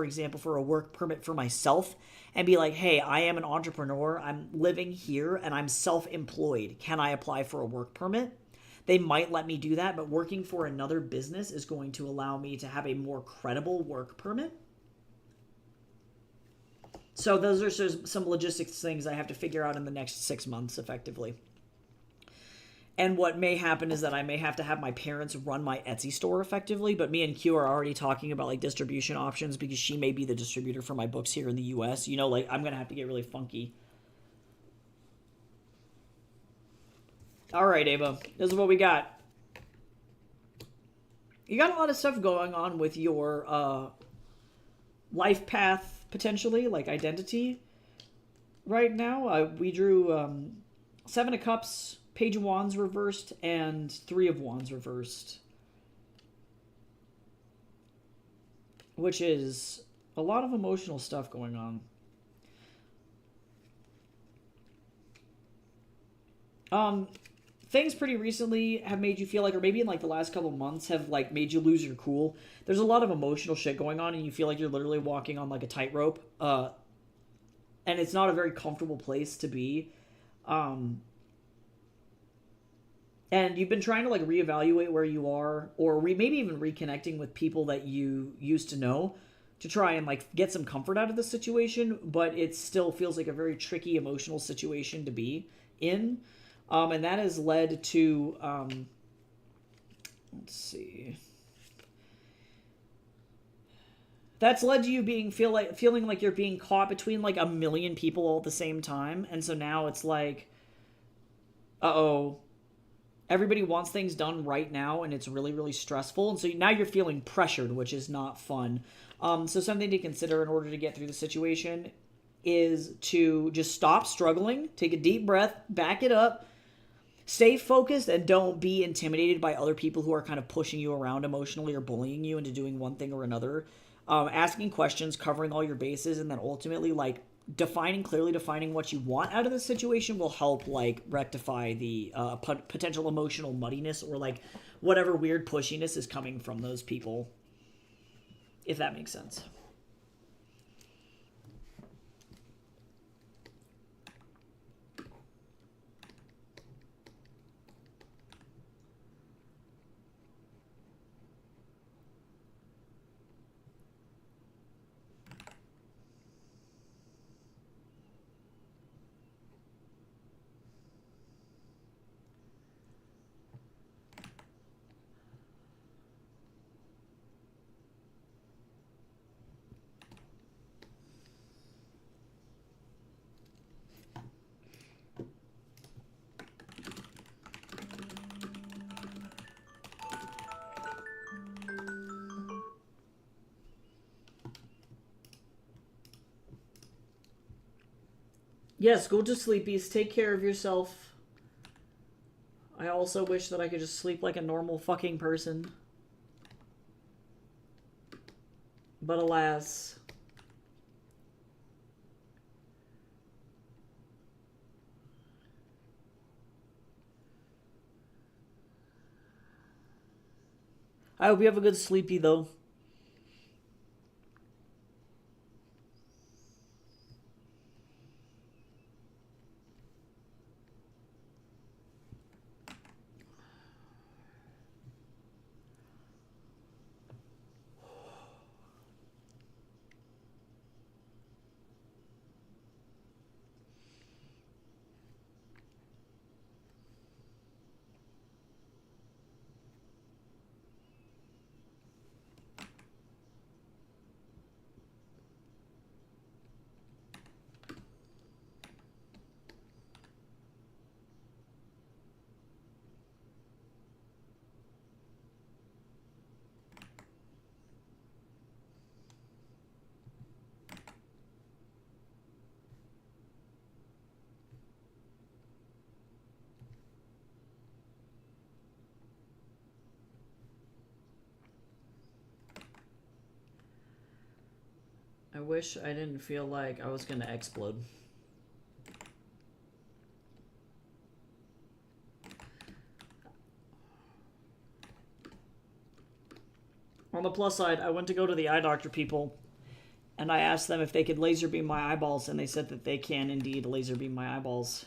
example, for a work permit for myself and be like, hey, I am an entrepreneur, I'm living here, and I'm self-employed, can I apply for a work permit? They might let me do that, but working for another business is going to allow me to have a more credible work permit. So those are some logistics things I have to figure out in the next 6 months, effectively. And what may happen is that I may have to have my parents run my Etsy store effectively, but me and Q are already talking about like distribution options because she may be the distributor for my books here in the US. You know, like I'm going to have to get really funky. All right, Ava, this is what we got. You got a lot of stuff going on with your life path, potentially, like identity right now. We drew 7 of Cups, Page of Wands reversed, and 3 of Wands reversed. Which is a lot of emotional stuff going on. Things pretty recently have made you feel like, or maybe in like the last couple months have like made you lose your cool. There's a lot of emotional shit going on and you feel like you're literally walking on like a tightrope. And it's not a very comfortable place to be. And you've been trying to like reevaluate where you are, or maybe even reconnecting with people that you used to know to try and like get some comfort out of the situation, but it still feels like a very tricky emotional situation to be in. And that has led to, let's see. That's led to you feeling like you're being caught between like a million people all at the same time. And so now it's like, uh-oh, everybody wants things done right now, and it's really, really stressful. And so now you're feeling pressured, which is not fun. So something to consider in order to get through the situation is to just stop struggling, take a deep breath, back it up, stay focused, and don't be intimidated by other people who are kind of pushing you around emotionally or bullying you into doing one thing or another. Asking questions, covering all your bases, and then ultimately like clearly defining what you want out of the situation will help like rectify the potential emotional muddiness or like whatever weird pushiness is coming from those people, if that makes sense. Yes, go to sleepies. Take care of yourself. I also wish that I could just sleep like a normal fucking person. But alas. I hope you have a good sleepy, though. I wish I didn't feel like I was gonna explode. On the plus side, I went to go to the eye doctor people, and I asked them if they could laser beam my eyeballs, and they said that they can indeed laser beam my eyeballs.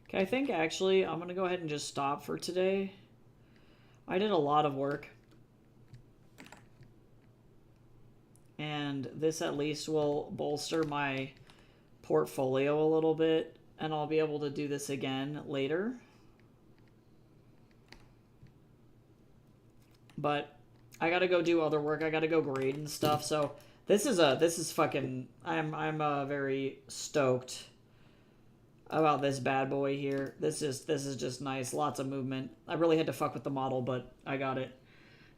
Okay, I think actually I'm going to go ahead and just stop for today. I did a lot of work. And this at least will bolster my portfolio a little bit. And I'll be able to do this again later. But I gotta go do other work. I gotta go grade and stuff. So this is fucking... I'm very stoked about this bad boy here. This is just nice. Lots of movement. I really had to fuck with the model, but I got it.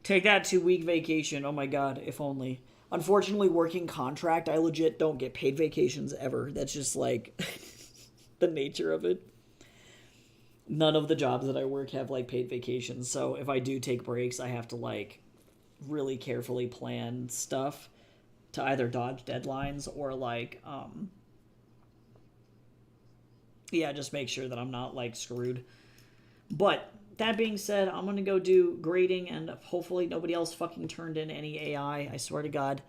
Take that 2-week vacation. Oh my god, if only. Unfortunately, working contract, I legit don't get paid vacations ever. That's just like the nature of it. None of the jobs that I work have like paid vacations. So if I do take breaks, I have to like really carefully plan stuff to either dodge deadlines or like yeah, just make sure that I'm not, like, screwed. But, that being said, I'm gonna go do grading, and hopefully nobody else fucking turned in any AI, I swear to God.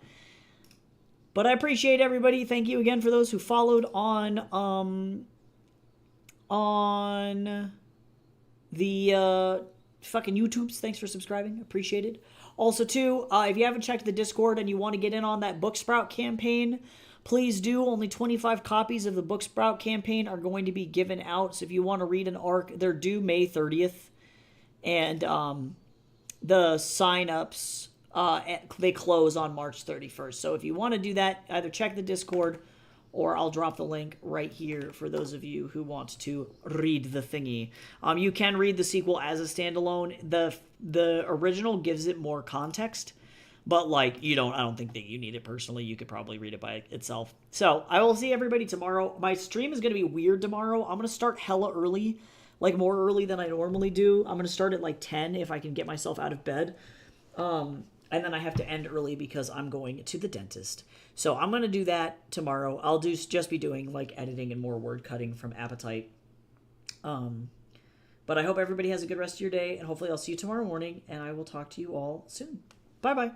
But I appreciate everybody. Thank you again for those who followed on the, fucking YouTubes. Thanks for subscribing. Appreciate it. Also, too, if you haven't checked the Discord and you want to get in on that Booksprout campaign, please do. Only 25 copies of the Booksprout campaign are going to be given out. So if you want to read an arc, they're due May 30th. And the sign-ups, they close on March 31st. So if you want to do that, either check the Discord or I'll drop the link right here for those of you who want to read the thingy. You can read the sequel as a standalone. The original gives it more context. But, like, I don't think that you need it personally. You could probably read it by itself. So, I will see everybody tomorrow. My stream is going to be weird tomorrow. I'm going to start hella early. Like, more early than I normally do. I'm going to start at, like, 10 if I can get myself out of bed. And then I have to end early because I'm going to the dentist. So, I'm going to do that tomorrow. I'll just be doing, like, editing and more word cutting from Appetite. But I hope everybody has a good rest of your day. And hopefully I'll see you tomorrow morning. And I will talk to you all soon. Bye-bye.